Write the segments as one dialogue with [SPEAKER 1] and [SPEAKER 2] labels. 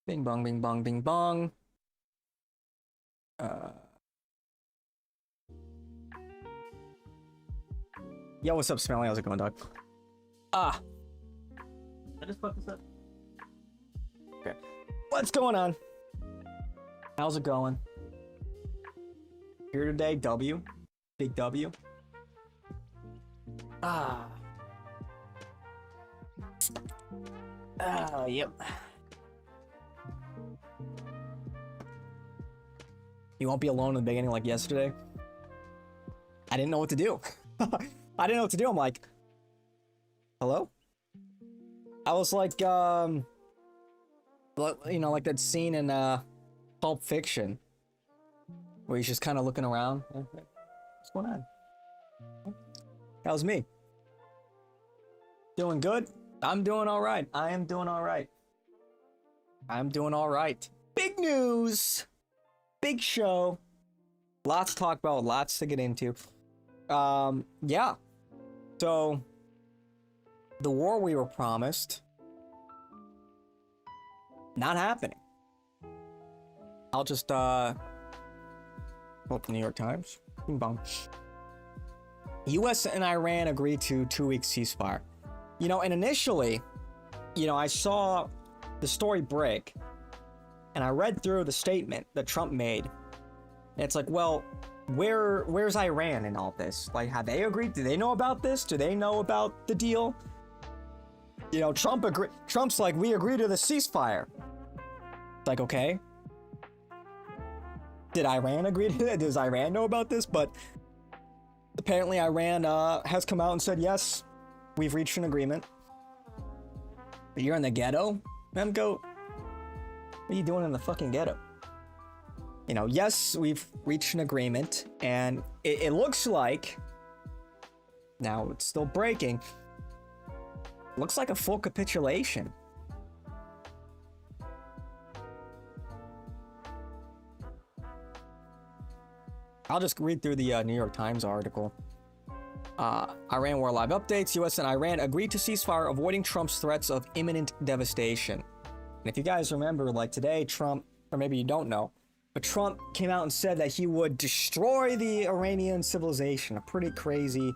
[SPEAKER 1] Bing bong, bing bong, bing bong. Yo, what's up, Smelly? How's it going, dog? Ah. I just fucked this up. Okay. What's going on? How's it going? Here today, W. Big W. Yep. You won't be alone in the beginning like yesterday. I didn't know what to do. I didn't know what to do. I'm like, hello? I was like, you know, like that scene in Pulp Fiction where he's just kind of looking around. What's going on? That was me. Doing good? I'm doing all right. I am doing all right. I'm doing all right. Big news. Big show. Lots to talk about, lots to get into. Yeah. So, the war we were promised, not happening. I'll just, open the New York Times. Bing bong. US and Iran agreed to 2-week ceasefire. You know, and initially, you know, I saw the story break, and I read through the statement that Trump made, and it's like, well, where's Iran in all this? Like, have they agreed? Do they know about this? Do they know about the deal? You know, Trump's like, we agree to the ceasefire. It's like, okay. Did Iran agree to it? Does Iran know about this? But apparently Iran has come out and said, yes, we've reached an agreement. But you're in the ghetto? Them go, what are you doing in the fucking ghetto? You know, yes, we've reached an agreement, and it looks like, now it's still breaking, looks like a full capitulation. I'll just read through the New York Times article. Iran War Live updates. US and Iran agreed to ceasefire, avoiding Trump's threats of imminent devastation. And if you guys remember, like today, Trump, or maybe you don't know, but Trump came out and said that he would destroy the Iranian civilization. A pretty crazy,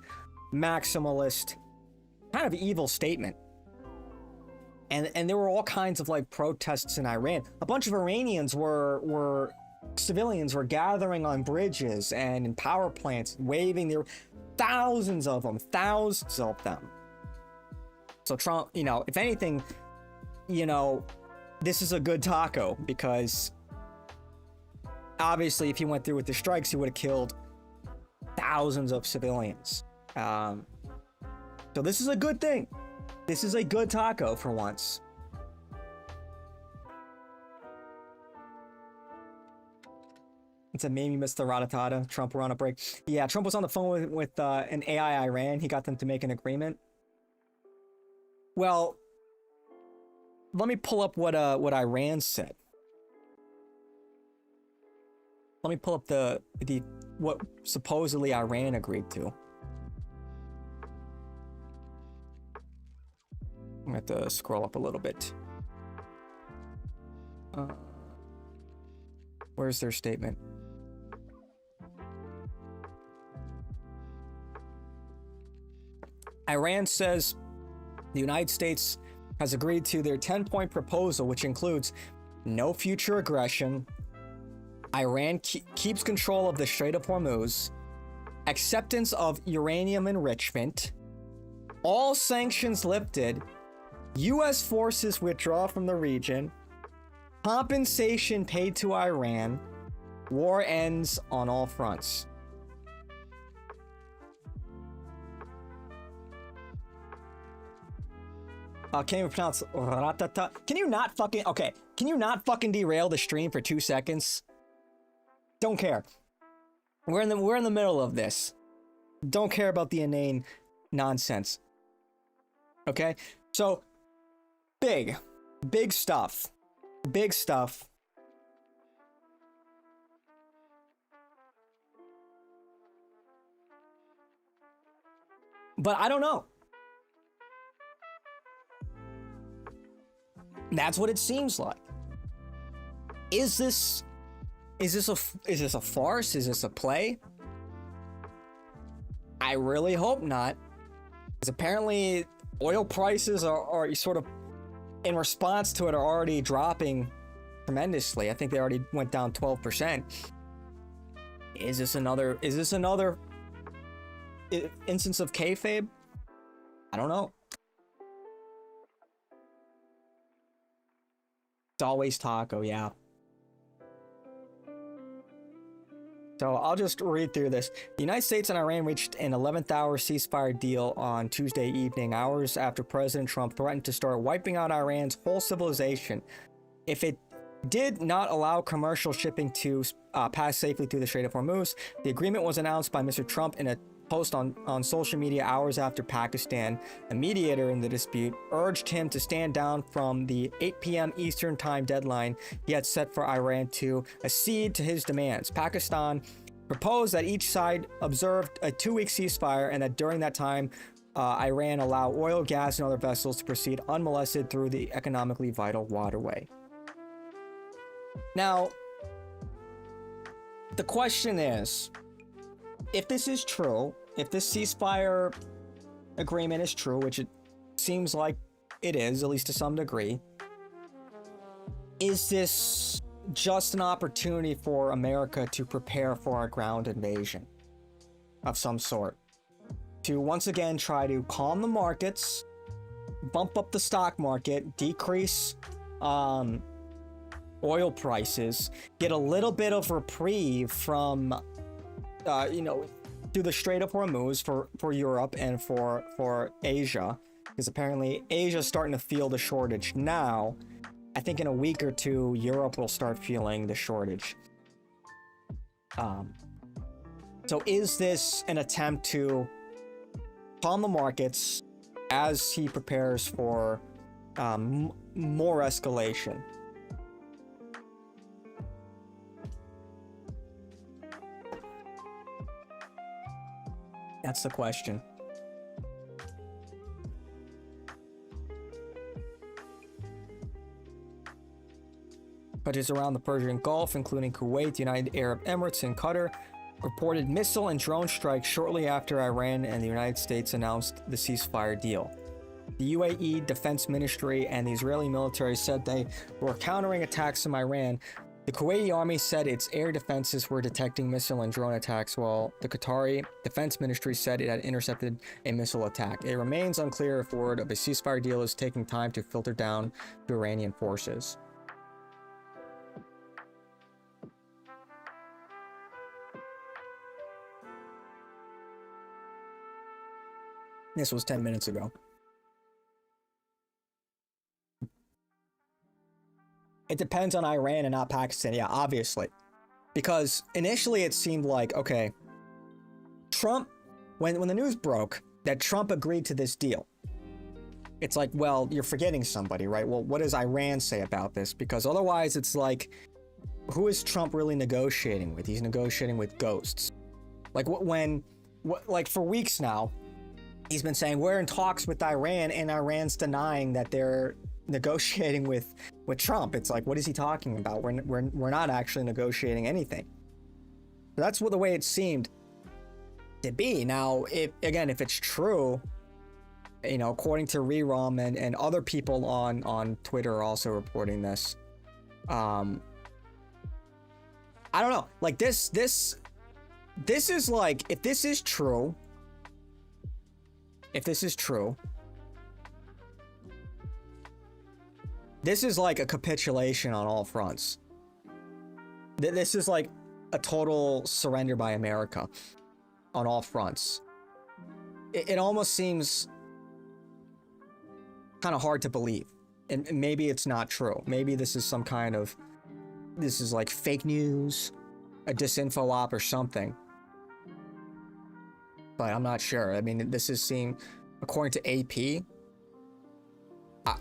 [SPEAKER 1] maximalist, kind of evil statement. And there were all kinds of like protests in Iran. A bunch of Iranians civilians were gathering on bridges and in power plants, waving their thousands of them. So Trump, you know, if anything, you know, this is a good taco, because obviously if he went through with the strikes, he would have killed thousands of civilians. So this is a good thing. This is a good taco for once. It's a meme, you missed the ratatata. Trump were on a break. Yeah, Trump was on the phone with an AI Iran. He got them to make an agreement. Well, let me pull up what Iran said. Let me pull up what supposedly Iran agreed to. I'm gonna have to scroll up a little bit. Where's their statement? Iran says the United States has agreed to their 10-point proposal, which includes no future aggression, Iran keeps control of the Strait of Hormuz, acceptance of uranium enrichment, all sanctions lifted, U.S. forces withdraw from the region, compensation paid to Iran, war ends on all fronts. Can't even pronounce ratata. Can you not fucking, okay, can you not fucking derail the stream for 2 seconds? Don't care. We're in the middle of this. Don't care about the inane nonsense. Okay? So big stuff. Big stuff. But I don't know. That's what it seems like. Is this a farce? Is this a play? I really hope not, because apparently oil prices are sort of, in response to it, are already dropping tremendously. I think they already went down 12%. Is this another instance of kayfabe? I don't know. It's always taco, yeah. So I'll just read through this. The United States and Iran reached an 11th hour ceasefire deal on Tuesday evening, hours after President Trump threatened to start wiping out Iran's whole civilization if it did not allow commercial shipping to pass safely through the Strait of Hormuz. The agreement was announced by Mr. Trump in a post on social media hours after Pakistan, a mediator in the dispute, urged him to stand down from the 8 p.m. Eastern Time deadline he had set for Iran to accede to his demands. Pakistan proposed that each side observed a 2-week ceasefire and that during that time, Iran allow oil, gas, and other vessels to proceed unmolested through the economically vital waterway. Now, the question is, if this is true, if this ceasefire agreement is true, which it seems like it is, at least to some degree, is this just an opportunity for America to prepare for a ground invasion of some sort? To once again try to calm the markets, bump up the stock market, decrease oil prices, get a little bit of reprieve from through the Strait of Hormuz for Europe and for Asia, because apparently Asia's starting to feel the shortage now. I think in a week or two, Europe will start feeling the shortage. So is this an attempt to calm the markets as he prepares for more escalation? That's the question. Countries around the Persian Gulf, including Kuwait, the United Arab Emirates, and Qatar, reported missile and drone strikes shortly after Iran and the United States announced the ceasefire deal. The UAE Defense Ministry and the Israeli military said they were countering attacks from Iran. The Kuwaiti army said its air defenses were detecting missile and drone attacks, while the Qatari Defense Ministry said it had intercepted a missile attack. It remains unclear if word of a ceasefire deal is taking time to filter down to Iranian forces. This was 10 minutes ago. It depends on Iran and not Pakistan. Yeah, obviously. Because initially it seemed like, okay, Trump, when the news broke that Trump agreed to this deal, it's like, well, you're forgetting somebody, right? Well, what does Iran say about this? Because otherwise it's like, who is Trump really negotiating with? He's negotiating with ghosts. Like like for weeks now, he's been saying we're in talks with Iran, and Iran's denying that they're negotiating with Trump. It's like, what is he talking about? We're not actually negotiating anything. That's the way it seemed to be. Now, if it's true, according to Rerum and other people on Twitter are also reporting this. I don't know. Like this is like, if this is true, this is like a capitulation on all fronts. This is like a total surrender by America on all fronts. It almost seems kind of hard to believe. And maybe it's not true. Maybe this is like fake news, a disinfo op or something. But I'm not sure. I mean, this is seen, according to AP,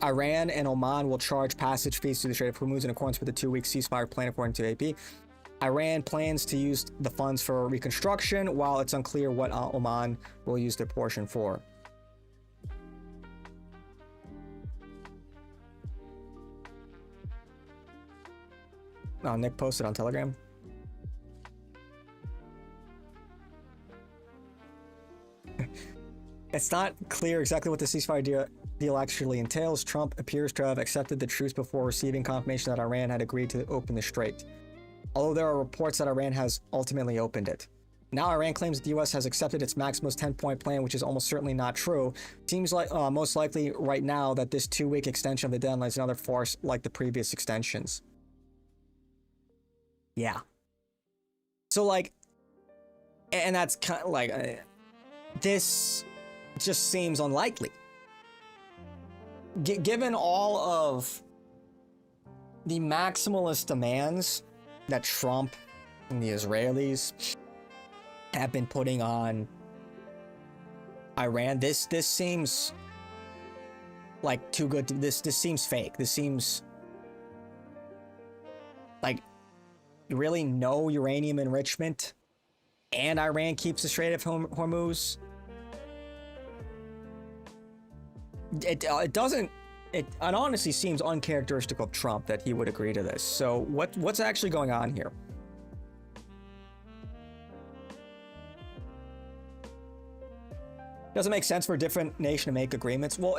[SPEAKER 1] Iran and Oman will charge passage fees to the Strait of Hormuz in accordance with the 2-week ceasefire plan, according to AP. Iran plans to use the funds for reconstruction, while it's unclear what Oman will use their portion for. Nick posted on Telegram. It's not clear exactly what the ceasefire deal actually entails. Trump appears to have accepted the truce before receiving confirmation that Iran had agreed to open the strait, although there are reports that Iran has ultimately opened it. Now Iran claims that the US has accepted its Maximus 10-point plan, which is almost certainly not true. Seems like most likely right now that this 2-week extension of the deadline is another farce like the previous extensions. Yeah. So like, and that's kind of like, this just seems unlikely. Given all of the maximalist demands that Trump and the Israelis have been putting on Iran, this seems like too good to, this seems fake. This seems like really no uranium enrichment and Iran keeps the Strait of Hormuz. It honestly seems uncharacteristic of Trump that he would agree to this. So what's actually going on here? Doesn't make sense for a different nation to make agreements. Well,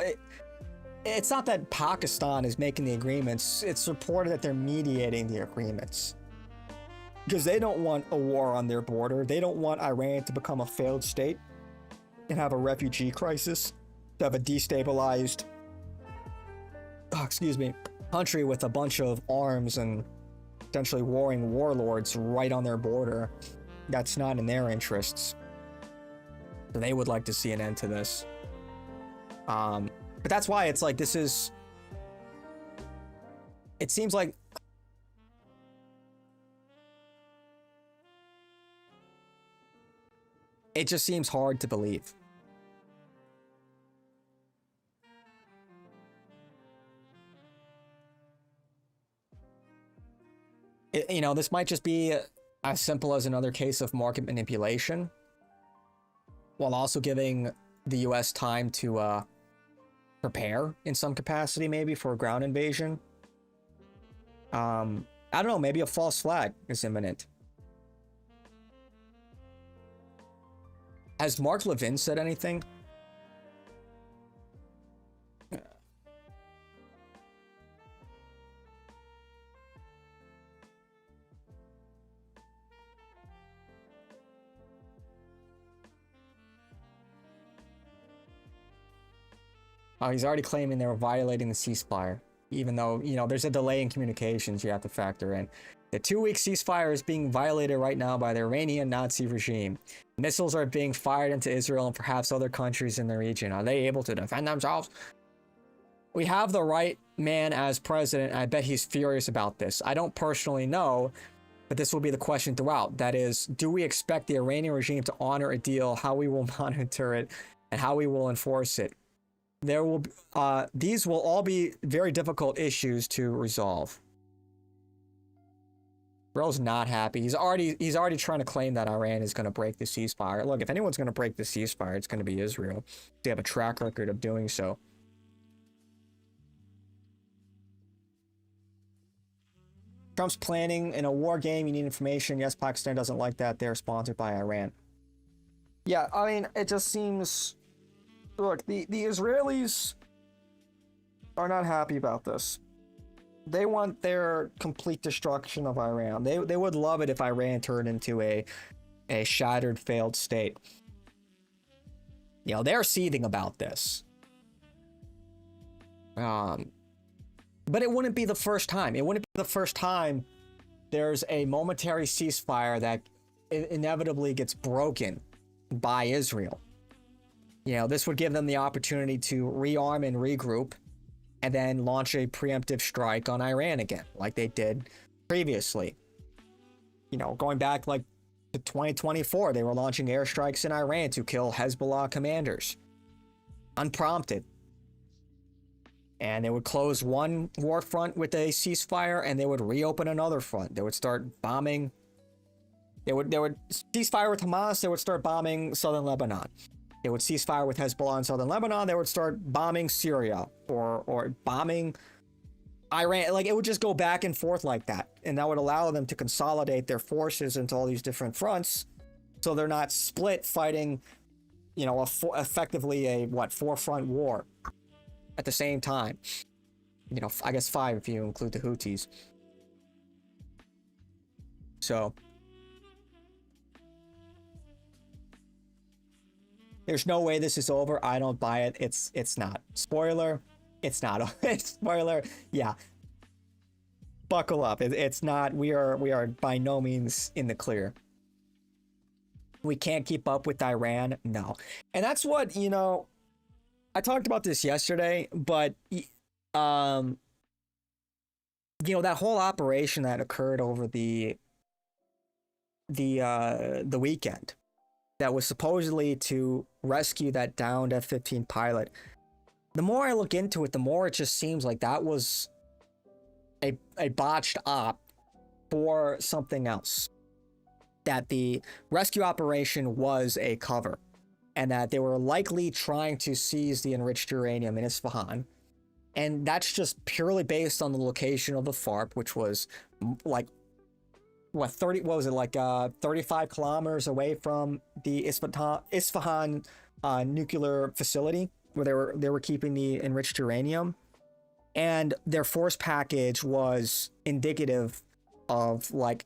[SPEAKER 1] it's not that Pakistan is making the agreements. It's reported that they're mediating the agreements because they don't want a war on their border. They don't want Iran to become a failed state and have a refugee crisis, to have a destabilized, country with a bunch of arms and potentially warring warlords right on their border. That's not in their interests. So they would like to see an end to this. But that's why it's like, this is, it seems like it just seems hard to believe. You know, this might just be as simple as another case of market manipulation, while also giving the US time to prepare in some capacity, maybe for a ground invasion. I don't know, maybe a false flag is imminent. Has Mark Levin said anything? He's already claiming they were violating the ceasefire, even though, you know, there's a delay in communications you have to factor in. The 2-week ceasefire is being violated right now by the Iranian Nazi regime. Missiles are being fired into Israel and perhaps other countries in the region. Are they able to defend themselves? We have the right man as president, and I bet he's furious about this. I don't personally know, but this will be the question throughout. That is, do we expect the Iranian regime to honor a deal, how we will monitor it, and how we will enforce it? There will these will all be very difficult issues to resolve. Bro's not happy. He's already trying to claim that Iran is going to break the ceasefire. Look, if anyone's going to break the ceasefire, it's going to be Israel. They have a track record of doing so. Trump's planning in a war game. You need information. Yes, Pakistan doesn't like that. They're sponsored by Iran. Yeah, I mean, it just seems... Look, the Israelis are not happy about this. They want their complete destruction of Iran. They would love it if Iran turned into a shattered, failed state. You know, they're seething about this. But it wouldn't be the first time. It wouldn't be the first time there's a momentary ceasefire that inevitably gets broken by Israel. You know, this would give them the opportunity to rearm and regroup and then launch a preemptive strike on Iran again, like they did previously. You know, going back like to 2024, they were launching airstrikes in Iran to kill Hezbollah commanders, unprompted. And they would close one war front with a ceasefire and they would reopen another front. They would start bombing. They would ceasefire with Hamas, they would start bombing southern Lebanon. They would cease fire with Hezbollah in southern Lebanon. They would start bombing Syria or bombing Iran, like it would just go back and forth like that, and that would allow them to consolidate their forces into all these different fronts, so they're not split fighting, you know, effectively a four-front war at the same time. You know, I guess 5 if you include the Houthis. So there's no way this is over. I don't buy it. It's not. Spoiler. It's not. Spoiler. Yeah. Buckle up. It's not. We are by no means in the clear. We can't keep up with Iran. No. And that's what, you know, I talked about this yesterday, but you know, that whole operation that occurred over the weekend that was supposedly to rescue that downed F-15 pilot. The more I look into it, the more it just seems like that was a botched op for something else. That the rescue operation was a cover, and that they were likely trying to seize the enriched uranium in Isfahan. And that's just purely based on the location of the FARP, which was like, what 35 kilometers away from the Isfahan nuclear facility where they were keeping the enriched uranium. And their force package was indicative of like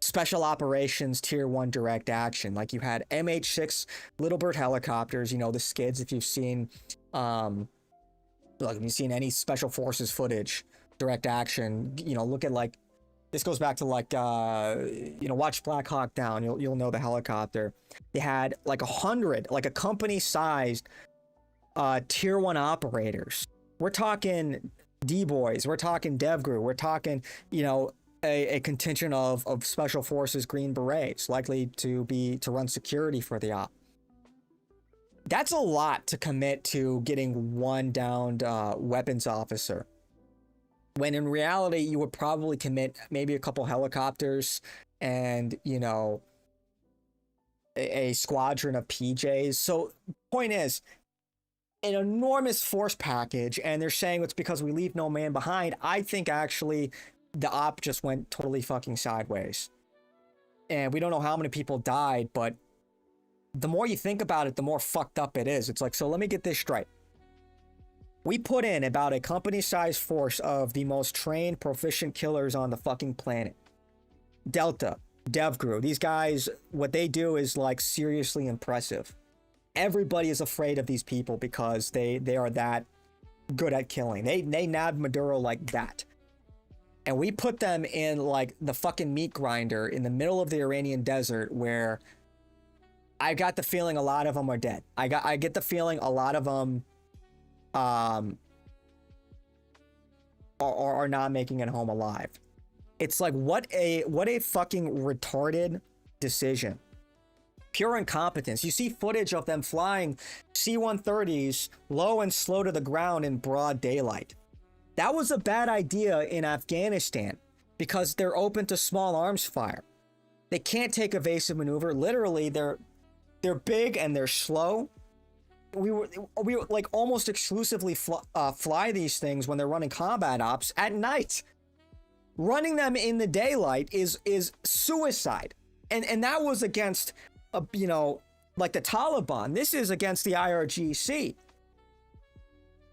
[SPEAKER 1] special operations tier 1 direct action. Like you had MH6 Little Bird helicopters, you know, the skids. If you've seen if you've seen any special forces footage, direct action, you know, look at like, this goes back to like, you know, watch Black Hawk Down. You'll know the helicopter. They had like 100, like a company-sized tier 1 operators. We're talking D-boys. We're talking DevGru. We're talking, you know, a contingent of special forces Green Berets likely to run security for the op. That's a lot to commit to getting one downed weapons officer, when in reality you would probably commit maybe a couple helicopters and, you know, a squadron of PJs. So point is, an enormous force package, and they're saying it's because we leave no man behind. I think actually the op just went totally fucking sideways, and we don't know how many people died, but the more you think about it, the more fucked up it is. It's like, so let me get this straight. We put in about a company-sized force of the most trained, proficient killers on the fucking planet. Delta, DevGru, these guys, what they do is like seriously impressive. Everybody is afraid of these people because they are that good at killing. They nabbed Maduro like that. And we put them in like the fucking meat grinder in the middle of the Iranian desert, where I got the feeling a lot of them are dead. I get the feeling a lot of them are not making it home alive. It's like, what a fucking retarded decision. Pure incompetence. You see footage of them flying C-130s low and slow to the ground in broad daylight. That was a bad idea in Afghanistan because they're open to small arms fire. They can't take evasive maneuver. Literally, they're big and they're slow. We like almost exclusively fly these things when they're running combat ops at night. Running them in the daylight is suicide. And that was against, you know, like the Taliban. This is against the IRGC.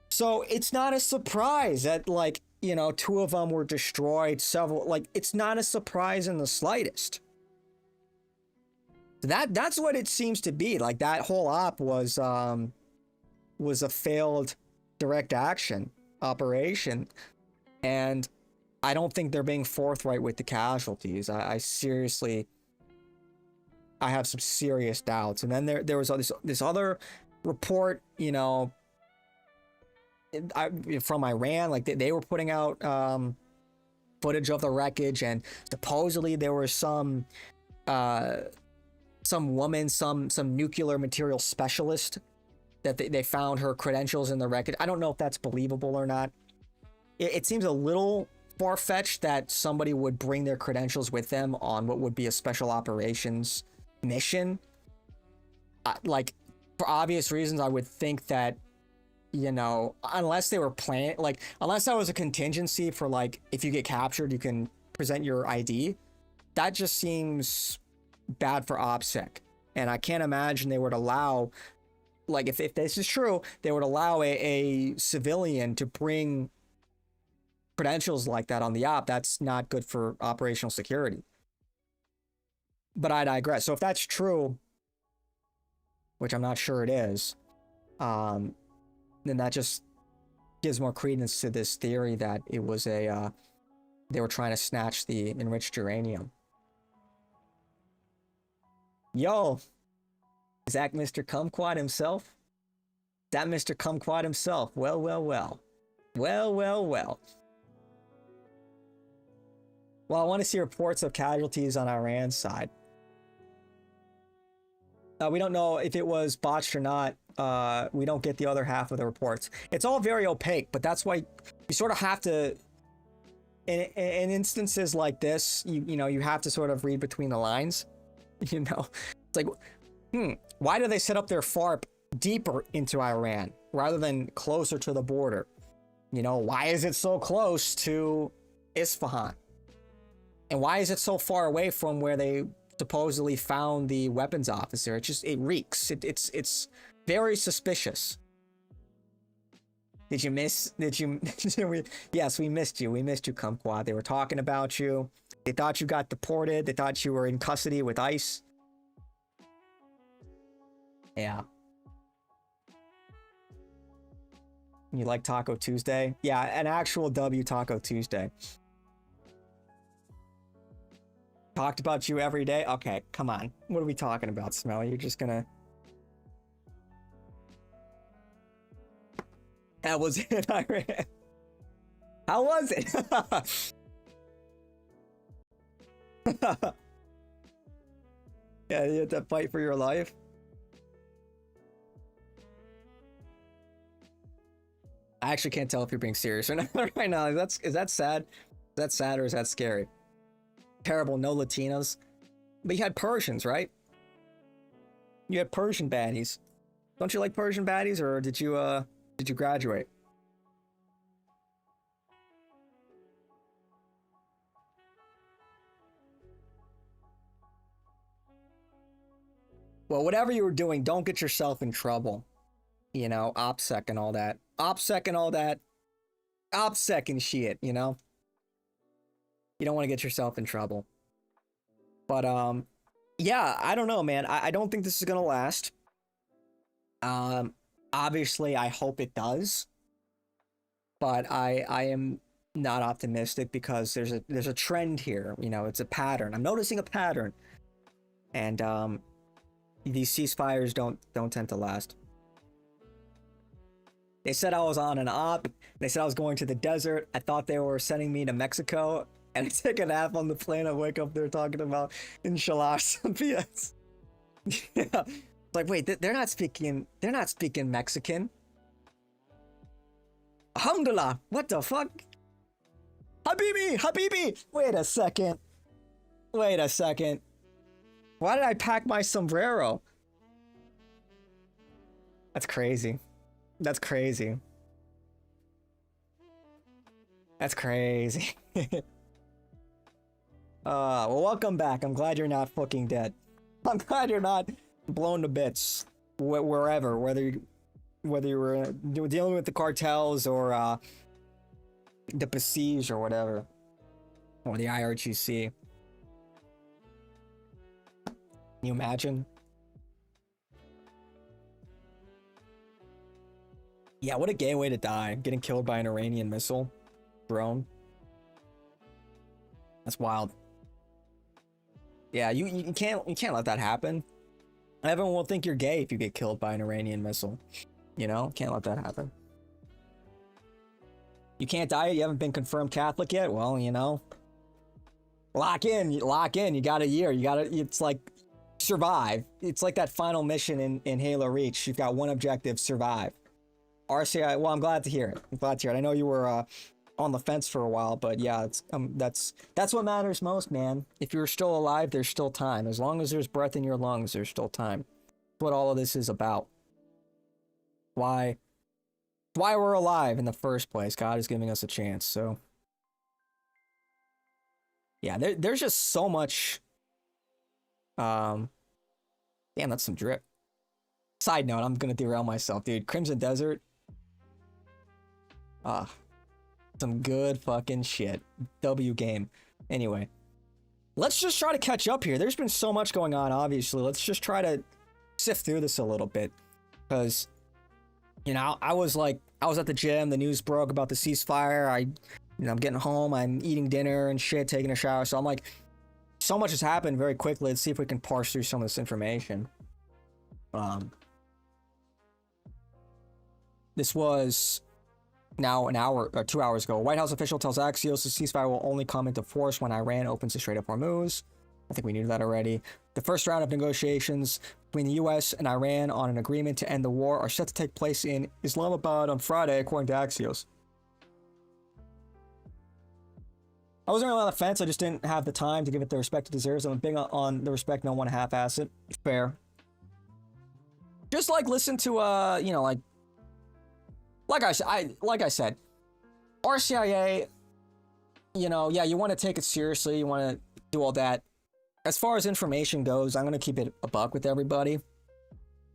[SPEAKER 1] So it's not a surprise that, like, you know, 2 of them were destroyed, several, like, it's not a surprise in the slightest. That's what it seems to be. Like, that whole op was a failed direct action operation. And I don't think they're being forthright with the casualties. I seriously, I have some serious doubts. And then there was this other report, you know, from Iran, like they were putting out footage of the wreckage, and supposedly there was some woman, some nuclear material specialist that they found her credentials in the wreckage. I don't know if that's believable or not. It seems a little far-fetched that somebody would bring their credentials with them on what would be a special operations mission. Like, for obvious reasons, I would think that you know, unless they were planning, like, unless that was a contingency for, like, if you get captured, you can present your ID. That just seems bad for OPSEC. And I can't imagine they would allow, like, if this is true, they would allow a civilian to bring credentials like that on the op. That's not good for operational security. But I digress. So if that's true, which I'm not sure it is, then that just gives more credence to this theory that it was a, they were trying to snatch the enriched uranium. Yo, is that Mr. Kumquat himself? Is that Mr. Kumquat himself? Well, well, well. Well, well, well. Well, I want to see reports of casualties on Iran's side. We don't know if it was botched or not. We don't get the other half of the reports. It's all very opaque, but that's why you sort of have to, in instances like this, you know, you have to sort of read between the lines. You know, it's like, why do they set up their FARP deeper into Iran rather than closer to the border? You know, why is it so close to Isfahan? And why is it so far away from where they supposedly found the weapons officer? It reeks. It's very suspicious. Did you miss? Yes, we missed you. We missed you, Kumquat. They were talking about you. They thought you got deported. They thought you were in custody with ICE. Yeah. You like Taco Tuesday? Yeah, an actual W Taco Tuesday. Talked about you every day? Okay, come on. What are we talking about, Smelly? You're just gonna... That was it, Iran. How was it? Yeah, you had to fight for your life. I actually can't tell if you're being serious or not right now. Is that sad? Is that sad or is that scary? Terrible, no Latinos. But you had Persians, right? You had Persian baddies. Don't you like Persian baddies, or did you graduate? Well, whatever you were doing, don't get yourself in trouble. You know, OPSEC and all that. OPSEC and all that. OPSEC and shit, you know? You don't want to get yourself in trouble. But, yeah, I don't know, man. I don't think this is gonna last. Obviously, I hope it does. But I am not optimistic because there's a trend here. You know, it's a pattern. I'm noticing a pattern. And, these ceasefires don't tend to last. They said I was on an op. They said I was going to the desert. I thought they were sending me to Mexico. And I take a nap on the plane. I wake up there talking about inshallah some BS. Yeah. Like, wait, they're not speaking Mexican. Alhamdulillah. What the fuck? Habibi. Wait a second. Why did I pack my sombrero? That's crazy. Well, welcome back. I'm glad you're not fucking dead. I'm glad you're not blown to bits wherever, whether you were dealing with the cartels or the Besiege or whatever, or the IRGC. Can you imagine? Yeah, what a gay way to die. Getting killed by an Iranian missile drone. That's wild. Yeah, you can't let that happen. Everyone will think you're gay if you get killed by an Iranian missile. You know, can't let that happen. You can't die. You haven't been confirmed Catholic yet. Well, you know, lock in. You got a year. It's like survive. It's like that final mission in Halo Reach. You've got one objective: survive. RCI. Well, I'm glad to hear it. I know you were on the fence for a while, but yeah, it's that's what matters most, man. If you're still alive, there's still time. As long as there's breath in your lungs, there's still time. That's what all of this is about. Why why we're alive in the first place. God is giving us a chance. So yeah, there's just so much. Damn, that's some drip. Side note, I'm gonna derail myself, dude. Crimson Desert. Some good fucking shit. W game. Anyway, let's just try to catch up here. There's been so much going on, obviously. Let's just try to sift through this a little bit. Because, you know, I was at the gym, the news broke about the ceasefire. I'm getting home, I'm eating dinner and shit, taking a shower. So I'm like, so much has happened very quickly. Let's see if we can parse through some of this information. This was now an hour or 2 hours ago. A White House official tells Axios the ceasefire will only come into force when Iran opens the Strait of Hormuz. I think we knew that already. The first round of negotiations between the US and Iran on an agreement to end the war are set to take place in Islamabad on Friday, according to Axios. I wasn't really on the fence. I just didn't have the time to give it the respect it deserves. I'm big on the respect, no one half-ass it. Fair. Just like listen to you know, like I said, RCIA, you know, yeah, you want to take it seriously, you want to do all that. As far as information goes, I'm going to keep it a buck with everybody.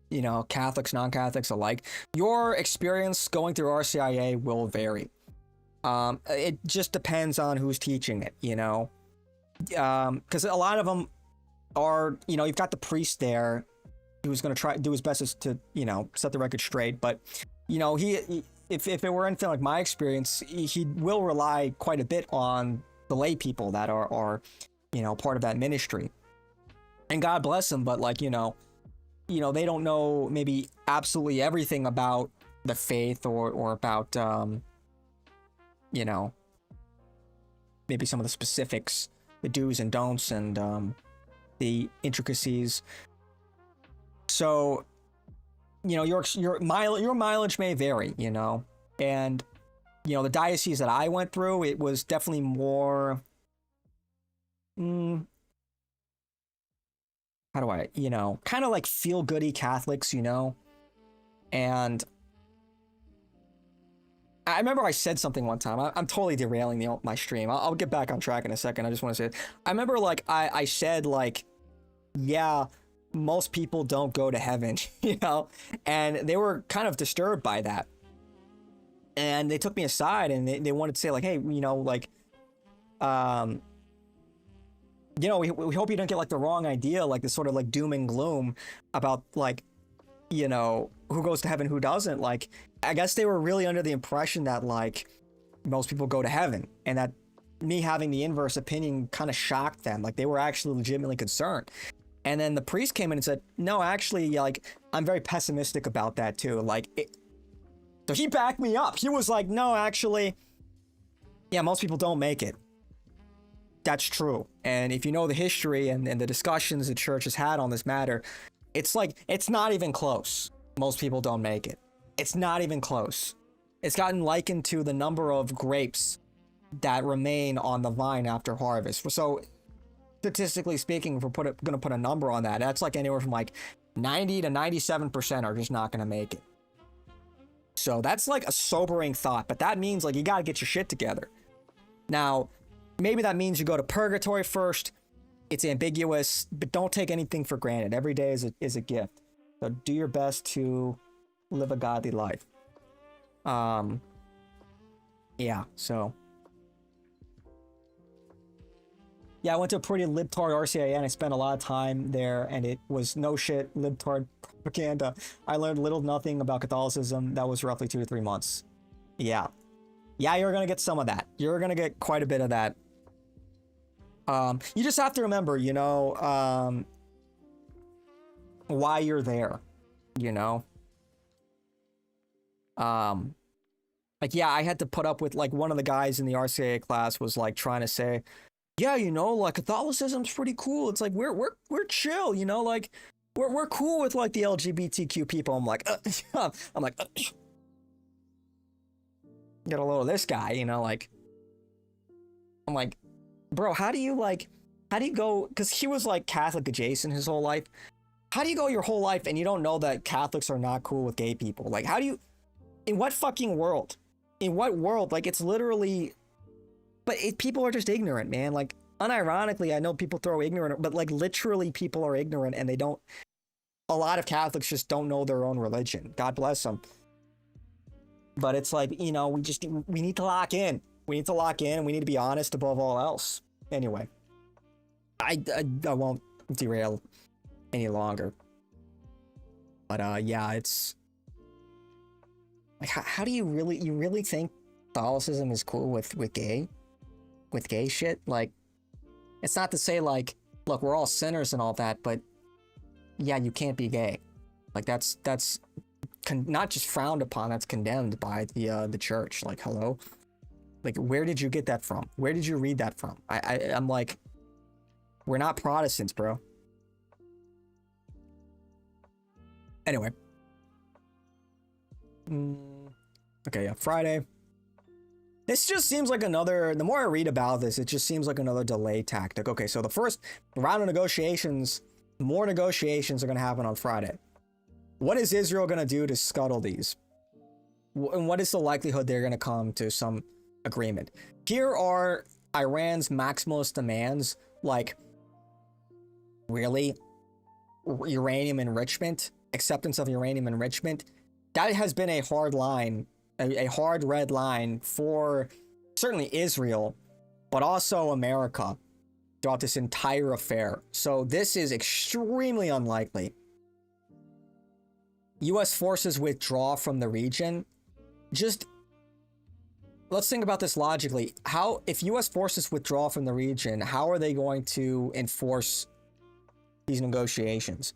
[SPEAKER 1] You know, Catholics, non-Catholics alike. Your experience going through RCIA will vary. It just depends on who's teaching it, you know. Because a lot of them are, you know, you've got the priest there who's going to try do his best to, you know, set the record straight. But, you know, if it were anything like my experience, he will rely quite a bit on the lay people that are, you know, part of that ministry. And God bless them, but like, you know, they don't know maybe absolutely everything about the faith or about, you know, maybe some of the specifics, the do's and don'ts, and the intricacies. So, you know, your mileage may vary, you know, and, you know, the diocese that I went through, it was definitely more, how do I, you know, kind of like feel-goody Catholics, you know, and I remember I said something one time. I'm totally derailing my stream. I'll get back on track in a second. I just want to say it. I remember, like, I said, like, yeah, most people don't go to heaven, you know? And they were kind of disturbed by that. And they took me aside and they wanted to say, like, hey, you know, like, you know, we hope you don't get, like, the wrong idea, like, this sort of, like, doom and gloom about, like, you know, who goes to heaven, who doesn't. Like, I guess they were really under the impression that, like, most people go to heaven, and that me having the inverse opinion kind of shocked them. Like, they were actually legitimately concerned. And then the priest came in and said, no, actually, like, I'm very pessimistic about that too. Like, so he backed me up. He was like, no, actually, yeah, most people don't make it. That's true. And if you know the history and the discussions the church has had on this matter, it's like, it's not even close. Most people don't make it. It's not even close. It's gotten likened to the number of grapes that remain on the vine after harvest. So, statistically speaking, if we're going to put a number on that, that's like anywhere from like 90 to 97% are just not going to make it. So that's like a sobering thought, but that means like you got to get your shit together. Now, maybe that means you go to purgatory first. It's ambiguous, but don't take anything for granted. Every day is a gift. So do your best to live a godly life. Yeah, so. Yeah, I went to a pretty libtard RCIA and I spent a lot of time there, and it was no shit libtard propaganda. I learned little to nothing about Catholicism. That was roughly 2 to 3 months. Yeah. Yeah, you're gonna get some of that. You're gonna get quite a bit of that. You just have to remember, you know, why you're there, you know? Like, yeah, I had to put up with, like, one of the guys in the RCIA class was, like, trying to say, yeah, you know, like, Catholicism's pretty cool. It's like, we're chill, you know, like, we're cool with, like, the LGBTQ people. I'm like, get a load of this guy, you know, like, I'm like, bro, how do you go, because he was, like, Catholic adjacent his whole life. How do you go your whole life and you don't know that Catholics are not cool with gay people? Like, how do you, In what fucking world? In what world? Like, it's literally... But people are just ignorant, man. Like, unironically, I know people throw ignorant, but like literally people are ignorant and they don't... A lot of Catholics just don't know their own religion. God bless them. But it's like, you know, we need to lock in. We need to lock in and we need to be honest above all else. Anyway. I won't derail any longer. But yeah, it's... Like, how do you really think Catholicism is cool with gay shit? Like, it's not to say like, look, we're all sinners and all that, but yeah, you can't be gay. Like, that's not just frowned upon, that's condemned by the church. Like, hello? Like, where did you get that from? Where did you read that from? I'm like, we're not Protestants, bro. Anyway. Okay, yeah, Friday. This just seems like another, the more I read about this, it just seems like another delay tactic. Okay, so the first round of negotiations, more negotiations are going to happen on Friday. What is Israel going to do to scuttle these? And what is the likelihood they're going to come to some agreement? Here are Iran's maximalist demands, like, really? Uranium enrichment? Acceptance of uranium enrichment? That has been a hard line, a hard red line for certainly Israel, but also America throughout this entire affair. So this is extremely unlikely. U.S. forces withdraw from the region. Just, let's think about this logically. How, if U.S. forces withdraw from the region, how are they going to enforce these negotiations?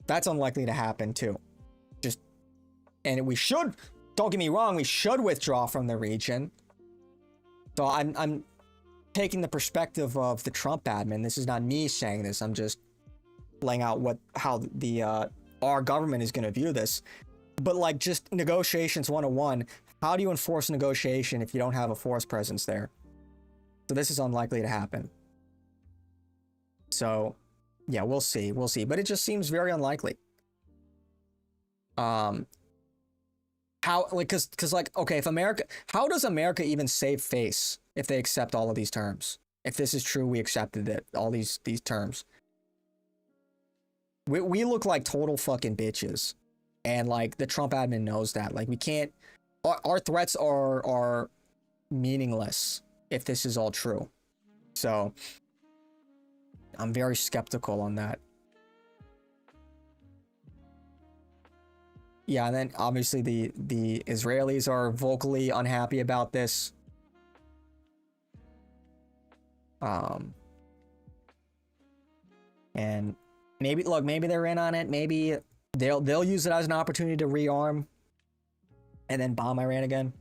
[SPEAKER 1] That's unlikely to happen too. And we should, don't get me wrong, we should withdraw from the region. So I'm taking the perspective of the Trump admin. This is not me saying this. I'm just laying out how our government is going to view this. But like, just negotiations 101, how do you enforce a negotiation if you don't have a force presence there? So this is unlikely to happen. So yeah, we'll see. But it just seems very unlikely. How, like, cause like, okay, if America, how does America even save face if they accept all of these terms? If this is true, we accepted it, all these terms. We look like total fucking bitches. And like, the Trump admin knows that. Like, we can't, our threats are meaningless if this is all true. So I'm very skeptical on that. Yeah, and then obviously the Israelis are vocally unhappy about this. And maybe, look, maybe they're in on it. Maybe they'll use it as an opportunity to rearm and then bomb Iran again.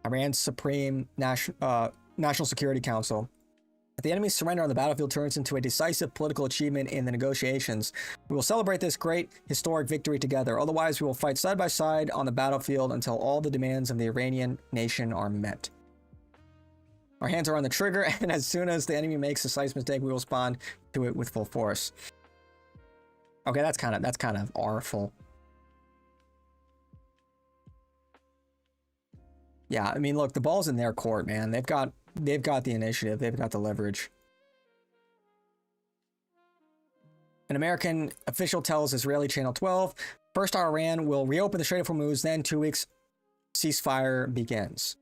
[SPEAKER 1] Iran's Supreme National Security Council. If the enemy's surrender on the battlefield turns into a decisive political achievement in the negotiations, we will celebrate this great historic victory together. Otherwise, we will fight side by side on the battlefield until all the demands of the Iranian nation are met. Our hands are on the trigger, and as soon as the enemy makes a slight mistake, we will respond to it with full force. Okay, that's kind of artful. Yeah, I mean, look, the ball's in their court, man. They've got the initiative. They've got the leverage. An American official tells Israeli Channel 12, first Iran will reopen the Strait of Hormuz, then 2 weeks ceasefire begins.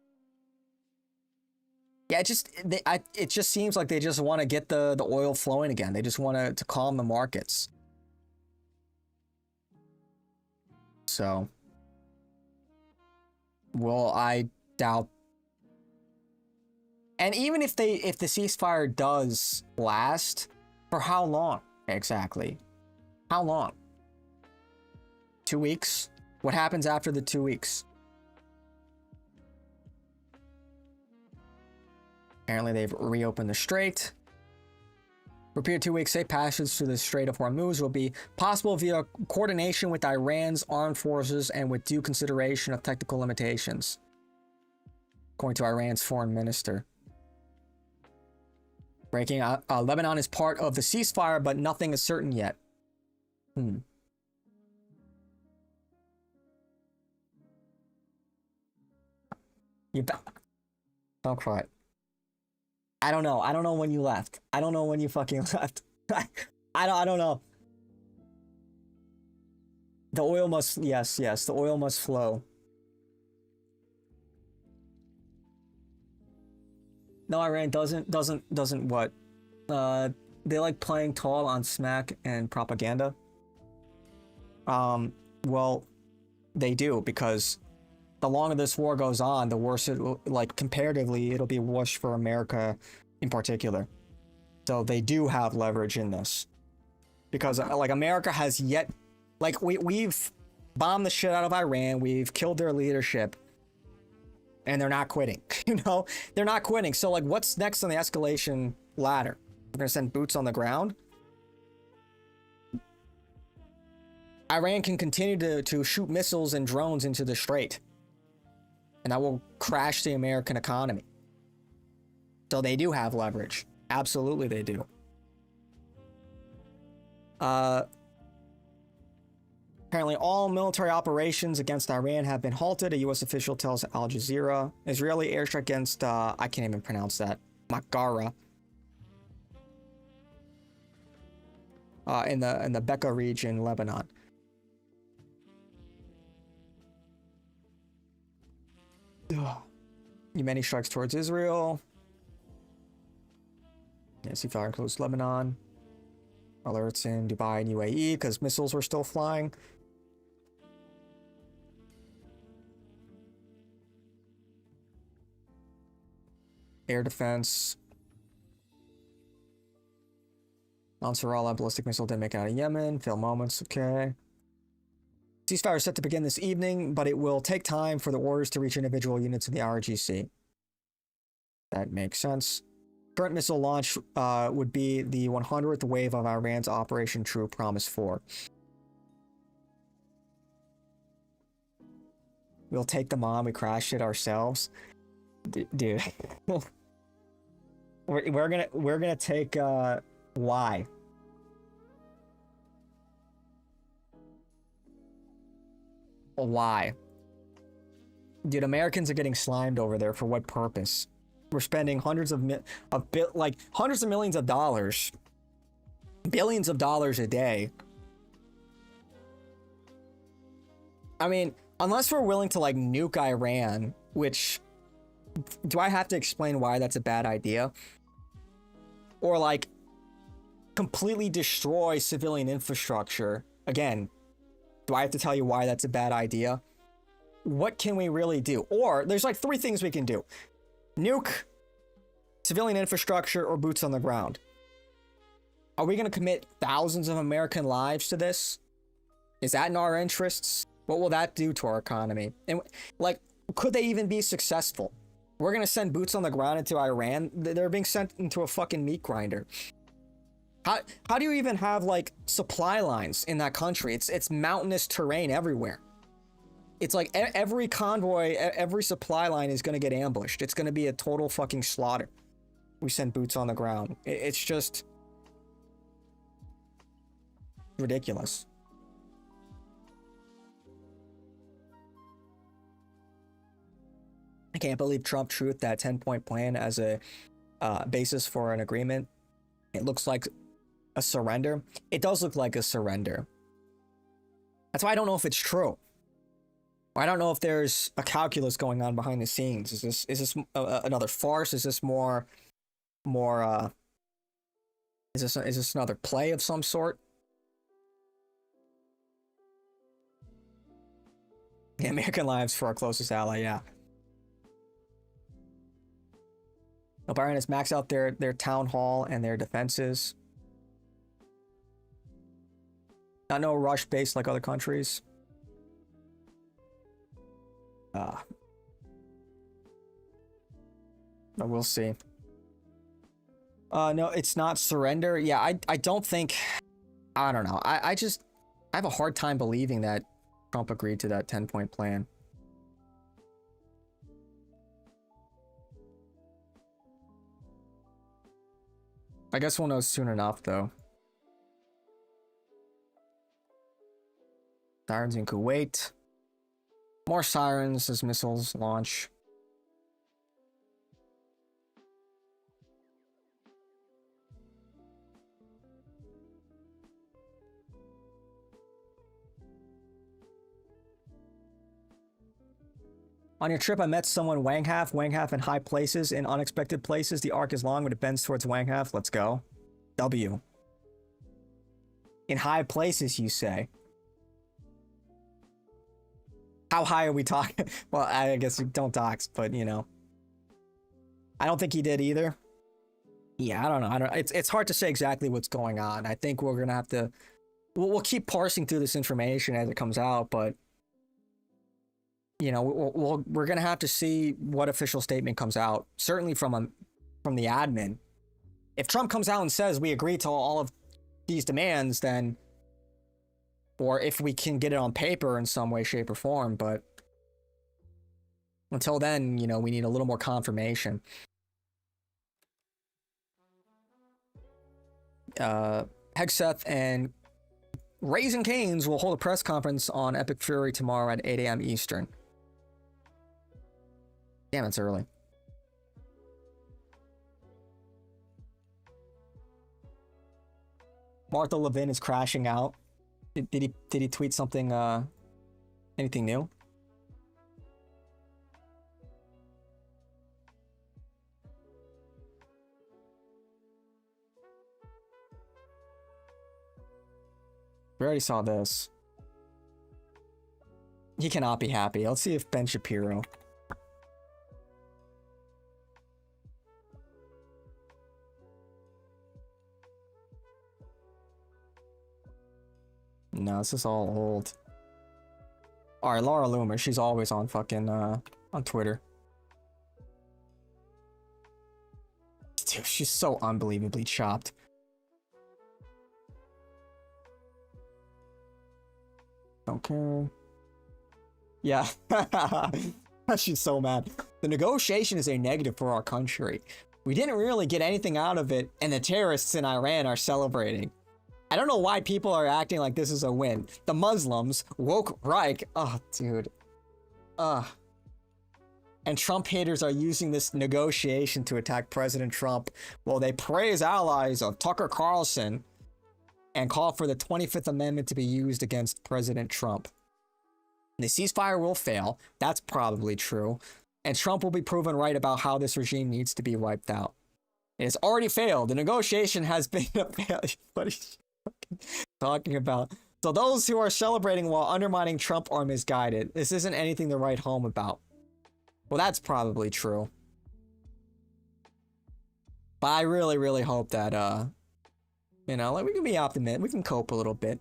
[SPEAKER 1] Yeah, it just seems like they just want to get the oil flowing again. They just want to calm the markets. So, well, I doubt. And even if the ceasefire does last, for how long exactly? How long? 2 weeks? What happens after the 2 weeks? Apparently they've reopened the strait. Repeated 2 weeks safe passage through the Strait of Hormuz will be possible via coordination with Iran's armed forces and with due consideration of technical limitations, according to Iran's foreign minister. Breaking Lebanon is part of the ceasefire, but nothing is certain yet. You don't cry. I don't know. I don't know when you left. I don't know when you fucking left. I don't know. The oil must, yes, the oil must flow. No, Iran doesn't what? They like playing tall on smack and propaganda. Well, they do, because the longer this war goes on, the worse it will, like, comparatively, it'll be worse for America in particular. So they do have leverage in this. Because, like, America has yet, like, we've bombed the shit out of Iran, we've killed their leadership, and they're not quitting, you know? They're not quitting. So, like, what's next on the escalation ladder? We're gonna send boots on the ground? Iran can continue to shoot missiles and drones into the strait, and that will crash the American economy. So they do have leverage. Absolutely they do. Apparently all military operations against Iran have been halted, a U.S. official tells Al Jazeera. Israeli airstrike against, I can't even pronounce that, Makara, in the Bekaa region, Lebanon. Yemeni strikes towards Israel. Ceasefire includes Lebanon. Alerts in Dubai and UAE because missiles were still flying. Air defense. Ansarallah ballistic missile didn't make it out of Yemen. Failed moments. Okay. Ceasefire is set to begin this evening, but it will take time for the orders to reach individual units in the RGC. That makes sense. Current missile launch would be the 100th wave of Iran's Operation True Promise 4. We'll take them on. We crashed it ourselves, dude. we're gonna take why? Why? Dude, Americans are getting slimed over there. For what purpose? We're spending hundreds of millions of dollars, billions of dollars a day. I mean, unless we're willing to, like, nuke Iran, which, do I have to explain why that's a bad idea? Or, like, completely destroy civilian infrastructure. Again, do I have to tell you why that's a bad idea? What can we really do? Or, there's like 3 things we can do. Nuke, civilian infrastructure, or boots on the ground. Are we going to commit thousands of American lives to this? Is that in our interests? What will that do to our economy? And, like, could they even be successful? We're going to send boots on the ground into Iran. They're being sent into a fucking meat grinder. How do you even have, like, supply lines in that country? It's mountainous terrain everywhere. It's like every convoy, every supply line is going to get ambushed. It's going to be a total fucking slaughter. We send boots on the ground. It's just ridiculous. I can't believe Trump truth that 10-point plan as a basis for an agreement. It looks like a surrender. It does look like a surrender. That's why I don't know if it's true. I don't know if there's a calculus going on behind the scenes. Is this another farce? Is this is this another play of some sort? The American lives for our closest ally, yeah. Bahrain has maxed out their town hall and their defenses. Not no rush based like other countries. But we'll see. No, it's not surrender. Yeah, I don't think... I don't know. I have a hard time believing that Trump agreed to that 10-point plan. I guess we'll know soon enough, though. Sirens in Kuwait. More sirens as missiles launch. On your trip, I met someone Wang Half in high places, in unexpected places. The arc is long, but it bends towards Wang Half. Let's go. W. In high places, you say? How high are we talking? Well, I guess don't dox, but you know. I don't think he did either. Yeah, I don't know. It's hard to say exactly what's going on. I think we're gonna have to. We'll keep parsing through this information as it comes out, but you know, we're gonna have to see what official statement comes out. Certainly from the admin. If Trump comes out and says we agree to all of these demands, then, or if we can get it on paper in some way, shape, or form, but until then, you know, we need a little more confirmation. Hegseth and Raising Cane's will hold a press conference on Epic Fury tomorrow at 8 a.m. Eastern. Damn, it's early. Martha Levin is crashing out. Did he tweet something, anything new? We already saw this. He cannot be happy. Let's see if Ben Shapiro. No, this is all old. Alright, Laura Loomer. She's always on fucking, on Twitter. Dude, she's so unbelievably chopped. Don't care. Yeah. She's so mad. The negotiation is a negative for our country. We didn't really get anything out of it, and the terrorists in Iran are celebrating. I don't know why people are acting like this is a win. The Muslims, woke Reich. Oh, dude. And Trump haters are using this negotiation to attack President Trump. Well, they praise allies of Tucker Carlson and call for the 25th Amendment to be used against President Trump. The ceasefire will fail. That's probably true. And Trump will be proven right about how this regime needs to be wiped out. It's already failed. The negotiation has been a failure. What is he talking about? So those who are celebrating while undermining Trump are misguided. This isn't anything to write home about. Well, that's probably true. But I really, really hope that, you know, like, we can be optimistic. We can cope a little bit.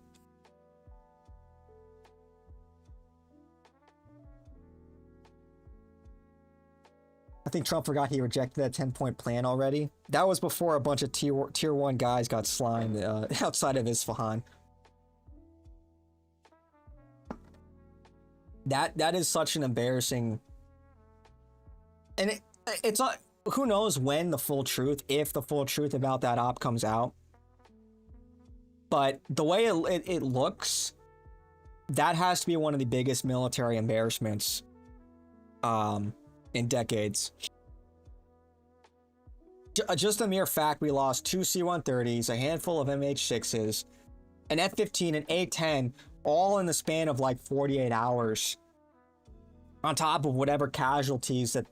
[SPEAKER 1] I think Trump forgot he rejected that 10-point plan already. That was before a bunch of tier 1 guys got slimed outside of Isfahan. That is such an embarrassing... And it's not... Who knows when the full truth, if the full truth about that op comes out. But the way it looks, that has to be one of the biggest military embarrassments in decades. Just the mere fact we lost 2 C-130s, a handful of MH-6s, an F-15, an A-10, all in the span of like 48 hours. On top of whatever casualties that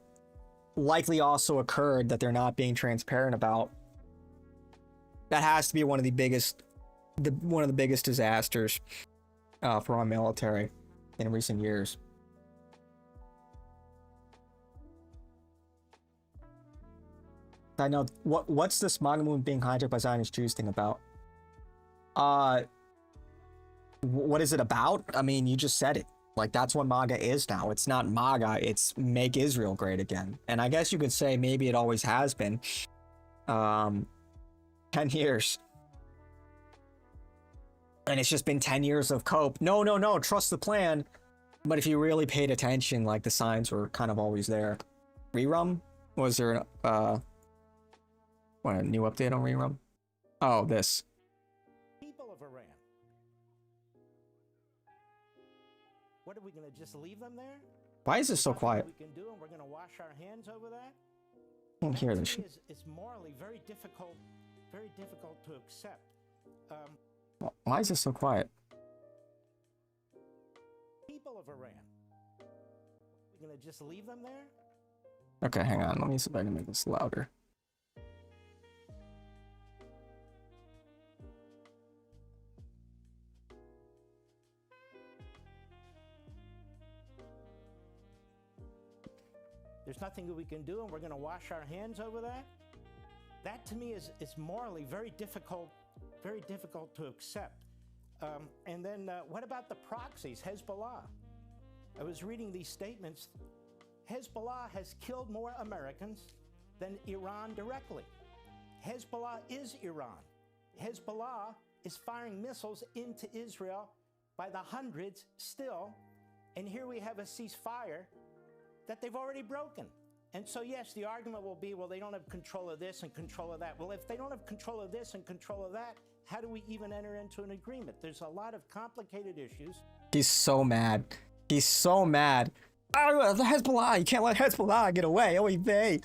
[SPEAKER 1] likely also occurred that they're not being transparent about. That has to be one of the biggest disasters for our military in recent years. I know what's this MAGA movement being hijacked by Zionist Jews thing about? What is it about? I mean, you just said it. Like, that's what MAGA is now. It's not MAGA, it's Make Israel Great Again. And I guess you could say maybe it always has been. 10 years. And it's just been 10 years of cope. No, trust the plan. But if you really paid attention, like, the signs were kind of always there. Rerum? Was there, what, a new update on Rerum? Oh, this.
[SPEAKER 2] People of Iran. What are we going to just leave them there?
[SPEAKER 1] Why is this so quiet?
[SPEAKER 2] We can do, and we're going to wash our hands over that.
[SPEAKER 1] I can't hear this shit.
[SPEAKER 2] It's morally very difficult to accept.
[SPEAKER 1] Why is this so quiet?
[SPEAKER 2] People of Iran. We're going to just leave them there?
[SPEAKER 1] Okay, hang on. Let me see if I can make this louder.
[SPEAKER 2] There's nothing that we can do, and we're going to wash our hands over that? That, to me, is morally very difficult to accept. And then what about the proxies, Hezbollah? I was reading these statements. Hezbollah has killed more Americans than Iran directly. Hezbollah is Iran. Hezbollah is firing missiles into Israel by the hundreds still. And here we have a ceasefire that they've already broken. And so, yes, the argument will be, well, they don't have control of this and control of that. Well, if they don't have control of this and control of that, how do we even enter into an agreement? There's a lot of complicated issues.
[SPEAKER 1] He's so mad. He's so mad. Oh, the Hezbollah, you can't let Hezbollah get away. Oh, they.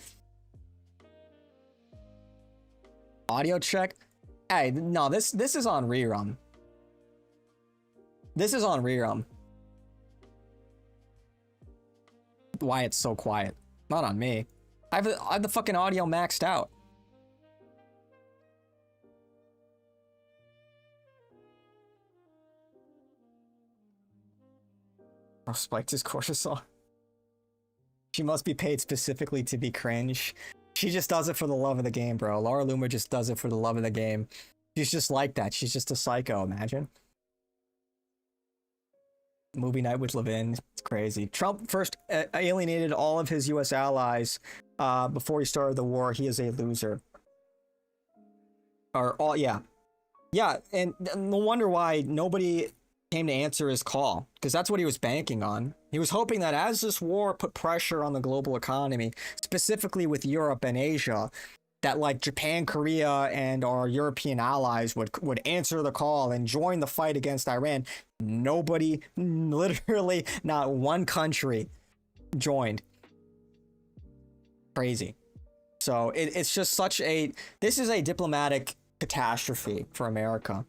[SPEAKER 1] Audio check. Hey, no, this is on rerun. This is on rerun. Why it's so quiet. Not on me. I have the fucking audio maxed out. Oh, spiked his cortisol. She must be paid specifically to be cringe. She just does it for the love of the game, bro. Laura Loomer just does it for the love of the game. She's just like that. She's just a psycho, imagine. Movie night with Levin. It's crazy. Trump first alienated all of his U.S. allies before he started the war. He is a loser. Or all, yeah. Yeah, and no wonder why nobody came to answer his call, because that's what he was banking on. He was hoping that as this war put pressure on the global economy, specifically with Europe and Asia, that like Japan, Korea, and our European allies would answer the call and join the fight against Iran. Nobody, literally not one country joined. Crazy. So it's just such a, this is a diplomatic catastrophe for America.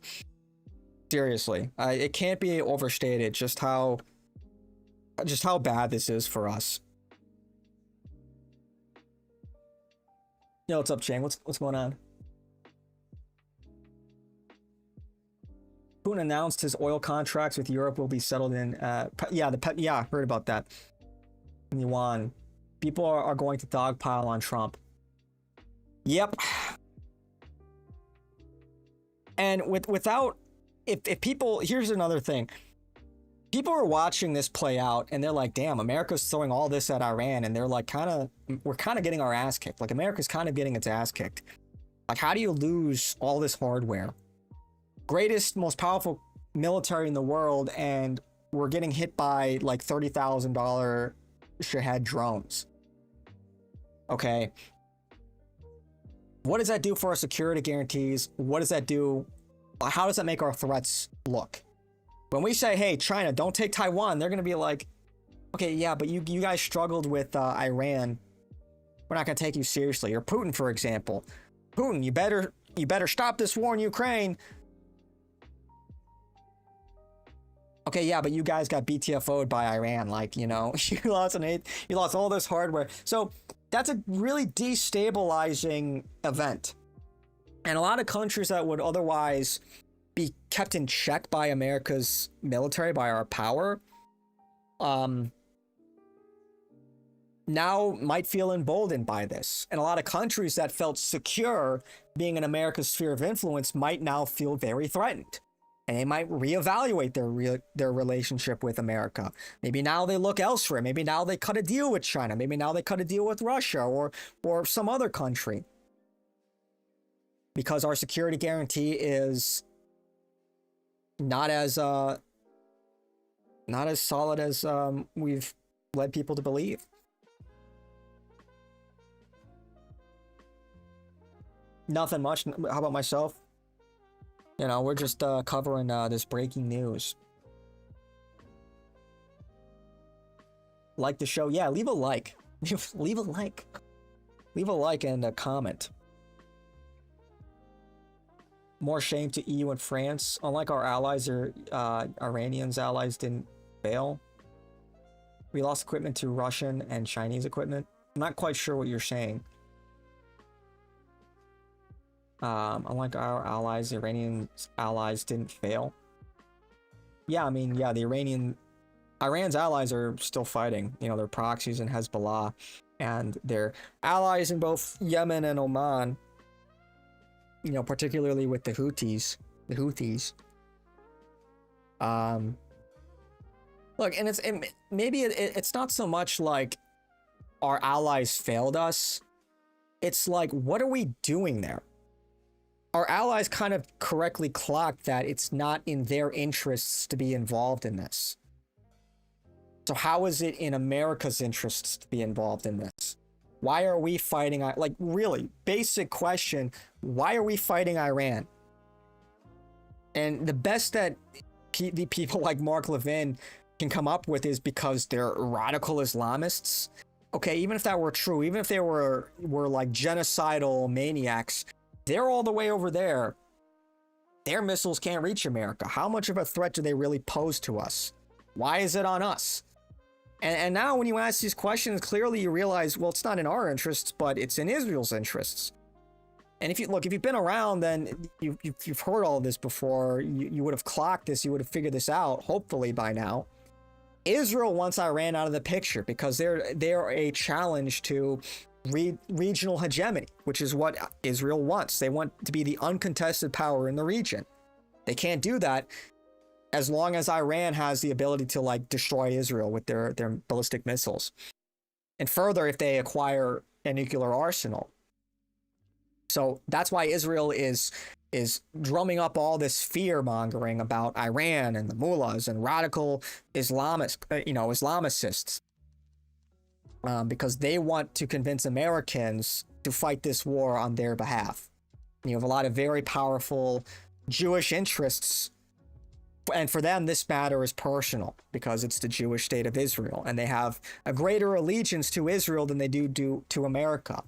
[SPEAKER 1] Seriously, it can't be overstated just how bad this is for us. Yo, what's up, Chang? What's going on? Putin announced his oil contracts with Europe will be settled in. Yeah, heard about that. Yuan. People are going to dogpile on Trump. Yep. And without, if people, here's another thing. People are watching this play out and they're like, damn, America's throwing all this at Iran, and they're like, we're kind of getting our ass kicked. Like, America's kind of getting its ass kicked. Like, how do you lose all this hardware? Greatest, most powerful military in the world, and we're getting hit by like $30,000 Shahed drones. Okay. What does that do for our security guarantees? What does that do? How does that make our threats look? When we say, hey, China, don't take Taiwan, they're going to be like, okay, yeah, but you guys struggled with Iran. We're not going to take you seriously. Or Putin, for example. Putin, you better stop this war in Ukraine. Okay, yeah, but you guys got BTFO'd by Iran. Like, you know, you lost all this hardware. So that's a really destabilizing event. And a lot of countries that would otherwise be kept in check by America's military, by our power, now might feel emboldened by this. And a lot of countries that felt secure being in America's sphere of influence might now feel very threatened. And they might reevaluate their relationship with America. Maybe now they look elsewhere. Maybe now they cut a deal with China. Maybe now they cut a deal with Russia or some other country. Because our security guarantee is not as solid as we've led people to believe. Nothing much. How about myself? You know, we're just covering this breaking news. Like the show, yeah. Leave a like. Leave a like. Leave a like and a comment. More shame to EU and France. Unlike our allies, or Iranians' allies didn't fail. We lost equipment to Russian and Chinese equipment. I'm not quite sure what you're saying. Unlike our allies, the Iranian allies didn't fail. Yeah, I mean, yeah, Iran's allies are still fighting. You know, their proxies in Hezbollah, and their allies in both Yemen and Oman. You know, particularly with the Houthis. Look, and maybe it's not so much like our allies failed us. It's like, what are we doing there? Our allies kind of correctly clocked that it's not in their interests to be involved in this. So how is it in America's interests to be involved in this? Why are we fighting? Like, really, basic question. Why are we fighting Iran? And the best that the people like Mark Levin can come up with is because they're radical Islamists. Okay, even if that were true, even if they were like genocidal maniacs, they're all the way over there. Their missiles can't reach America. How much of a threat do they really pose to us? Why is it on us? And now when you ask these questions, clearly you realize, well, it's not in our interests, but it's in Israel's interests. And if you've been around, then you've heard all of this before. You would have clocked this. You would have figured this out, hopefully by now. Israel wants Iran out of the picture because they're a challenge to regional hegemony, which is what Israel wants. They want to be the uncontested power in the region. They can't do that as long as Iran has the ability to like destroy Israel with their ballistic missiles. And further, if they acquire a nuclear arsenal. So that's why Israel is drumming up all this fear mongering about Iran and the mullahs and radical Islamicists. Because they want to convince Americans to fight this war on their behalf. You have a lot of very powerful Jewish interests, and for them this matter is personal because it's the Jewish state of Israel, and they have a greater allegiance to Israel than they do to America.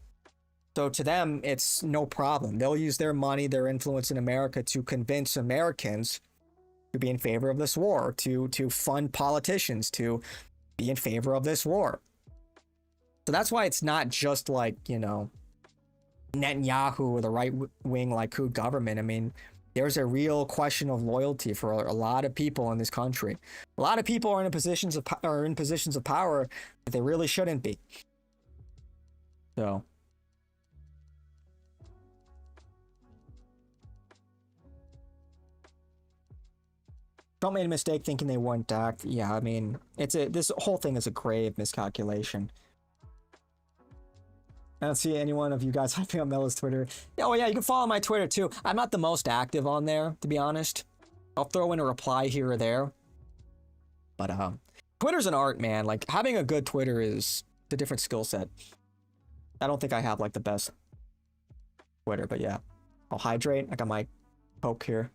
[SPEAKER 1] So to them, it's no problem. They'll use their money, their influence in America to convince Americans to be in favor of this war, to fund politicians to be in favor of this war. So that's why it's not just like, you know, Netanyahu or the right-wing Likud government. I mean, there's a real question of loyalty for a lot of people in this country. A lot of people are in positions of power that they really shouldn't be. So Trump made a mistake thinking they wouldn't act. Yeah, I mean, this whole thing is a grave miscalculation. I don't see any one of you guys hyping up Melo's Twitter. Oh yeah, you can follow my Twitter too. I'm not the most active on there, to be honest. I'll throw in a reply here or there. But Twitter's an art, man. Like, having a good Twitter is a different skill set. I don't think I have like the best Twitter, but yeah. I'll hydrate. I got my Coke here.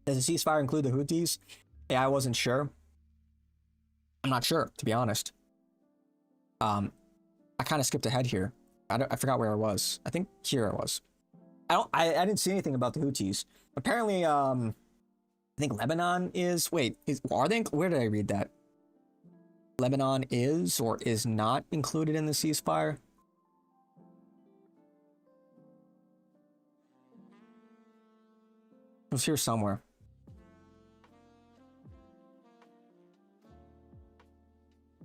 [SPEAKER 1] Does the ceasefire include the Houthis? Yeah, I wasn't sure. I'm not sure, to be honest. I kind of skipped ahead here. I forgot where I was. I think here I was. I didn't see anything about the Houthis. Apparently, I think Lebanon is. Wait, are they? Where did I read that? Lebanon is or is not included in the ceasefire. It was here somewhere.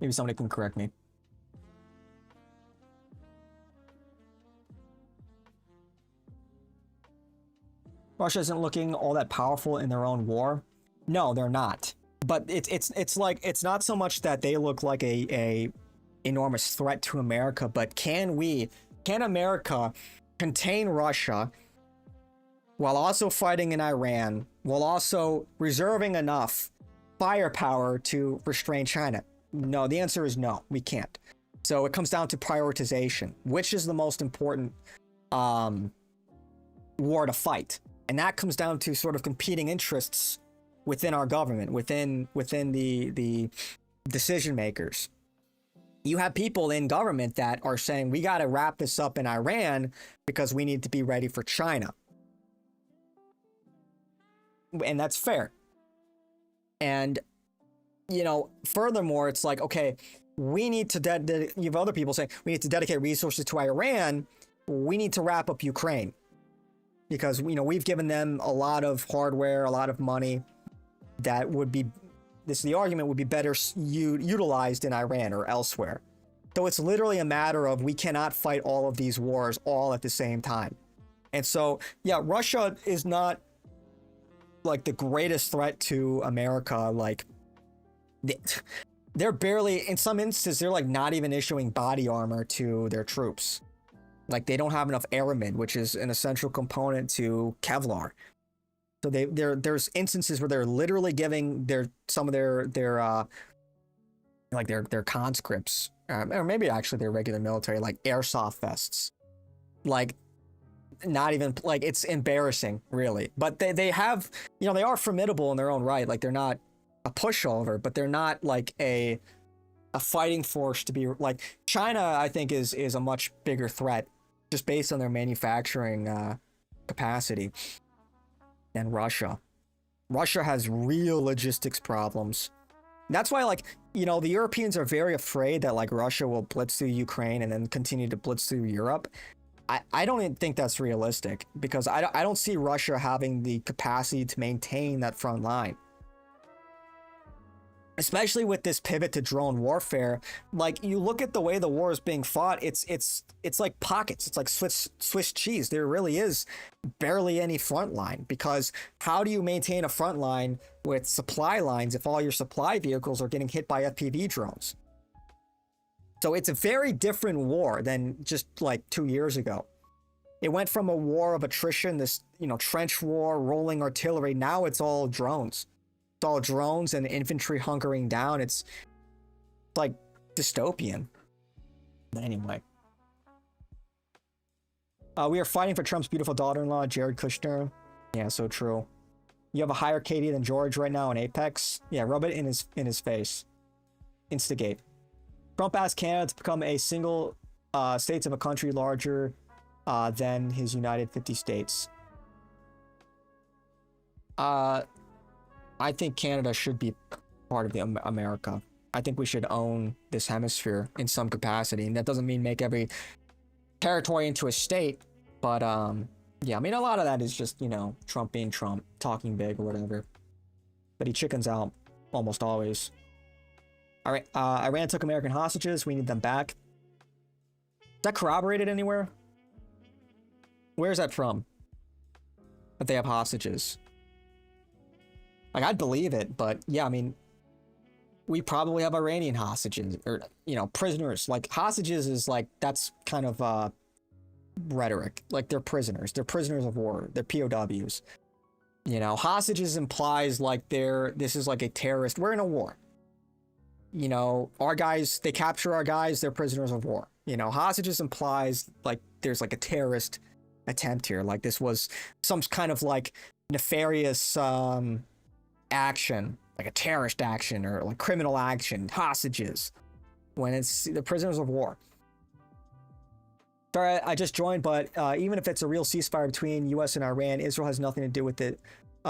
[SPEAKER 1] Maybe somebody can correct me. Russia isn't looking all that powerful in their own war. No, they're not. But it's like, it's not so much that they look like a enormous threat to America, but can America contain Russia while also fighting in Iran, while also reserving enough firepower to restrain China? No, the answer is no, we can't. So it comes down to prioritization. Which is the most important war to fight. And that comes down to sort of competing interests within our government, within the decision makers. You have people in government that are saying, we got to wrap this up in Iran because we need to be ready for China. And that's fair. And, you know, furthermore, it's like, okay, we need to, you have other people saying, we need to dedicate resources to Iran. We need to wrap up Ukraine. Because, you know, we've given them a lot of hardware, a lot of money that would be, the argument would be better utilized in Iran or elsewhere. So it's literally a matter of we cannot fight all of these wars all at the same time. And so, yeah, Russia is not like the greatest threat to America. Like, they're barely, in some instances, they're like not even issuing body armor to their troops. Like, they don't have enough aramid, which is an essential component to Kevlar. So there's instances where they're literally giving some of their conscripts, or maybe actually their regular military, like airsoft vests. Like, not even, like, it's embarrassing, really. But they have, you know, they are formidable in their own right. Like, they're not a pushover, but they're not like a fighting force to be, like, China, I think, is a much bigger threat just based on their manufacturing capacity than Russia. Russia has real logistics problems. That's why, like, you know, the Europeans are very afraid that, like, Russia will blitz through Ukraine and then continue to blitz through Europe. I don't even think that's realistic, because I don't see Russia having the capacity to maintain that front line. Especially with this pivot to drone warfare. Like, you look at the way the war is being fought, it's like pockets. It's like Swiss cheese. There really is barely any front line, because how do you maintain a front line with supply lines if all your supply vehicles are getting hit by FPV drones? So it's a very different war than just like 2 years ago. It went from a war of attrition, this, you know, trench war, rolling artillery. Now it's all drones. It's all drones and infantry hunkering down. It's like dystopian. Anyway. We are fighting for Trump's beautiful daughter-in-law, Jared Kushner. Yeah, so true. You have a higher KD than George right now in Apex. Yeah, rub it in his face. Instigate. Trump asked Canada to become a single states of a country larger than his United 50 states. I think Canada should be part of America. I think we should own this hemisphere in some capacity, and that doesn't mean make every territory into a state, but yeah, I mean, a lot of that is just, you know, Trump being Trump, talking big or whatever. But he chickens out almost always. All right, Iran took American hostages. We need them back. Is that corroborated anywhere? Where's that from? That they have hostages. Like, I'd believe it, but yeah, I mean, we probably have Iranian hostages, or, you know, prisoners. Like, hostages is like, that's kind of rhetoric. Like, they're prisoners. They're prisoners of war. They're POWs. You know, hostages implies like this is like a terrorist. We're in a war. You know, our guys, they capture our guys, they're prisoners of war. You know, hostages implies like there's like a terrorist attempt here. Like, this was some kind of like nefarious action, like a terrorist action or like criminal action, hostages, when it's the prisoners of war. Sorry, I just joined, but even if it's a real ceasefire between US and Iran, Israel has nothing to do with it.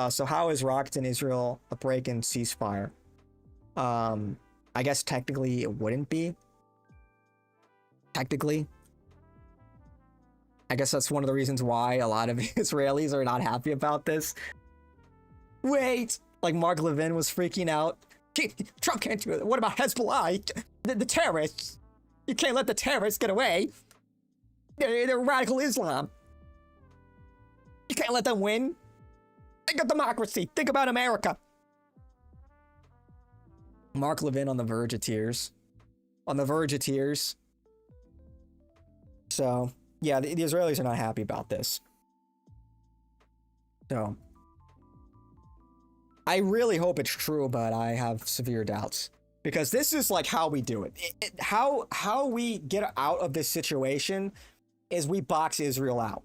[SPEAKER 1] So how is rockets in Israel a break in ceasefire? I guess technically it wouldn't be. Technically. I guess that's one of the reasons why a lot of Israelis are not happy about this. Wait! Like, Mark Levin was freaking out. Trump can't do it. What about Hezbollah? The terrorists. You can't let the terrorists get away. They're radical Islam. You can't let them win. Think of democracy. Think about America. Mark Levin on the verge of tears. On the verge of tears. So, yeah, the Israelis are not happy about this. So, I really hope it's true, but I have severe doubts. Because this is like how we do it. How we get out of this situation is we box Israel out.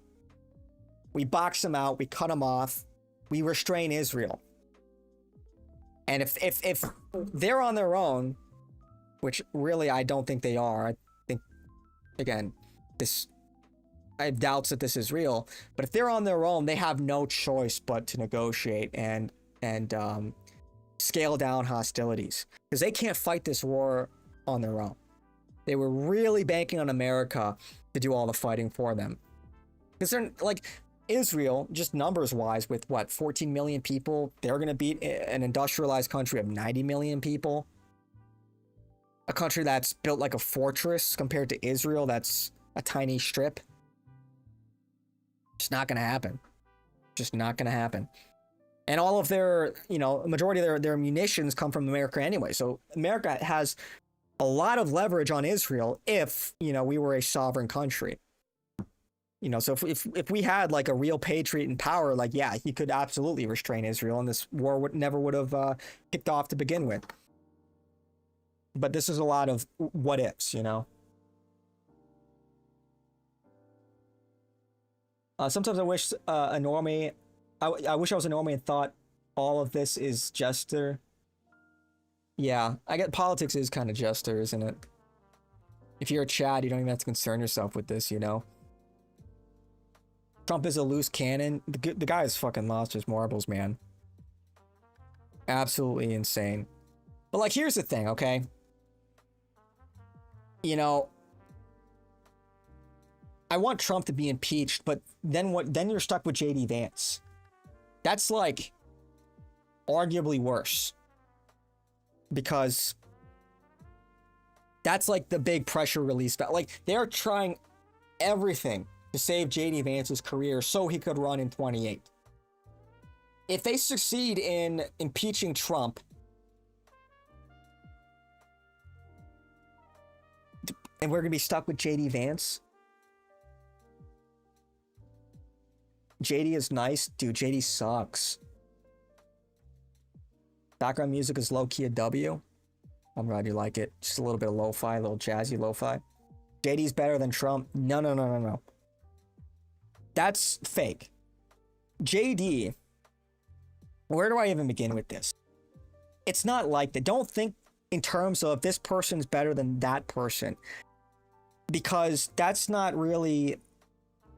[SPEAKER 1] We box them out, we cut them off, we restrain Israel. And if they're on their own, which really I don't think they are, I think, again, I have doubts that this is real, but if they're on their own, they have no choice but to negotiate and scale down hostilities, because they can't fight this war on their own. They were really banking on America to do all the fighting for them, because they're like, Israel, just numbers wise, with what, 14 million people, they're going to beat an industrialized country of 90 million people, a country that's built like a fortress compared to Israel that's a tiny strip. It's not going to happen. Just not going to happen. And all of their, you know, majority of their munitions come from America anyway. So America has a lot of leverage on Israel if, you know, we were a sovereign country. You know, so if we had like a real patriot in power, like, yeah, he could absolutely restrain Israel, and this war never would have kicked off to begin with. But this is a lot of what ifs, you know. Sometimes I wish a normie, I wish I was a normie and thought all of this is jester. Yeah, I get politics is kind of jester, isn't it? If you're a Chad, you don't even have to concern yourself with this, you know. Trump is a loose cannon. The guy has fucking lost his marbles, man. Absolutely insane. But like, here's the thing, okay? You know, I want Trump to be impeached, but then what? Then you're stuck with JD Vance. That's like arguably worse, because that's like the big pressure release. Like, they're trying everything to save JD Vance's career so he could run in 28. If they succeed in impeaching Trump, and we're gonna be stuck with JD Vance. JD is nice, dude. JD sucks. Background music is low-key a W. I'm glad you like it. Just a little bit of lo-fi, a little jazzy lo-fi. JD's better than Trump. No. That's fake. JD, where do I even begin with this? It's not like that. Don't think in terms of this person's better than that person, because that's not really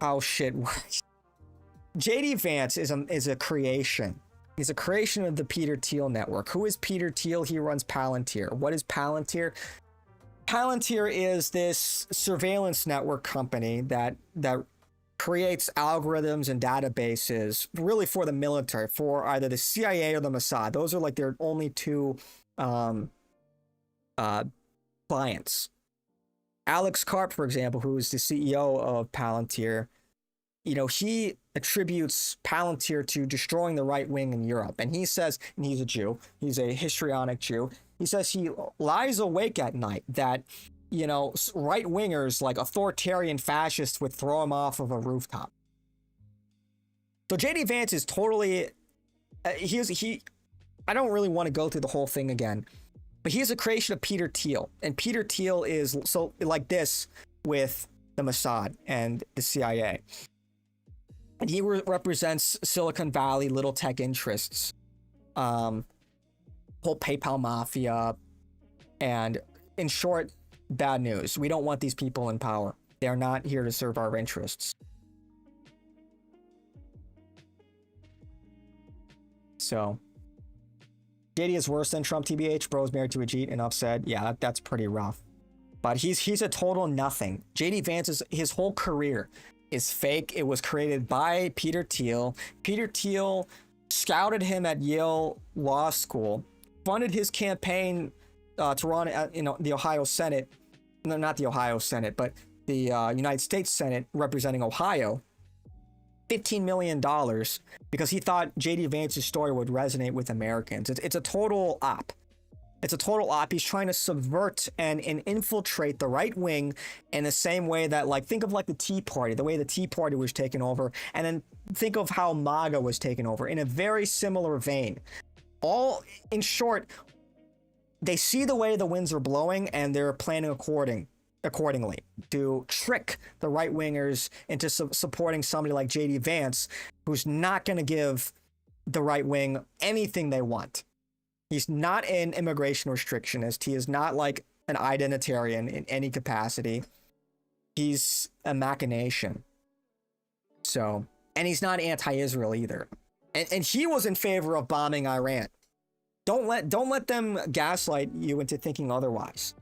[SPEAKER 1] how shit works. JD Vance is a creation. He's a creation of the Peter Thiel network. Who is Peter Thiel? He runs Palantir. What is Palantir? Palantir is this surveillance network company that creates algorithms and databases really for the military, for either the CIA or the Mossad. Those are like their only two clients. Alex Karp, for example, who is the CEO of Palantir, you know, he attributes Palantir to destroying the right wing in Europe. And he says, and he's a Jew, he's a histrionic Jew, he says he lies awake at night that, you know, right wingers like authoritarian fascists would throw him off of a rooftop. So JD Vance is totally, I don't really want to go through the whole thing again, but he is a creation of Peter Thiel. And Peter Thiel is so like this with the Mossad and the CIA. And he represents Silicon Valley little tech interests, whole PayPal mafia, and in short, bad news. We don't want these people in power. They're not here to serve our interests. So, JD is worse than Trump, TBH. Bro's married to Ajit, enough said. Yeah, that's pretty rough. But he's a total nothing. JD Vance, his whole career is fake. It was created by Peter Thiel. Peter Thiel scouted him at Yale Law School, funded his campaign to run the Ohio Senate. No, not the Ohio Senate, but the United States Senate representing Ohio. $15 million because he thought JD Vance's story would resonate with Americans. It's a total op. It's a total op. He's trying to subvert and infiltrate the right wing in the same way that, like, think of like the Tea Party, the way the Tea Party was taken over, and then think of how MAGA was taken over in a very similar vein. All in short, they see the way the winds are blowing and they're planning according accordingly to trick the right wingers into supporting somebody like JD Vance, who's not going to give the right wing anything they want. He's not an immigration restrictionist. He is not like an identitarian in any capacity. He's a machination. So, and he's not anti-Israel either. And he was in favor of bombing Iran. Don't let them gaslight you into thinking otherwise.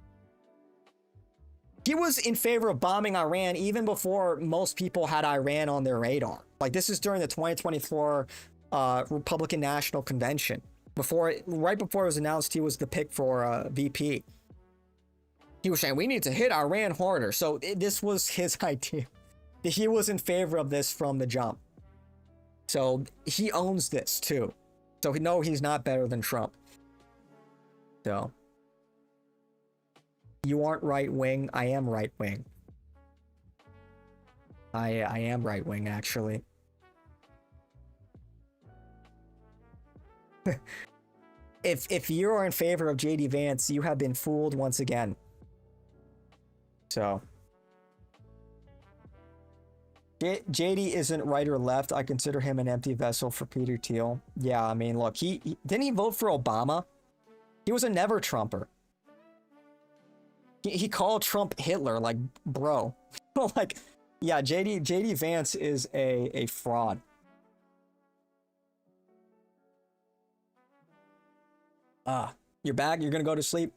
[SPEAKER 1] He was in favor of bombing Iran even before most people had Iran on their radar. Like, this is during the 2024 Republican National Convention. Right before it was announced he was the pick for VP. He was saying, we need to hit Iran harder. So this was his idea. He was in favor of this from the jump. So he owns this too. So no, he's not better than Trump. So you aren't right wing. I am right wing. I am right wing, actually. If you are in favor of JD Vance, you have been fooled once again. So JD isn't right or left. I consider him an empty vessel for Peter Thiel. Yeah, I mean, look, he didn't he vote for Obama? He was a never Trumper. He called Trump Hitler, like, bro. Like, yeah, JD Vance is a fraud. You're back? You're gonna go to sleep?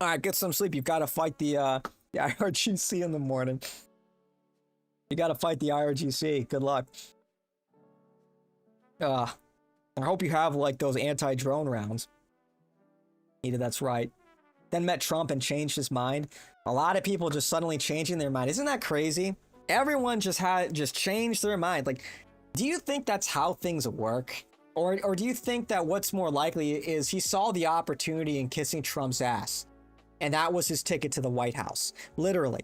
[SPEAKER 1] All right, get some sleep. You've got to fight the IRGC in the morning. You got to fight the IRGC. Good luck. I hope you have, like, those anti-drone rounds. Either that's right. Then met Trump and changed his mind. A lot of people just suddenly changing their mind. Isn't that crazy? Everyone just changed their mind. Like, do you think that's how things work? Or do you think that what's more likely is he saw the opportunity in kissing Trump's ass, and that was his ticket to the White House? Literally.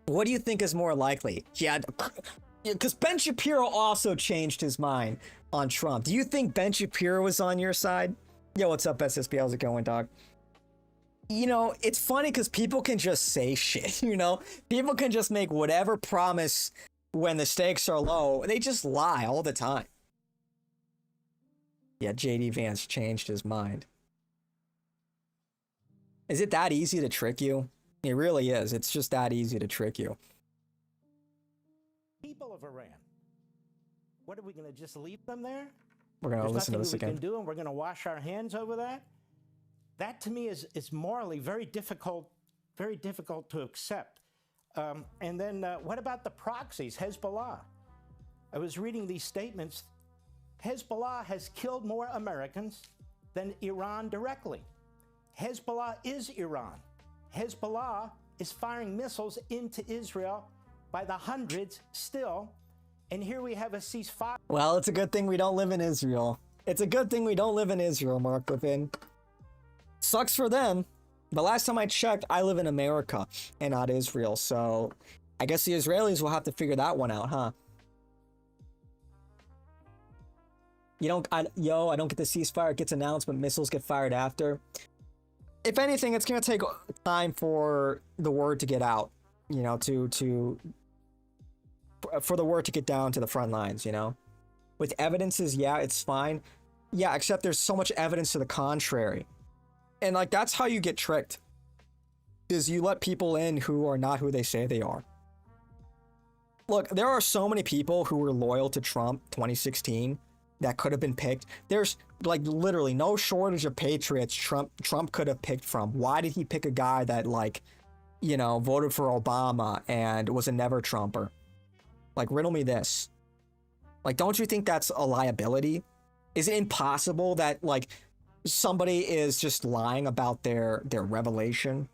[SPEAKER 1] What do you think is more likely? Yeah, because Ben Shapiro also changed his mind on Trump. Do you think Ben Shapiro was on your side? Yo, what's up, SSP? How's it going, dog? You know, it's funny because people can just say shit, you know? People can just make whatever promise when the stakes are low. They just lie all the time. Yeah, JD Vance changed his mind. Is it that easy to trick you? It really is. It's just that easy to trick you.
[SPEAKER 2] People of Iran. What are we going to just leave them there?
[SPEAKER 1] We're going to listen to this again.
[SPEAKER 2] There's nothing we can do, and we're going to wash our hands over that? That to me is morally very difficult to accept. And then what about the proxies, Hezbollah? I was reading these statements. Hezbollah has killed more Americans than Iran directly. Hezbollah is Iran. Hezbollah is firing missiles into Israel by the hundreds still. And here we have a ceasefire.
[SPEAKER 1] Well, it's a good thing we don't live in Israel. It's a good thing we don't live in Israel, Mark Levin. Sucks for them. But last time I checked, I live in America and not Israel. So I guess the Israelis will have to figure that one out, huh? I don't get the ceasefire. It gets announced, but missiles get fired after. If anything, it's going to take time for the word to get out, you know, for the word to get down to the front lines, you know. With evidences, yeah, it's fine. Yeah, except there's so much evidence to the contrary. And, like, that's how you get tricked. Is you let people in who are not who they say they are. Look, there are so many people who were loyal to Trump 2016 that could have been picked. There's, like, literally no shortage of patriots Trump could have picked from. Why did he pick a guy that, like, you know, voted for Obama and was a never Trumper? Like, riddle me this. Like, don't you think that's a liability? Is it impossible that, like, somebody is just lying about their revelation?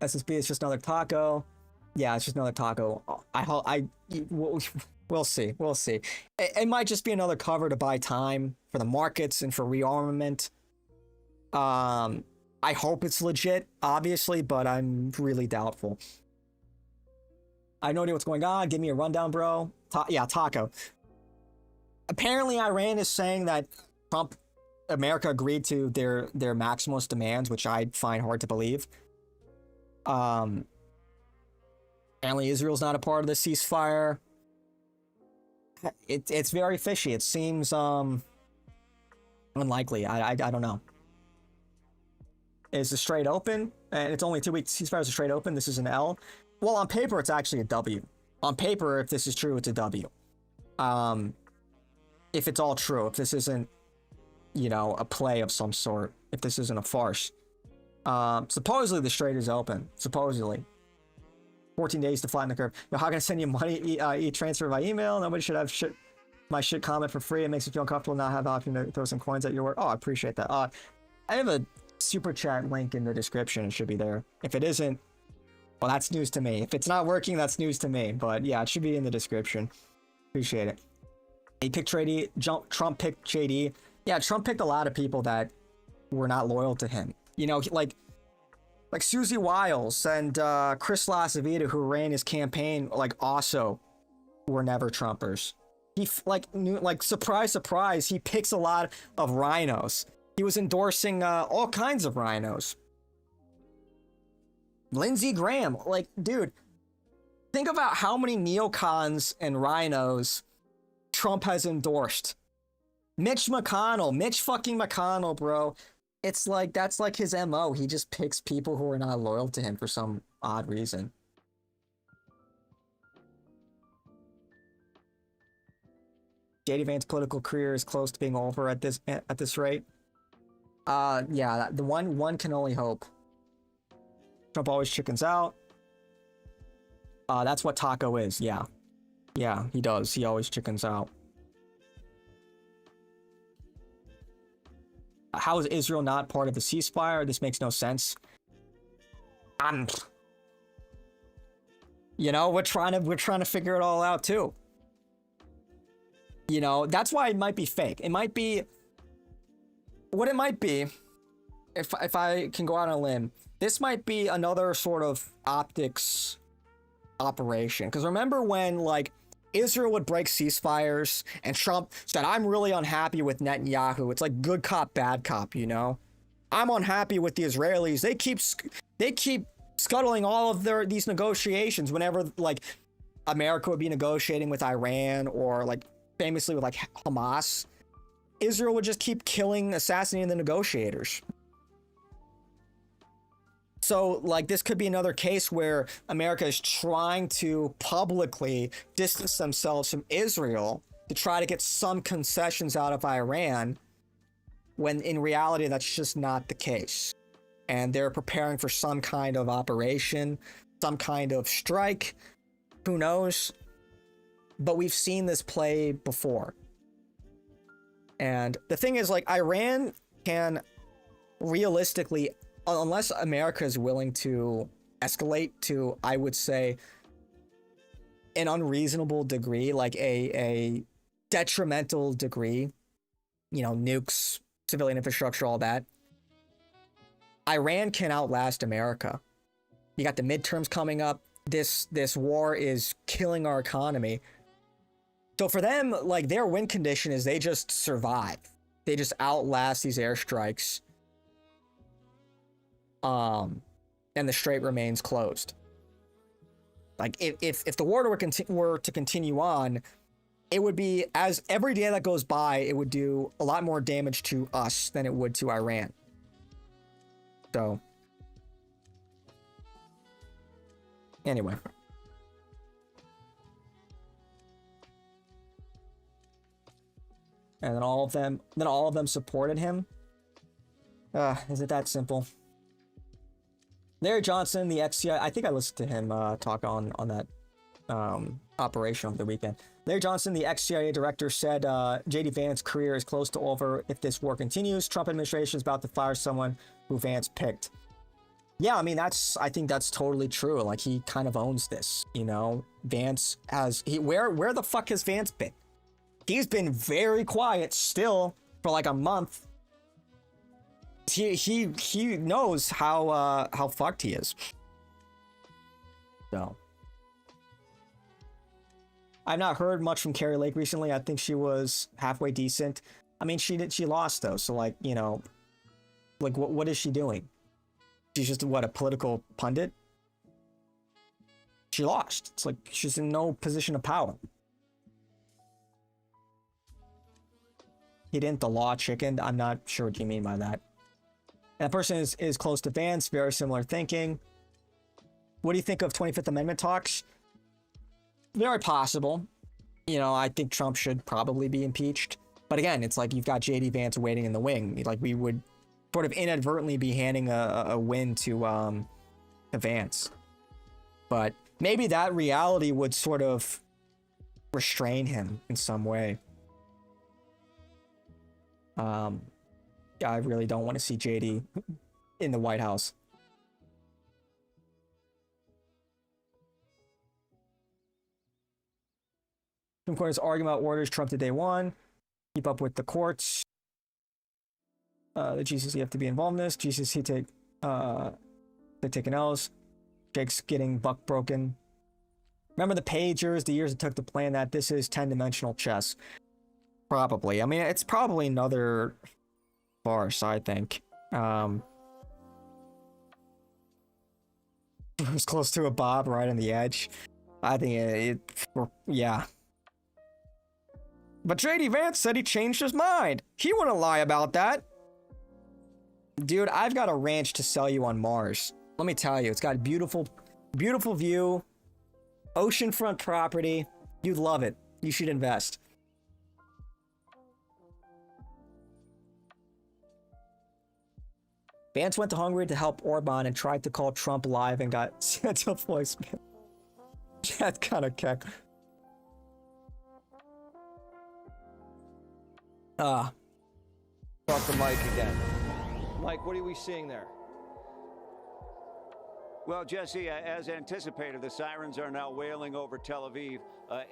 [SPEAKER 1] SSB is just another taco. Yeah, it's just another taco. We'll see. We'll see. It might just be another cover to buy time for the markets and for rearmament. I hope it's legit, obviously, but I'm really doubtful. I have no idea what's going on. Give me a rundown, bro. Yeah, taco. apparently Iran is saying that America agreed to their maximalist demands, which I find hard to believe. Apparently Israel's not a part of the ceasefire. It's very fishy. It seems unlikely. I don't know. Is the Strait open? And it's only 2 weeks. Ceasefire is a Strait open. This is an L. Well, on paper, it's actually a W. On paper, if this is true, it's a W. If it's all true, if this isn't, you know, a play of some sort, if this isn't a farce. Supposedly the Strait is open. Supposedly. 14 days to flatten the curve. Yo, how can I send you money? E-transfer by email. Nobody should have my shit comment for free. It makes me feel uncomfortable not have the option to throw some coins at your work. Oh, I appreciate that. I have a super chat link in the description. It should be there. If it isn't, well, that's news to me. If it's not working, that's news to me. But yeah, it should be in the description. Appreciate it. He picked JD. Trump picked JD. Yeah, Trump picked a lot of people that were not loyal to him. You know, like Susie Wiles and Chris LaCivita, who ran his campaign, like also were never Trumpers. He like surprise, surprise, he picks a lot of rhinos. He was endorsing all kinds of rhinos. Lindsey Graham, like, dude, think about how many neocons and rhinos Trump has endorsed. Mitch fucking McConnell, bro. It's like, that's like his MO. He just picks people who are not loyal to him for some odd reason. JD Vance's political career is close to being over at this rate. Yeah, the one can only hope. Trump always chickens out. That's what Taco is. Yeah, he does. He always chickens out. How is Israel not part of the ceasefire? This makes no sense. You know, we're trying to figure it all out too. You know, that's why it might be fake. It might be what it might be. If I can go out on a limb, this might be another sort of optics operation. Because remember when, like, Israel would break ceasefires and Trump said, I'm really unhappy with Netanyahu. It's like good cop, bad cop, you know? I'm unhappy with the Israelis. They keep scuttling all of these negotiations whenever, like, America would be negotiating with Iran or, like, famously with, like, Hamas. Israel would just keep assassinating the negotiators. So, like, this could be another case where America is trying to publicly distance themselves from Israel to try to get some concessions out of Iran, when in reality, that's just not the case. And they're preparing for some kind of operation, some kind of strike. Who knows? But we've seen this play before. And the thing is, like, Iran can realistically, unless America is willing to escalate to, I would say, an unreasonable degree, like a detrimental degree, you know, nukes, civilian infrastructure, all that, Iran can outlast America. You got the midterms coming up. This war is killing our economy. So for them, like, their win condition is they just survive. They just outlast these airstrikes. And the strait remains closed. Like, if the war were to continue on, it would be, as every day that goes by, it would do a lot more damage to us than it would to Iran. So, anyway. And then all of them supported him. Is it that simple? Larry Johnson, the ex-CIA, I think I listened to him talk on that operation over the weekend. Larry Johnson, the ex-CIA director, said J.D. Vance's career is close to over if this war continues. Trump administration is about to fire someone who Vance picked. Yeah, I mean, I think that's totally true. Like, he kind of owns this, you know? Vance has, where the fuck has Vance been? He's been very quiet still for like a month. He knows how fucked he is. So I've not heard much from Carrie Lake recently. I think she was halfway decent. I mean, she lost though, so like, you know, like what is she doing? She's just what, a political pundit? She lost. It's like she's in no position of power. He didn't the law chicken. I'm not sure what you mean by that. And that person is close to Vance, very similar thinking. What do you think of 25th Amendment talks? Very possible. You know, I think Trump should probably be impeached. But again, it's like you've got JD Vance waiting in the wing. Like we would sort of inadvertently be handing a win to Vance. But maybe that reality would sort of restrain him in some way. I really don't want to see JD in the White House. Supreme Court is arguing about orders Trump to day one. Keep up with the courts. The GCC have to be involved in this. GCC they're taking L's. Jake's getting buck broken. Remember the pagers, the years it took to plan that? This is 10-dimensional chess. Probably. I mean, it's probably another farce, I think. It was close to a bob right on the edge. I think yeah. But JD Vance said he changed his mind. He wouldn't lie about that. Dude, I've got a ranch to sell you on Mars. Let me tell you, it's got a beautiful, beautiful view, oceanfront property. You'd love it. You should invest. Vance went to Hungary to help Orban and tried to call Trump live and got sent a voicemail. That's kind of keck.
[SPEAKER 3] Off the mic again. Mike, what are we seeing there?
[SPEAKER 4] Well, Jesse, as anticipated, the sirens are now wailing over Tel Aviv,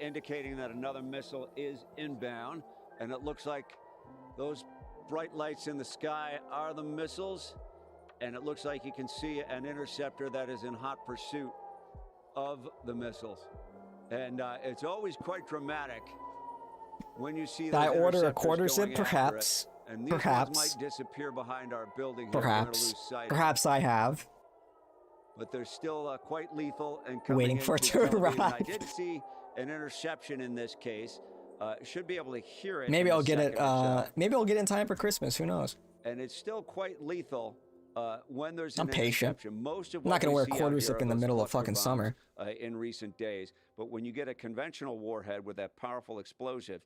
[SPEAKER 4] indicating that another missile is inbound. And it looks like those bright lights in the sky are the missiles. And it looks like you can see an interceptor that is in hot pursuit of the missiles. And it's always quite dramatic when you see those
[SPEAKER 1] I order a
[SPEAKER 4] interceptors
[SPEAKER 1] quarter zip,
[SPEAKER 4] going after
[SPEAKER 1] perhaps.
[SPEAKER 4] it. And these ones might disappear behind our building here.
[SPEAKER 1] Perhaps.
[SPEAKER 4] Lose sight.
[SPEAKER 1] Perhaps I have.
[SPEAKER 4] But they're still quite lethal and coming
[SPEAKER 1] Waiting for it
[SPEAKER 4] into
[SPEAKER 1] to
[SPEAKER 4] Tel Aviv.
[SPEAKER 1] arrive.
[SPEAKER 4] And I did see an interception in this case. Should be able to hear it.
[SPEAKER 1] Maybe
[SPEAKER 4] in a
[SPEAKER 1] I'll get it.
[SPEAKER 4] second or so.
[SPEAKER 1] Maybe I'll get it in time for Christmas. Who knows?
[SPEAKER 4] And it's still quite lethal when there's
[SPEAKER 1] I'm
[SPEAKER 4] an
[SPEAKER 1] patient.
[SPEAKER 4] interception. Most of
[SPEAKER 1] I'm not
[SPEAKER 4] what
[SPEAKER 1] gonna
[SPEAKER 4] we
[SPEAKER 1] wear
[SPEAKER 4] see out
[SPEAKER 1] quarter
[SPEAKER 4] here
[SPEAKER 1] zip
[SPEAKER 4] are
[SPEAKER 1] in the
[SPEAKER 4] those
[SPEAKER 1] middle of
[SPEAKER 4] cluster
[SPEAKER 1] fucking
[SPEAKER 4] bombs,
[SPEAKER 1] summer.
[SPEAKER 4] in recent days. But when you get a conventional warhead with that powerful explosive,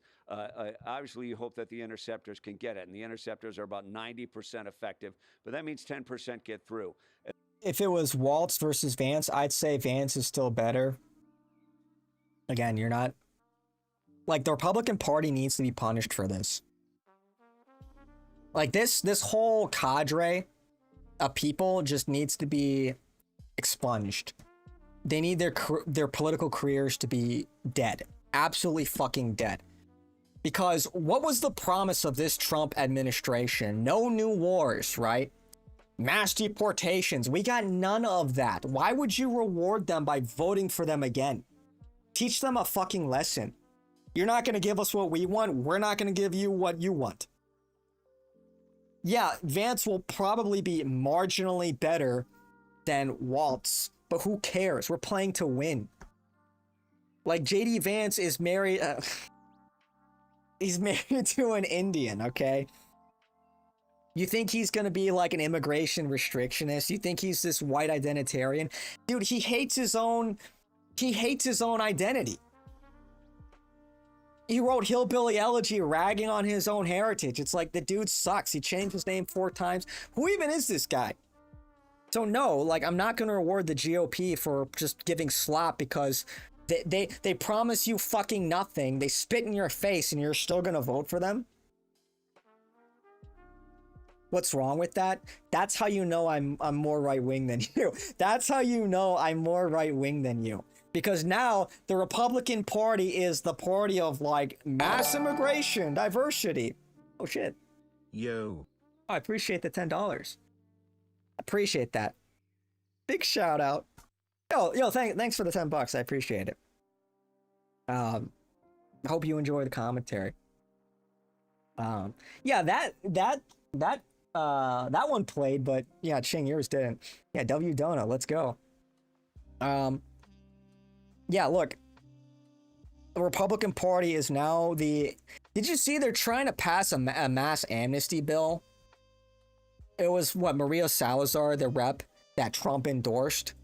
[SPEAKER 4] obviously you hope that the interceptors can get it. And the interceptors are about 90% effective, but that means 10% get through.
[SPEAKER 1] If it was Waltz versus Vance, I'd say Vance is still better. Again, you're not... Like, the Republican Party needs to be punished for this. Like, this whole cadre of people just needs to be expunged. They need their political careers to be dead. Absolutely fucking dead. Because what was the promise of this Trump administration? No new wars, right? Mass deportations. We got none of that. Why would you reward them by voting for them again? Teach them a fucking lesson. You're not going to give us what we want. We're not going to give you what you want. Yeah, Vance will probably be marginally better than Waltz, but who cares? We're playing to win. Like, JD Vance is married... he's married to an Indian, okay? You think he's gonna be like an immigration restrictionist? You think he's this white identitarian? Dude, he hates his own identity. He wrote Hillbilly Elegy ragging on his own heritage. It's like, the dude sucks. He changed his name 4 times. Who even is this guy? So no, like, I'm not gonna reward the GOP for just giving slop because they promise you fucking nothing. They spit in your face and you're still gonna vote for them? What's wrong with that? That's how you know I'm more right-wing than you. That's how you know I'm more right-wing than you. Because now the Republican Party is the party of, like, mass immigration, diversity. Oh, shit.
[SPEAKER 5] Yo.
[SPEAKER 1] I appreciate the $10. Appreciate that. Big shout out. Yo, thanks for the $10. I appreciate it. Hope you enjoy the commentary. Yeah, that one played, but yeah, Ching, yours didn't. Yeah, W Dona, let's go. Yeah, look, the Republican Party is now the. Did you see they're trying to pass a mass amnesty bill? It was what, Maria Salazar, the rep that Trump endorsed.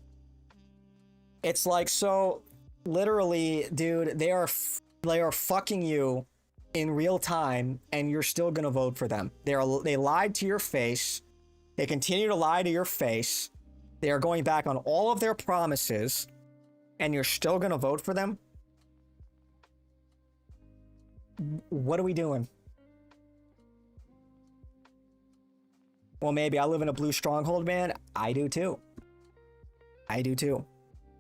[SPEAKER 1] It's like, so literally, dude, they are fucking you in real time, and you're still gonna vote for them. They lied to your face. They continue to lie to your face. They are going back on all of their promises, and you're still gonna vote for them? What are we doing? Well, maybe I live in a blue stronghold, man. I do too. I do too.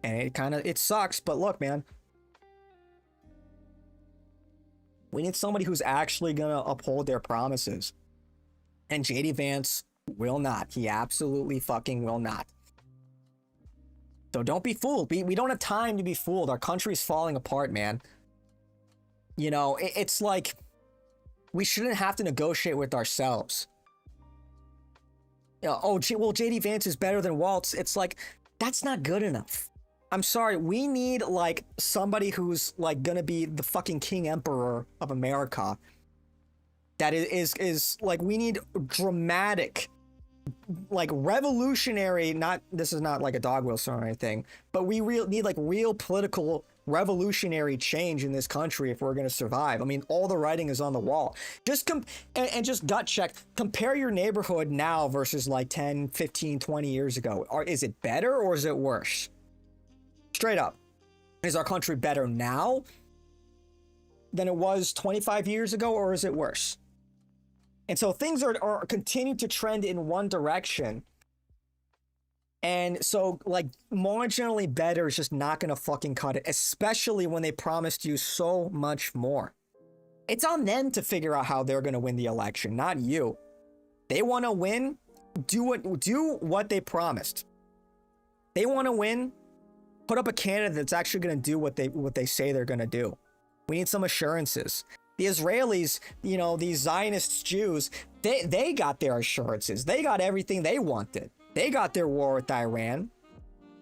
[SPEAKER 1] And it sucks, but look, man. We need somebody who's actually gonna uphold their promises. And JD Vance will not. He absolutely fucking will not. So don't be fooled. We don't have time to be fooled. Our country's falling apart, man. You know, it's like we shouldn't have to negotiate with ourselves. You know, well, JD Vance is better than Waltz. It's like, that's not good enough. I'm sorry. We need like somebody who's like gonna be the fucking king emperor of America. That is like, we need dramatic, like revolutionary, this is not like a dog whistle or anything, but we need like real political revolutionary change in this country if we're going to survive. I mean, all the writing is on the wall. Just and just gut check, compare your neighborhood now versus like 10, 15, 20 years ago. Is it better or is it worse? Straight up. Is our country better now than it was 25 years ago, or is it worse? And so things are continue to trend in one direction. And so, like, marginally better is just not going to fucking cut it, especially when they promised you so much more. It's on them to figure out how they're going to win the election, not you. They want to win, do what they promised. They want to win, put up a candidate that's actually going to do what they say they're going to do. We need some assurances. The Israelis, you know, these Zionist Jews, they got their assurances. They got everything they wanted. They got their war with Iran.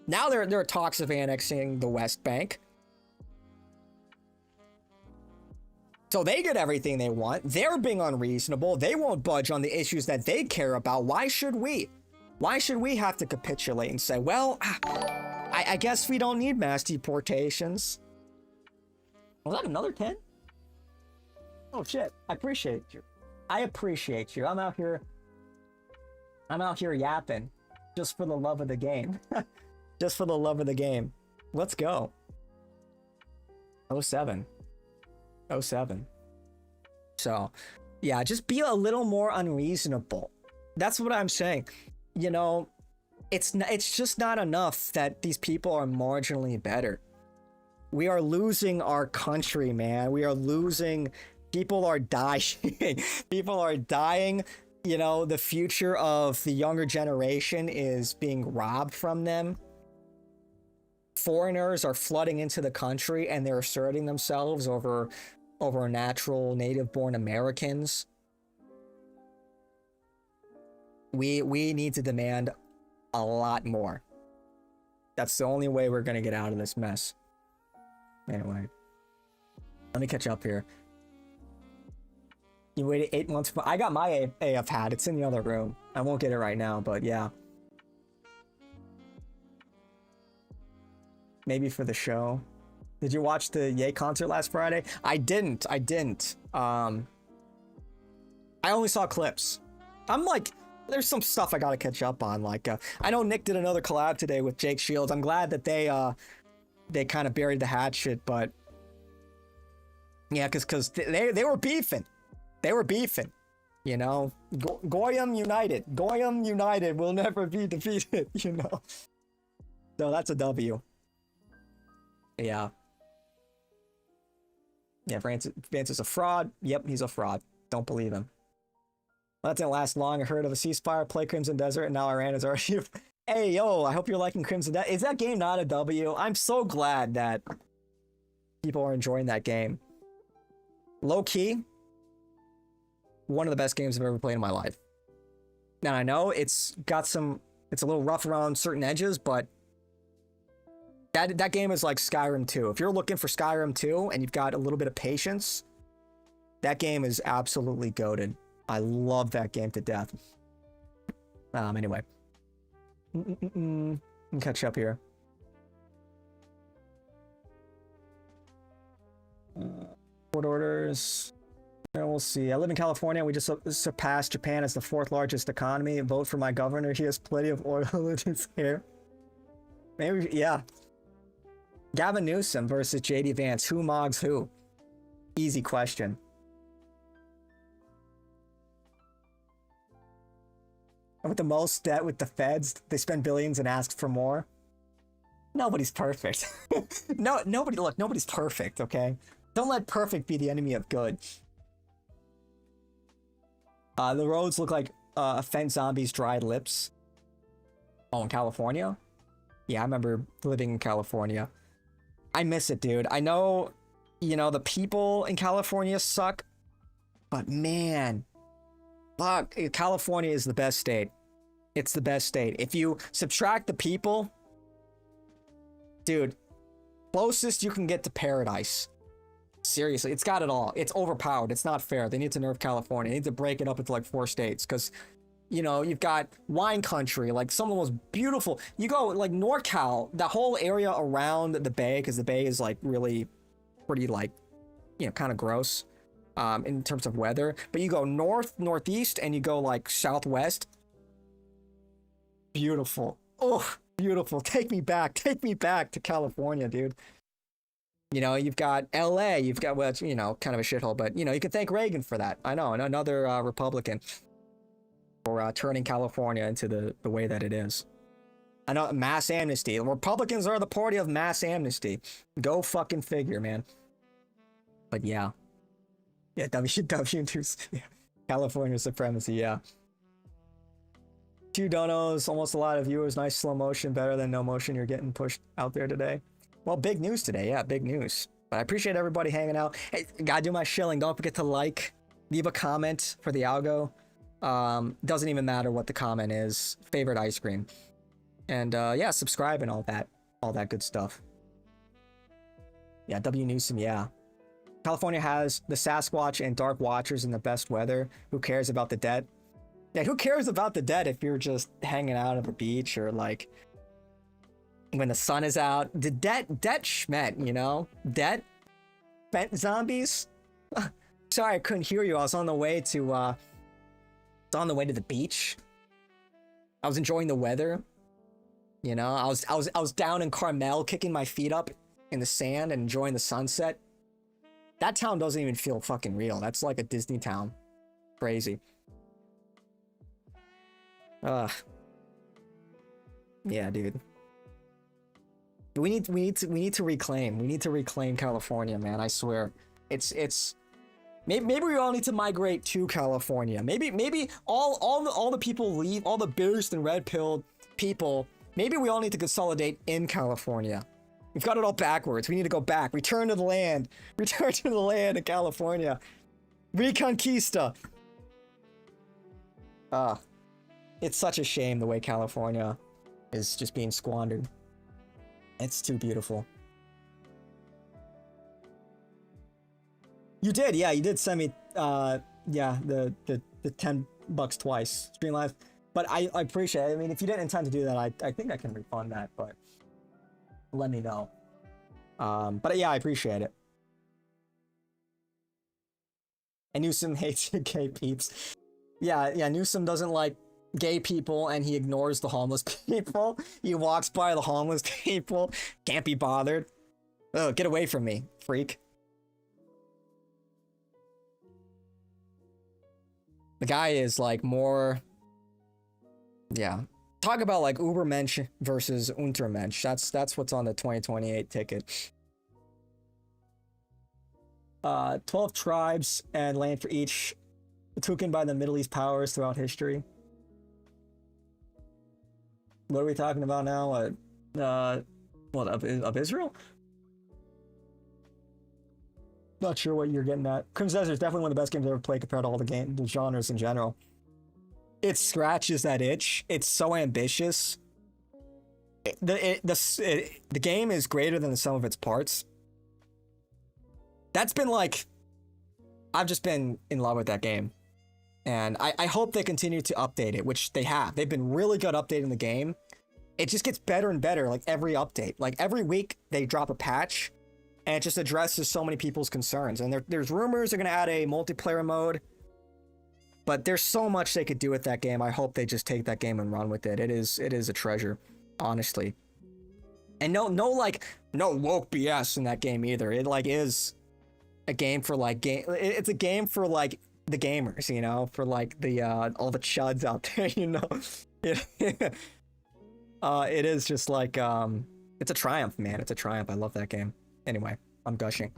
[SPEAKER 1] Now there are talks of annexing the West Bank. So they get everything they want. They're being unreasonable. They won't budge on the issues that they care about. Why should we? Why should we have to capitulate and say, well, I guess we don't need mass deportations? Was that another 10? Oh shit, I appreciate you. I appreciate you. I'm out here yapping just for the love of the game. Just for the love of the game. Let's go. 07. 07. So, yeah, just be a little more unreasonable. That's what I'm saying. You know, it's just not enough that these people are marginally better. We are losing our country, man. We are losing. People are dying. People are dying. You know, the future of the younger generation is being robbed from them. Foreigners are flooding into the country and they're asserting themselves over natural native-born Americans. We need to demand a lot more. That's the only way we're gonna get out of this mess. Anyway, let me catch up here. You waited 8 months for. I got my AF hat. It's in the other room. I won't get it right now, but yeah. Maybe for the show. Did you watch the Ye concert last Friday? I didn't. I only saw clips. I'm like, there's some stuff I gotta catch up on. Like, I know Nick did another collab today with Jake Shields. I'm glad that they kind of buried the hatchet, but yeah, because they were beefing. They were beefing, you know. Goyim United will never be defeated, you know. So that's a W. Yeah. Yeah, Vance is a fraud. Yep, he's a fraud. Don't believe him. Well, that didn't last long. I heard of a ceasefire, play Crimson Desert, and now Iran is already. Hey, yo, I hope you're liking Crimson Desert. Is that game not a W? I'm so glad that people are enjoying that game. low key, one of the best games I've ever played in my life. Now I know it's a little rough around certain edges, but that game is like Skyrim 2. If you're looking for Skyrim 2 and you've got a little bit of patience, that game is absolutely goated. I love that game to death. Anyway. Let me catch up here. Court orders. We'll see. I live in California. We just surpassed Japan as the 4th largest economy. Vote for my governor. He has plenty of oil in his hair. Maybe, yeah. Gavin Newsom versus JD Vance. Who mogs who? Easy question. With the most debt with the feds, they spend billions and ask for more. Nobody's perfect. Nobody's perfect, okay? Don't let perfect be the enemy of good. The roads look like Fent Zombies' dried lips. Oh, in California? Yeah, I remember living in California. I miss it, dude. I know, you know, the people in California suck, but man, fuck, California is the best state. It's the best state. If you subtract the people, dude, closest you can get to paradise. Seriously, it's got it all. It's overpowered. It's not fair. They need to nerf California. They need to break it up into like 4 states because, you know, you've got wine country, like some of the most beautiful. You go like NorCal, that whole area around the bay, because the bay is like really pretty, like, you know, kind of gross in terms of weather. But you go north, northeast, and you go like southwest. Beautiful. Oh, beautiful. Take me back to California, dude. You know, you've got LA, you've got, well, it's, you know, kind of a shithole, but, you know, you can thank Reagan for that. I know, and another Republican for turning California into the way that it is. I know, mass amnesty. Republicans are the party of mass amnesty. Go fucking figure, man. But yeah. Yeah, WW2, yeah. California supremacy, yeah. 2 donos, almost a lot of viewers. Nice slow motion, better than no motion. You're getting pushed out there today. Well, big news today. Yeah, big news. But I appreciate everybody hanging out. Hey, gotta do my shilling. Don't forget to like, leave a comment for the algo. Doesn't even matter what the comment is. Favorite ice cream. And yeah, subscribe and all that good stuff. Yeah, W Newsom, yeah. California has the Sasquatch and Dark Watchers in the best weather. Who cares about the dead? Yeah, who cares about the dead if you're just hanging out at the beach or like when the sun is out? The dead schmet, you know? Dead? Fent zombies? Sorry, I couldn't hear you. I was on the way to the beach. I was enjoying the weather. You know, I was down in Carmel kicking my feet up in the sand and enjoying the sunset. That town doesn't even feel fucking real. That's like a Disney town. Crazy. Yeah, dude. We need to reclaim California, man. I swear. It's maybe we all need to migrate to California. Maybe all the people leave, all the beerst and red-pilled people. Maybe we all need to consolidate in California. We've got it all backwards. We need to go back. Return to the land. Return to the land of California. Reconquista. It's such a shame the way California is just being squandered. It's too beautiful. You did, yeah, you did send me, yeah, the $10 twice, stream live. But I appreciate it. I mean, if you didn't intend to do that, I think I can refund that, but let me know. But yeah, I appreciate it. And Newsom hates gay peeps. Yeah, Newsom doesn't like gay people and he ignores the homeless people. He walks by the homeless people. Can't be bothered. Oh, get away from me, freak. The guy is like more... Yeah. Talk about like Ubermensch versus Untermensch. That's what's on the 2028 ticket. 12 tribes and land for each, taken by the Middle East powers throughout history. What are we talking about now? What, of Israel? Not sure what you're getting at. Crimson Desert is definitely one of the best games I've ever played compared to all the genres in general. It scratches that itch. It's so ambitious. The game is greater than the sum of its parts. That's been like, I've just been in love with that game. And I hope they continue to update it, which they have. They've been really good updating the game. It just gets better and better, like every update. Like every week they drop a patch and it just addresses so many people's concerns. And there's rumors they're going to add a multiplayer mode. But there's so much they could do with that game. I hope they just take that game and run with it. It is a treasure, honestly. And no woke BS in that game either. It like is a game for like it's a game for like the gamers, you know, for like the all the chuds out there, you know. It is just like it's a triumph, man. It's a triumph. I love that game. Anyway, I'm gushing.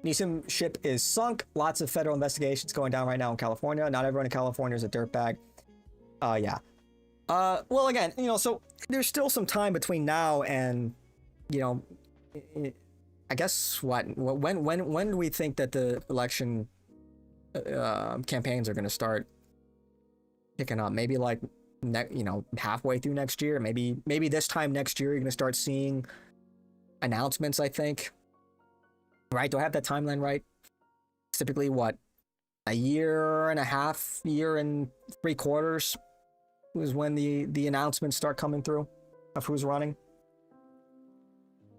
[SPEAKER 1] Nissan ship is sunk. Lots of federal investigations going down right now in California. Not everyone in California is a dirtbag. Yeah. Well, again, you know, so there's still some time between now and, you know, I guess when do we think that the election campaigns are going to start picking up? Maybe like you know, halfway through next year. Maybe this time next year you're going to start seeing announcements, I think. Right? Do I have that timeline right? It's typically what, a year and a half, year and 3/4 is when the announcements start coming through of who's running.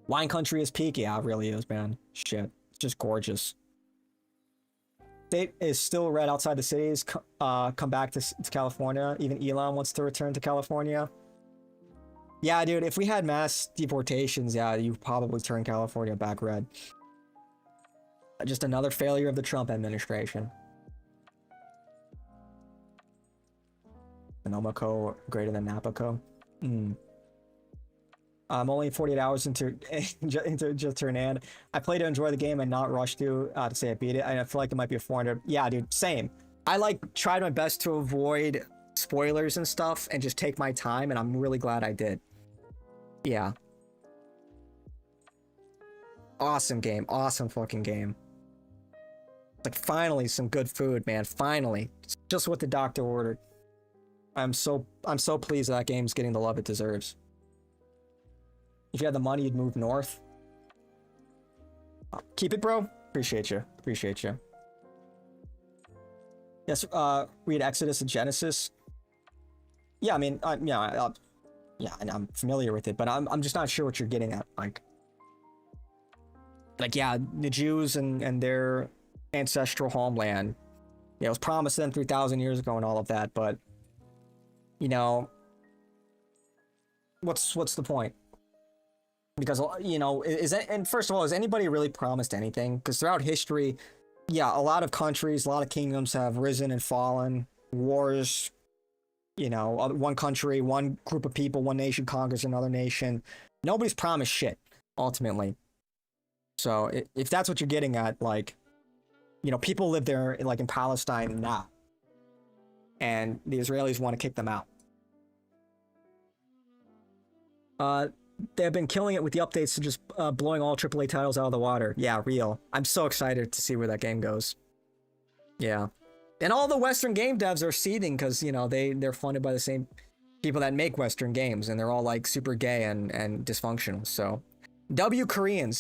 [SPEAKER 1] Wine country is peak. Yeah, it really is, man. Shit. It's just gorgeous. State is still red outside the cities. Come back to California. Even Elon wants to return to California. Yeah, dude, if we had mass deportations, yeah, you'd probably turn California back red. Just another failure of the Trump administration. Sonomaco greater than Napaco. I'm only 48 hours into just Hernan. I play to enjoy the game and not rush to say I beat it. I feel like it might be a 400. Yeah, dude, same. I like tried my best to avoid spoilers and stuff and just take my time, and I'm really glad I did. Yeah. Awesome game. Awesome fucking game. Like, finally some good food, man. Finally. Just what the doctor ordered. I'm so pleased that game's getting the love it deserves. If you had the money, you'd move north. Keep it, bro. Appreciate you. Appreciate you. Yes, read Exodus and Genesis. Yeah, I mean, yeah, I'm familiar with it, but I'm just not sure what you're getting at. Like yeah, the Jews and their ancestral homeland. Yeah, it was promised to them 3,000 years ago and all of that, but you know, what's the point? Because, you know, and first of all, has anybody really promised anything? Because throughout history, yeah, a lot of countries, a lot of kingdoms have risen and fallen. Wars, you know, one country, one group of people, one nation conquers another nation. Nobody's promised shit, ultimately. So if that's what you're getting at, like, you know, people live there, like in Palestine now, and the Israelis want to kick them out. They've been killing it with the updates to just blowing all AAA titles out of the water. Yeah, real. I'm so excited to see where that game goes. Yeah. And all the Western game devs are seething because, you know, they're funded by the same people that make Western games, and they're all like super gay and dysfunctional. So, W Korean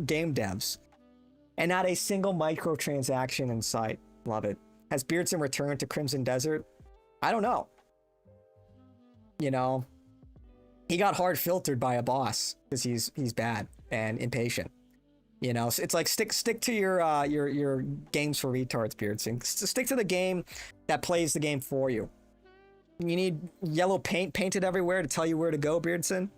[SPEAKER 1] game devs. And not a single microtransaction in sight. Love it. Has Beardson returned to Crimson Desert? I don't know. You know, he got hard filtered by a boss because he's bad and impatient. You know, so it's like stick to your games for retards, Beardson. Stick to the game that plays the game for you. You need yellow paint painted everywhere to tell you where to go, Beardson.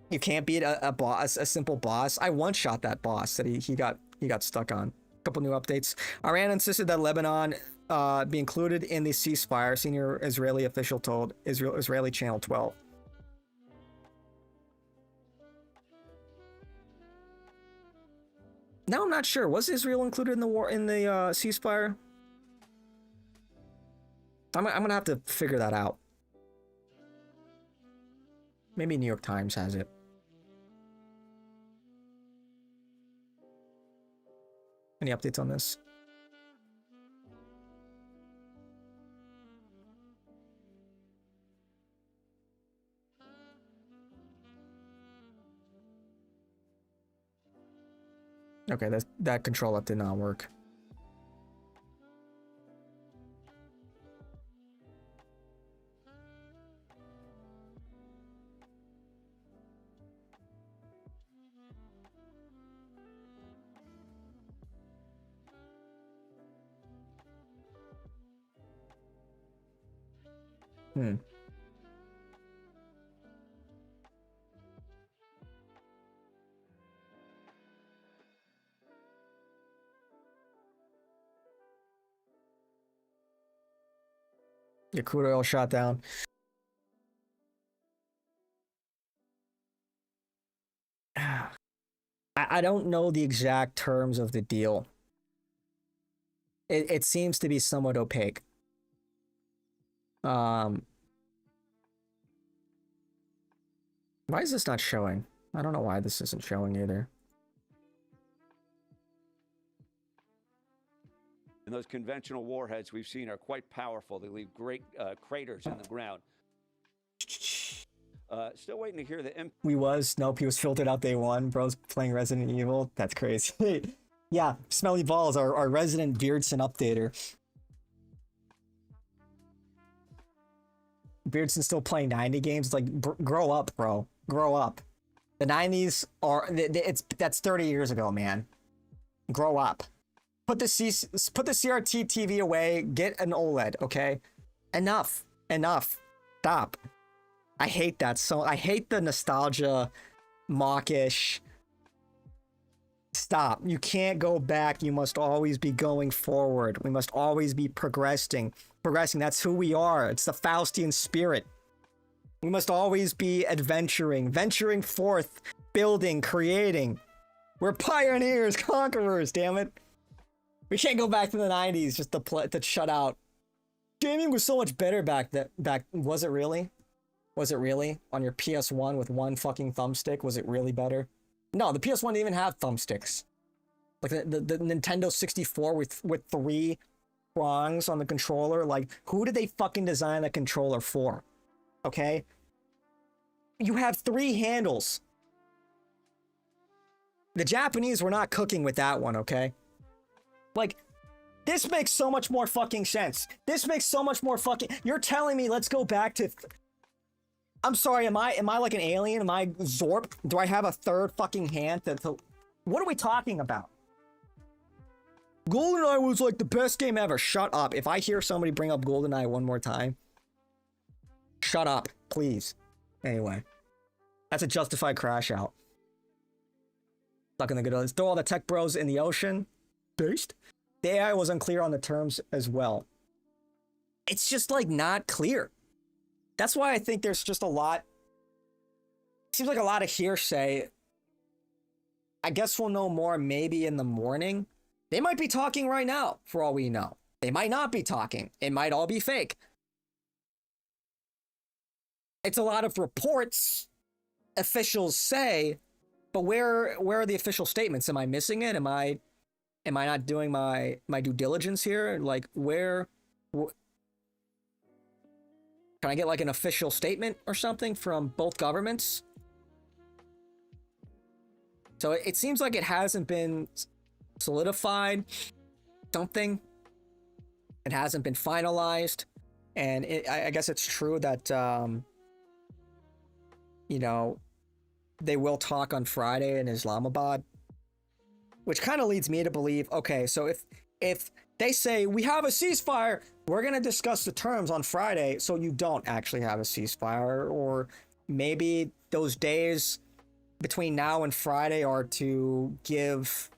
[SPEAKER 1] You can't beat a boss, a simple boss. I one-shot that boss that he got stuck on. A couple new updates. Iran insisted that Lebanon be included in the ceasefire. Senior Israeli official told Israeli Channel 12. Now I'm not sure. Was Israel included in the war in the ceasefire? I'm gonna have to figure that out. Maybe New York Times has it. Any updates on this? Okay, that control up did not work. Hmm. Your crude oil shot down. I don't know the exact terms of the deal. It seems to be somewhat opaque. Why is this not showing? I don't know why this isn't showing either.
[SPEAKER 4] And those conventional warheads we've seen are quite powerful. They leave great craters in the ground. Still waiting to hear the
[SPEAKER 1] Nope, he was filtered out day one. Bro's playing Resident Evil. That's crazy. Yeah, Smelly Balls, our resident Beardson updater. Beardson's still playing 90 games. It's like, grow up, bro. Grow up. The 90s are, that's 30 years ago, man. Grow up. Put the CRT TV away. Get an OLED, okay? Enough. Stop. I hate that so. I hate the nostalgia, mawkish. Stop. You can't go back. You must always be going forward. We must always be progressing. That's who we are. It's the Faustian spirit. We must always be venturing forth, building, creating. We're pioneers, conquerors, damn it. We can't go back to the 90s just to shut out. Gaming was so much better back. Was it really? Was it really? On your PS1 with one fucking thumbstick, was it really better? No, the PS1 didn't even have thumbsticks. Like the Nintendo 64 with 3 prongs on the controller. Like, who did they fucking design a controller for? Okay? You have 3 handles. The Japanese were not cooking with that one, okay? Like, this makes so much more fucking sense. This makes so much more fucking... You're telling me let's go back to... I'm sorry, am I like an alien? Am I Zorp? Do I have a third fucking hand to... What are we talking about? GoldenEye was like the best game ever. Shut up. If I hear somebody bring up GoldenEye one more time, shut up, please. Anyway, that's a justified crash out. Not gonna go. Throw all the tech bros in the ocean. Based. The AI was unclear on the terms as well. It's just like not clear. That's why I think there's just a lot. Seems like a lot of hearsay. I guess we'll know more maybe in the morning. They might be talking right now, for all we know. They might not be talking. It might all be fake. It's a lot of reports officials say, but where are the official statements? Am I missing it? Am I not doing my due diligence here? Like, where... Can I get like an official statement or something from both governments? So it seems like it hasn't been solidified. Something. It hasn't been finalized. And I guess it's true that, you know, they will talk on Friday in Islamabad. Which kind of leads me to believe, okay, so if they say, we have a ceasefire, we're going to discuss the terms on Friday, so you don't actually have a ceasefire, or maybe those days between now and Friday are to give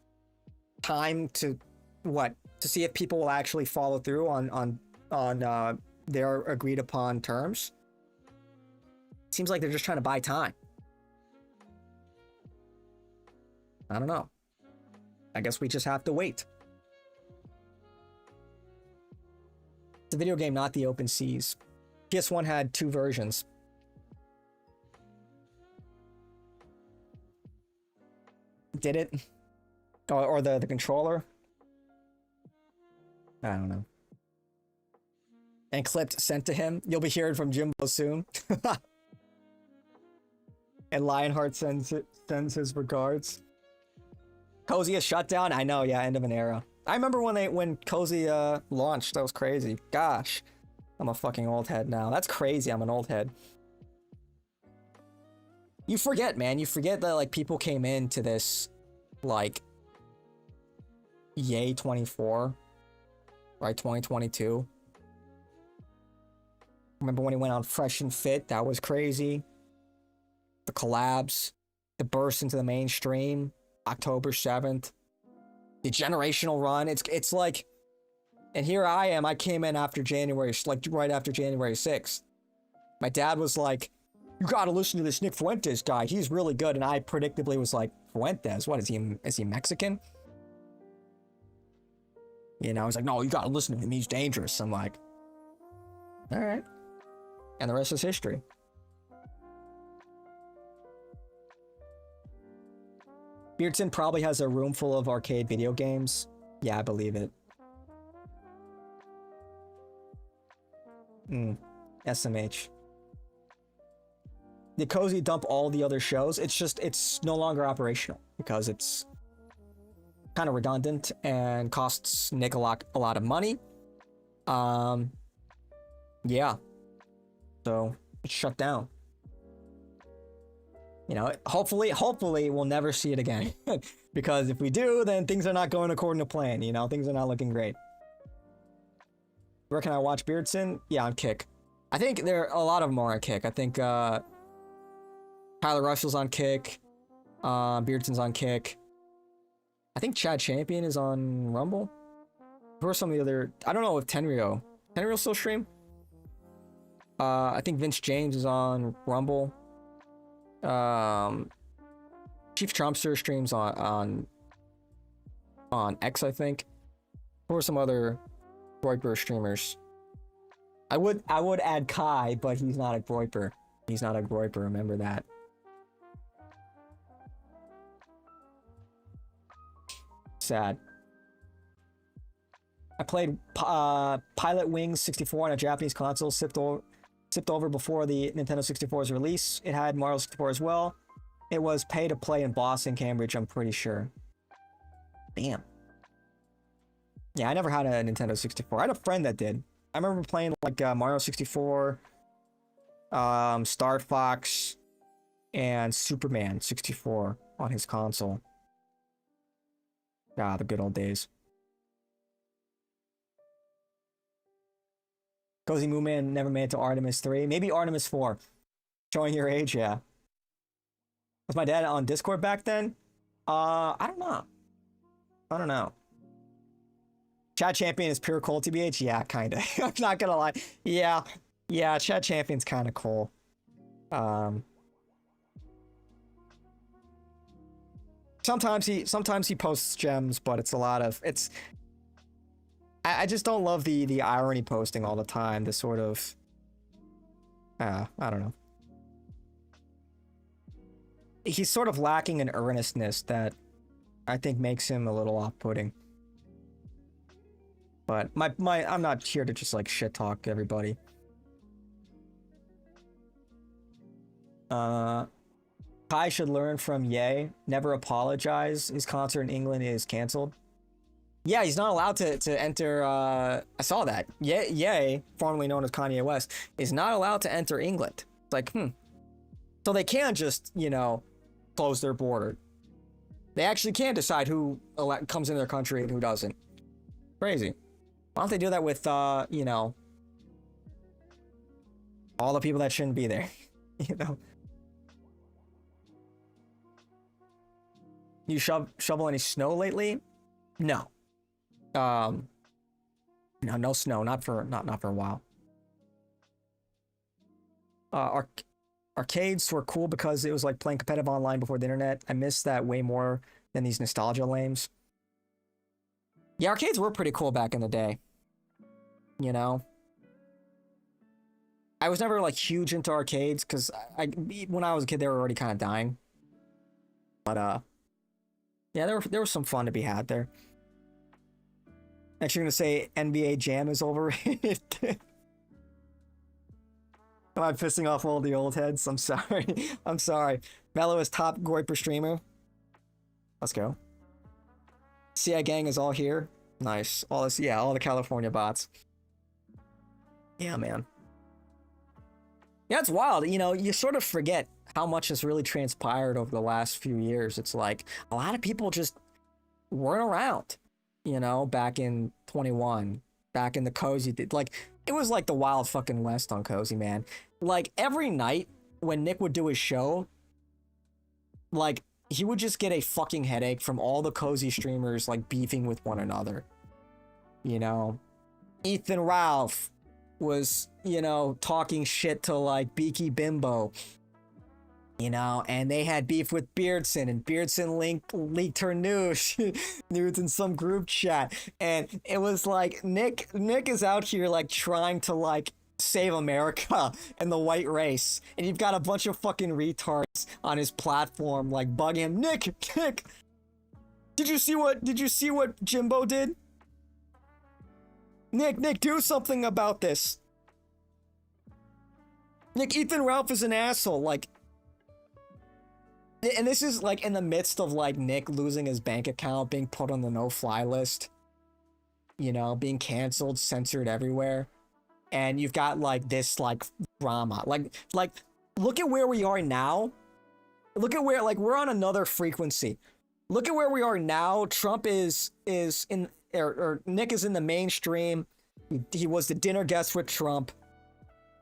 [SPEAKER 1] time to, what? To see if people will actually follow through on their agreed upon terms? Seems like they're just trying to buy time. I don't know. I guess we just have to wait. It's a video game, not the open seas. PS1 had 2 versions. Did it? Or the controller? I don't know. And clipped sent to him. You'll be hearing from Jimbo soon. And Lionheart sends his regards. Cozy is shut down. I know, yeah, end of an era. I remember when Cozy launched. That was crazy. Gosh, I'm a fucking old head now. That's crazy. I'm an old head. You forget, man. You forget that like people came into this like Yay 24, right? 2022. Remember when he went on Fresh and Fit? That was crazy. The collabs, the burst into the mainstream, October 7th. The generational run. It's like, and here I am. I came in after January, like right after January 6th. My dad was like, "You got to listen to this Nick Fuentes guy. He's really good." And I predictably was like, "Fuentes? What is he? Is he Mexican?" You know, I was like, "No, you got to listen to him. He's dangerous." I'm like, "All right," and the rest is history. Beardson probably has a room full of arcade video games. Yeah, I believe it. SMH. Did Cozy dump all the other shows? It's no longer operational because it's kind of redundant and costs Nick a lot of money. Yeah. So it's shut down. You know, hopefully we'll never see it again. Because if we do, then things are not going according to plan. You know, things are not looking great. Where can I watch Beardson? Yeah, on Kick. I think a lot of them are on Kick. I think Tyler Russell's on Kick. Beardson's on Kick. I think Chad Champion is on Rumble. Who are some of the other... I don't know if Tenryo still stream? I think Vince James is on Rumble. Chief Trumpster streams on X, I think. Who are some other Groiper streamers? I would add Kai, but he's not a Groiper. He's not a Groiper, remember that. Sad. I played Pilot Wings 64 on a Japanese console, sipped over before the Nintendo 64's release. It had Mario 64 as well. It was pay to play in Boston, Cambridge, I'm pretty sure. Damn. Yeah, I never had a Nintendo 64. I had a friend that did. I remember playing like Mario 64, Star Fox, and Superman 64 on his console. Ah, the good old days. Cozy Mooman never made it to Artemis 3. Maybe Artemis 4. Showing your age, yeah. Was my dad on Discord back then? I don't know. Chad Champion is pure cool TBH? Yeah, kinda. I'm not gonna lie. Yeah, Chad Champion's kinda cool. Sometimes he posts gems, but it's a lot of... I just don't love the irony posting all the time, the sort of... I don't know. He's sort of lacking an earnestness that I think makes him a little off-putting. But I'm not here to just like shit talk everybody. Kai should learn from Ye. Never apologize. His concert in England is canceled. Yeah, he's not allowed to enter. I saw that. Ye, formerly known as Kanye West, is not allowed to enter England. It's like, So they can just, you know, close their border. They actually can decide who comes in their country and who doesn't. Crazy. Why don't they do that with, you know, all the people that shouldn't be there? You know? You shovel any snow lately? No. No snow. Not for a while. Arcades were cool because it was like playing competitive online before the internet. I miss that way more than these nostalgia lames. Yeah, arcades were pretty cool back in the day. You know? I was never like huge into arcades because when I was a kid they were already kind of dying. But yeah, there was some fun to be had there. Next, you're gonna say NBA Jam is overrated. Am I pissing off all the old heads? I'm sorry. I'm sorry. Mello is top Goiper streamer. Let's go. CI gang is all here. Nice. All this, yeah, all the California bots. Yeah, man. Yeah, it's wild. You know, you sort of forget how much has really transpired over the last few years. It's like a lot of people just weren't around, you know, back in 21, back in the Cozy. Like, it was like the Wild fucking West on Cozy, man. Like, every night when Nick would do his show, like, he would just get a fucking headache from all the Cozy streamers, like, beefing with one another. You know? Ethan Ralph was, you know, talking shit to, like, Beaky Bimbo. You know, and they had beef with Beardson, and Beardson leaked her news in some group chat, and it was like Nick is out here like trying to like save America and the white race, and you've got a bunch of fucking retards on his platform like bugging him. Nick, did you see what Jimbo did? Nick, do something about this. Nick, Ethan Ralph is an asshole, like. And this is like in the midst of like Nick losing his bank account, being put on the no-fly list, you know, being canceled, censored everywhere. And you've got like this like drama. Like look at where we are now. Look at where, like, we're on another frequency. Look at where we are now. Trump is in, or Nick is in the mainstream. He was the dinner guest with Trump.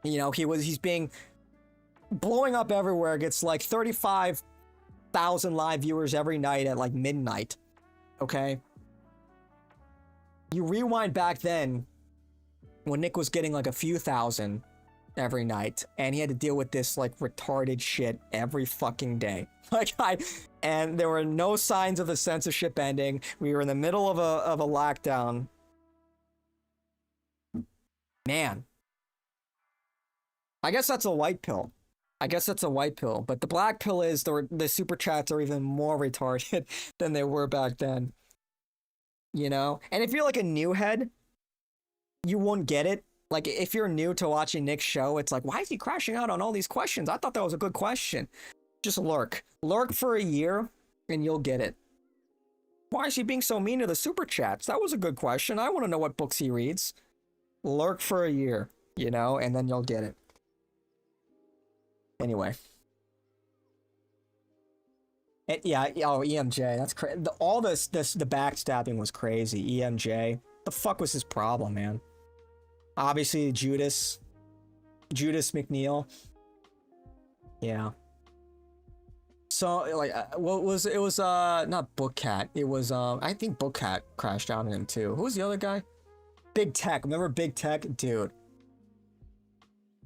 [SPEAKER 1] You know, he's being blowing up everywhere. Gets like 35,000 live viewers every night at like midnight. Okay. You rewind back then when Nick was getting like a few thousand every night, and he had to deal with this like retarded shit every fucking day. And there were no signs of the censorship ending. We were in the middle of a lockdown. Man. I guess that's a white pill. But the black pill is the super chats are even more retarded than they were back then. You know? And if you're like a new head, you won't get it. Like, if you're new to watching Nick's show, it's like, why is he crashing out on all these questions? I thought that was a good question. Just lurk. Lurk for a year, and you'll get it. Why is he being so mean to the super chats? That was a good question. I want to know what books he reads. Lurk for a year, you know, and then you'll get it. Anyway. EMJ, that's crazy. All the backstabbing was crazy. EMJ. The fuck was his problem, man? Obviously, Judas McNeil. Yeah. So, like, what was it? Was not Bookcat. It was I think Bookcat crashed out on him too. Who was the other guy? Big Tech. Remember Big Tech, dude?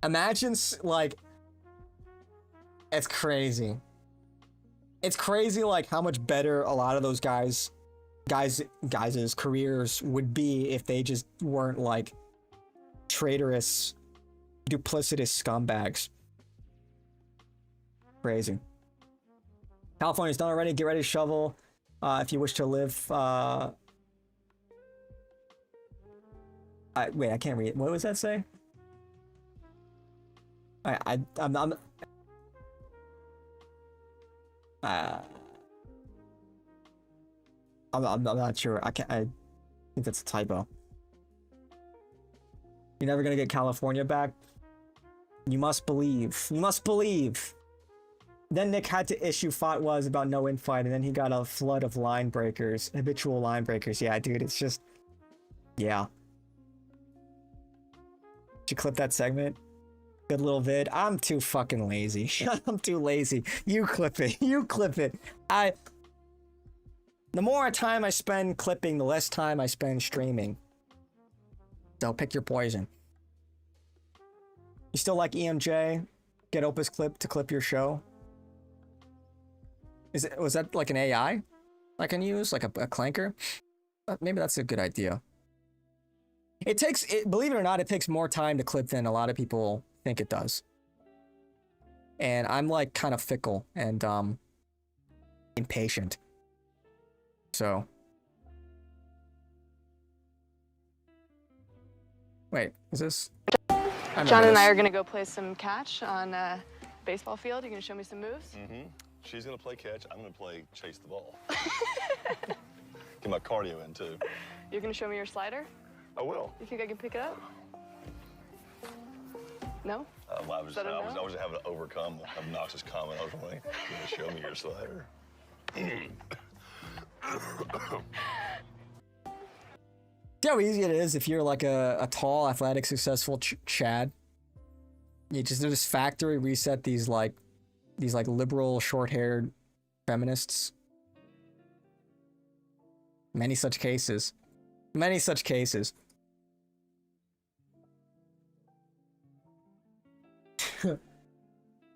[SPEAKER 1] Imagine like, it's crazy. It's crazy, like how much better a lot of those guys' careers would be if they just weren't like traitorous, duplicitous scumbags. Crazy. California's done already. Get ready to shovel if you wish to live. Wait, I can't read it. What was that say? I'm not sure. I think that's a typo. You're never gonna get California back. You must believe. You must believe. Then Nick had to issue fatwas about no infight, and then he got a flood of line breakers, habitual line breakers. Yeah, dude, it's just, yeah. Did you clip that segment? Good little vid. I'm too fucking lazy. I'm too lazy. You clip it. You clip it. The more time I spend clipping, the less time I spend streaming. So pick your poison. You still like EMJ? Get Opus Clip to clip your show? Was that like an AI I can use? Like a clanker? Maybe that's a good idea. Believe it or not, it takes more time to clip than a lot of people think it does. And I'm like kind of fickle and impatient. So Wait, is this? I
[SPEAKER 5] John and I
[SPEAKER 1] this.
[SPEAKER 5] are gonna go play some catch on a baseball field. You gonna show me some moves?
[SPEAKER 6] Mm-hmm. She's gonna play catch. I'm gonna play chase the ball. Get my cardio in too.
[SPEAKER 5] You're gonna show me your slider?
[SPEAKER 6] I will.
[SPEAKER 5] You think I can pick it up? No?
[SPEAKER 6] I was
[SPEAKER 5] Is that a no?
[SPEAKER 6] having to overcome an obnoxious comment. I was like, "You gonna show me your slider?"
[SPEAKER 1] See how easy it is if you're like a tall, athletic, successful Chad. You just factory reset these like liberal, short-haired feminists. Many such cases. Many such cases.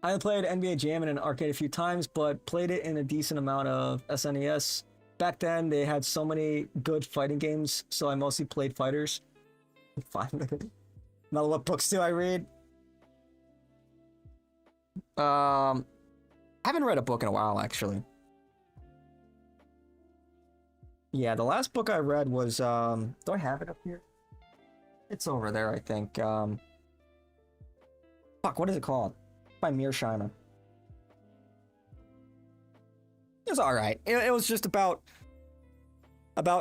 [SPEAKER 1] I played NBA Jam in an arcade a few times, but played it in a decent amount of SNES. Back then, they had so many good fighting games, so I mostly played fighters. Fine. Now, what books do I read? I haven't read a book in a while, actually. Yeah, the last book I read was, do I have it up here? It's over there, I think. Fuck, what is it called? By Mearsheimer. It was alright. It was just about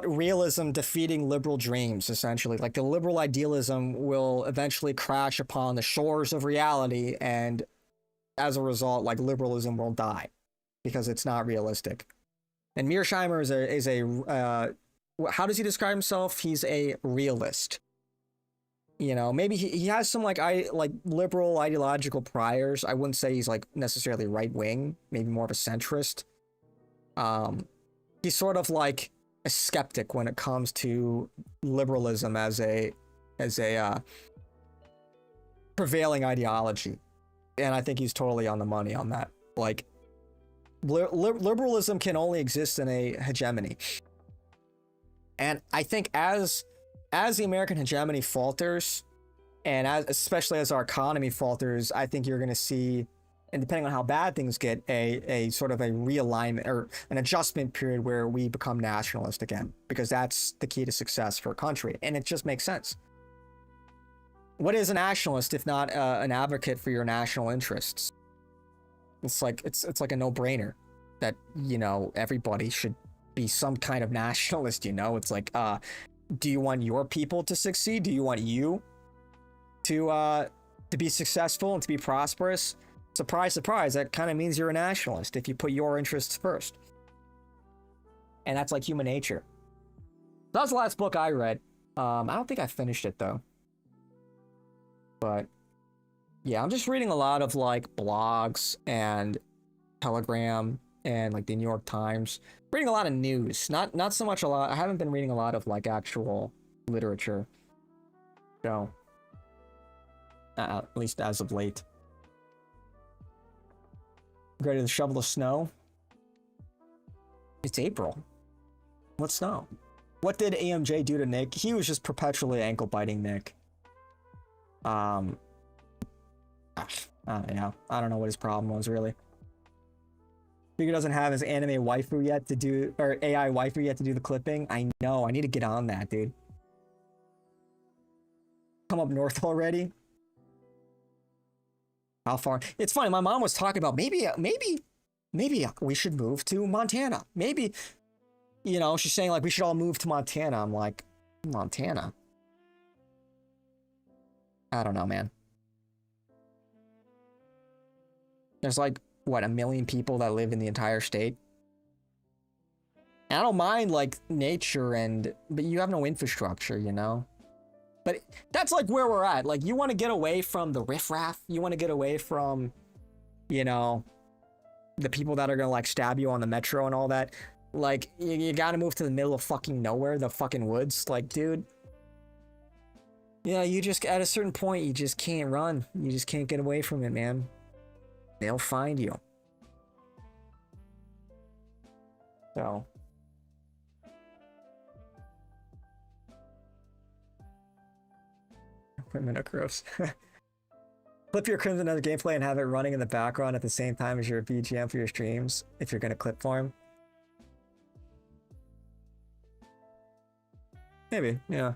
[SPEAKER 1] realism defeating liberal dreams, essentially. Like, the liberal idealism will eventually crash upon the shores of reality, and as a result, like, liberalism will die. Because it's not realistic. And Mearsheimer is a how does he describe himself? He's a realist. You know, maybe he has some like liberal ideological priors. I wouldn't say he's like necessarily right wing, maybe more of a centrist. He's sort of like a skeptic when it comes to liberalism as a prevailing ideology. And I think he's totally on the money on that. Like, liberalism can only exist in a hegemony. And I think as the American hegemony falters, and especially as our economy falters, I think you're going to see, and depending on how bad things get, a sort of a realignment or an adjustment period where we become nationalist again, because that's the key to success for a country, and it just makes sense. What is a nationalist if not an advocate for your national interests? It's like a no-brainer that, you know, everybody should be some kind of nationalist. You know, it's like, do you want your people to succeed? Do you want you to be successful and to be prosperous? Surprise, surprise, that kind of means you're a nationalist if you put your interests first. And that's like human nature. That was the last book I read. I don't think I finished it though. But yeah, I'm just reading a lot of like blogs and Telegram and like the New York Times. Reading a lot of news, not so much a lot. I haven't been reading a lot of like actual literature. So, at least as of late. Ready to shovel the snow? It's April. What snow? What did AMJ do to Nick? He was just perpetually ankle biting Nick. Yeah, I don't know what his problem was really. Figure doesn't have his anime waifu yet to do, or AI waifu yet to do the clipping. I know, I need to get on that, dude. Come up north already? How far? It's funny, my mom was talking about maybe we should move to Montana. Maybe, you know, she's saying like we should all move to Montana. I'm like, Montana? I don't know, man. There's like, what, 1 million people that live in the entire state? And I don't mind like nature but you have no infrastructure, you know? But that's like where we're at. Like, you want to get away from the riffraff. You want to get away from, you know, the people that are gonna like stab you on the metro and all that. Like, you gotta move to the middle of fucking nowhere, the fucking woods. Like, dude. Yeah, you just, at a certain point, you just can't run. You just can't get away from it, man. They'll find you. So. Equipment gross. Flip your Crimson as gameplay and have it running in the background at the same time as your BGM for your streams, if you're gonna clip farm. Maybe, yeah.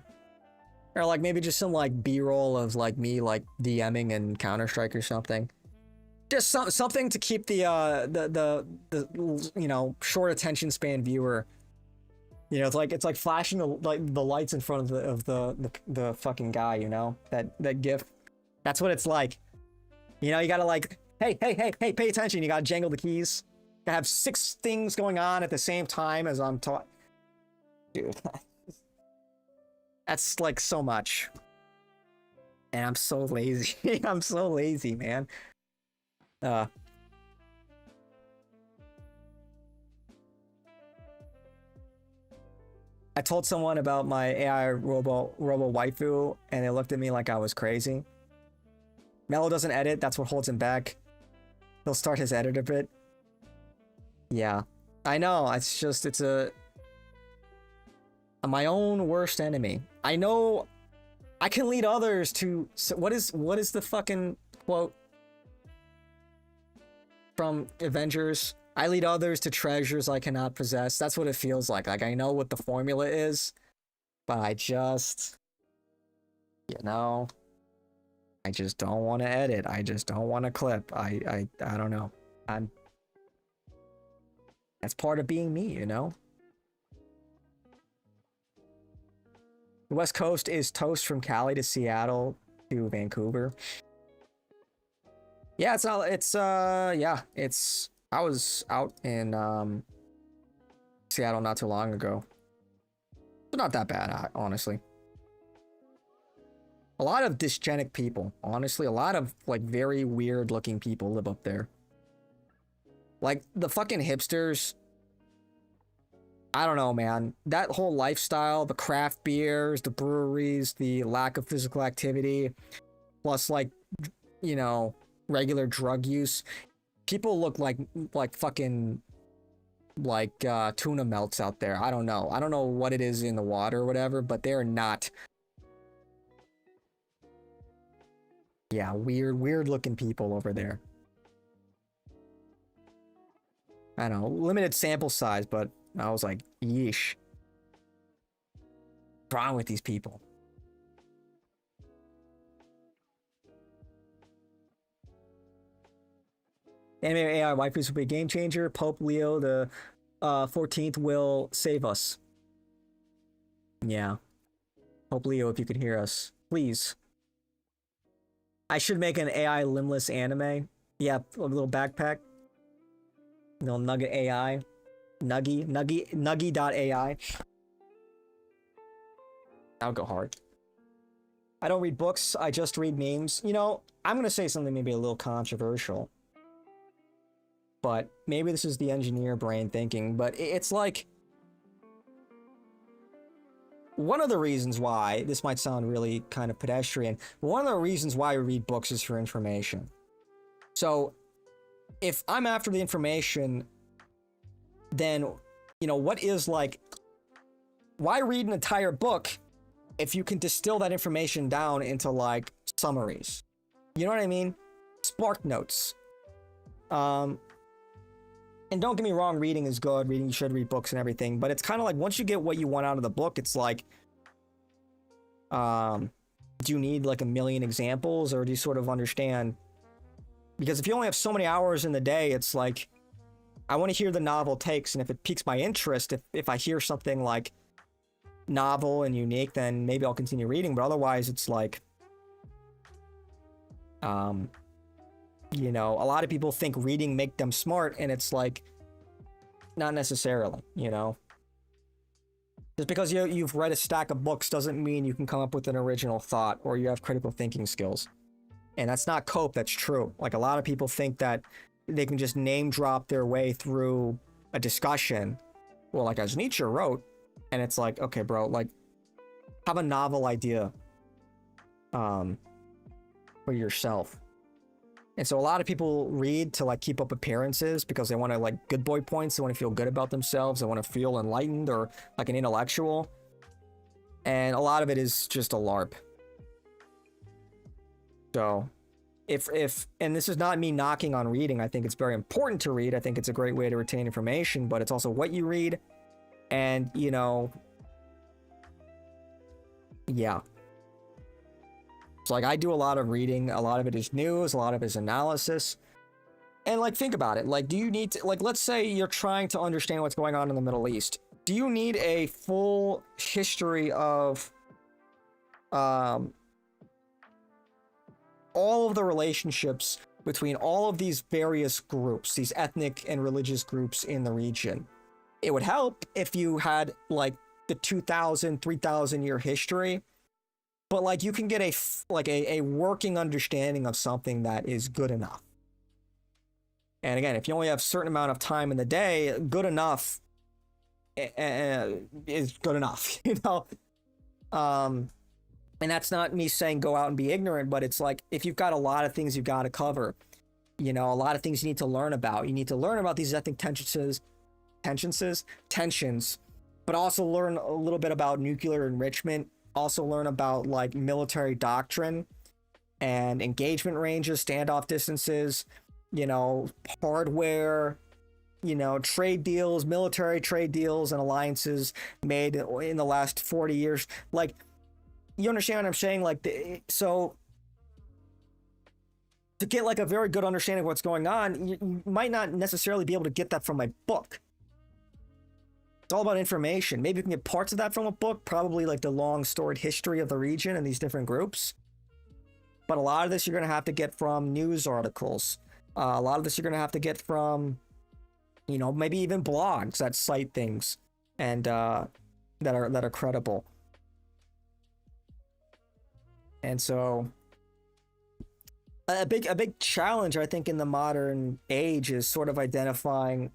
[SPEAKER 1] Or like maybe just some like B-roll of like me like DMing in Counter-Strike or something. Just something to keep the you know, short attention span viewer. You know, it's like flashing the lights in front of the fucking guy, you know? That GIF. That's what it's like. You know, you gotta like, hey, pay attention. You gotta jangle the keys. You gotta have 6 things going on at the same time as I'm talking. Dude. That's like so much. And I'm so lazy. I'm so lazy, man. I told someone about my AI robo waifu, and they looked at me like I was crazy. Mello doesn't edit, that's what holds him back. He'll start his edit a bit. Yeah. I know, it's just, it's my own worst enemy. I know I can lead others to... So what is the fucking quote from Avengers? I lead others to treasures I cannot possess. That's what it feels like. Like, I know what the formula is, but I just... You know... I just don't want to edit. I just don't want to clip. I don't know. That's part of being me, you know? The West Coast is toast from Cali to Seattle to Vancouver. Yeah, I was out in Seattle not too long ago. It's not that bad, honestly. A lot of dysgenic people, honestly. A lot of, like, very weird-looking people live up there. Like, the fucking hipsters... I don't know, man. That whole lifestyle, the craft beers, the breweries, the lack of physical activity, plus, like, you know, regular drug use. People look like fucking, like, tuna melts out there. I don't know. I don't know what it is in the water or whatever, but they're not... Yeah, weird looking people over there. I don't know, limited sample size, but I was like, yeesh. What's wrong with these people? Anime AI waifus will be a game changer. Pope Leo the 14th will save us. Yeah. Pope Leo, if you could hear us, please. I should make an AI limbless anime. Yeah, a little backpack. Little nugget AI. Nuggy.ai. I'll go hard. I don't read books, I just read memes. You know, I'm gonna say something maybe a little controversial. But maybe this is the engineer brain thinking, but it's like... One of the reasons why, this might sound really kind of pedestrian, but one of the reasons why we read books is for information. So, if I'm after the information, then, you know, what is like... Why read an entire book if you can distill that information down into, like, summaries? You know what I mean? Spark notes. And don't get me wrong, reading is good. Reading, you should read books and everything. But it's kind of like, once you get what you want out of the book, it's like... do you need, like, a million examples? Or do you sort of understand... Because if you only have so many hours in the day, it's like... I want to hear the novel takes, and if it piques my interest, if I hear something, like, novel and unique, then maybe I'll continue reading. But otherwise, it's like... you know, a lot of people think reading make them smart, and it's like, not necessarily, you know? Just because you've read a stack of books doesn't mean you can come up with an original thought, or you have critical thinking skills. And that's not cope, that's true. Like, a lot of people think that they can just name drop their way through a discussion. Well, like, as Nietzsche wrote, and it's like, okay, bro, like, have a novel idea, for yourself. And so a lot of people read to, like, keep up appearances because they want to, like, good boy points. They want to feel good about themselves. They want to feel enlightened or like an intellectual. And a lot of it is just a LARP. So and this is not me knocking on reading. I think it's very important to read. I think it's a great way to retain information, but it's also what you read. And, you know, yeah. So like I do a lot of reading, a lot of it is news, a lot of it is analysis. And like think about it, like do you need to, like let's say you're trying to understand what's going on in the Middle East. Do you need a full history of all of the relationships between all of these various groups, these ethnic and religious groups in the region? It would help if you had like the 2,000, 3,000 year history, but like you can get a working understanding of something that is good enough. And again, if you only have a certain amount of time in the day, good enough is good enough, you know? And that's not me saying go out and be ignorant, but it's like, if you've got a lot of things you've got to cover, you know, a lot of things you need to learn about. You need to learn about these ethnic tensions, but also learn a little bit about nuclear enrichment, also learn about like military doctrine and engagement ranges, standoff distances, you know, hardware, you know, trade deals, military trade deals and alliances made in the last 40 years. Like, you understand what I'm saying? Like, so to get like a very good understanding of what's going on, you might not necessarily be able to get that from my book. It's all about information. Maybe you can get parts of that from a book, probably like the long storied history of the region and these different groups. But a lot of this you're going to have to get from news articles. A lot of this you're going to have to get from, you know, maybe even blogs that cite things and that are credible. And so a big challenge, I think, in the modern age is sort of identifying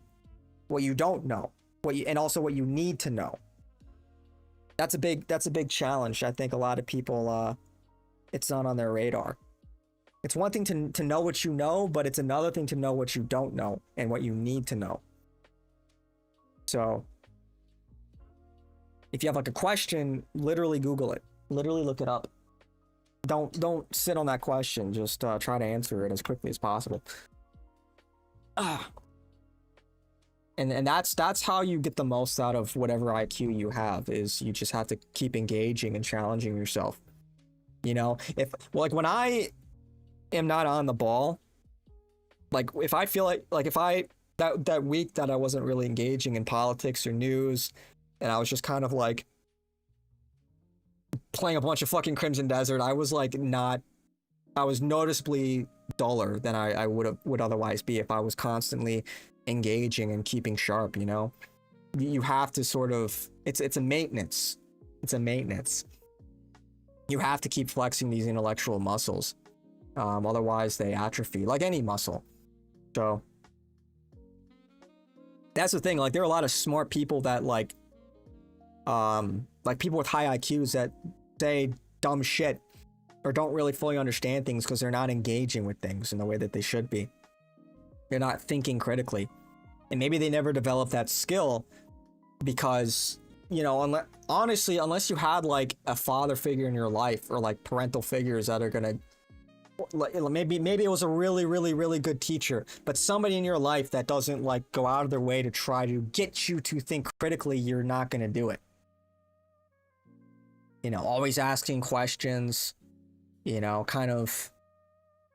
[SPEAKER 1] what you don't know, and also what you need to know. That's a big challenge. I think a lot of people, it's not on their radar. It's one thing to know what you know, but it's another thing to know what you don't know and what you need to know. So if you have like a question, literally Google it, literally look it up. Don't sit on that question. Just try to answer it as quickly as possible. And that's how you get the most out of whatever IQ you have, is you just have to keep engaging and challenging yourself. You know, when I am not on the ball, like if I feel like if I that week that I wasn't really engaging in politics or news, and I was just kind of like playing a bunch of fucking Crimson Desert, I was noticeably duller than I would otherwise be if I was constantly engaging and keeping sharp, you know? You have to sort of, it's a maintenance. It's a maintenance. You have to keep flexing these intellectual muscles. Otherwise they atrophy, like any muscle. So that's the thing, like there are a lot of smart people that like people with high IQs that say dumb shit or don't really fully understand things because they're not engaging with things in the way that they should be. They're not thinking critically. And maybe they never developed that skill because, you know, honestly, unless you had like a father figure in your life or like parental figures that are gonna, maybe it was a really good teacher, but somebody in your life that doesn't like go out of their way to try to get you to think critically, you're not gonna do it. You know, always asking questions, you know, kind of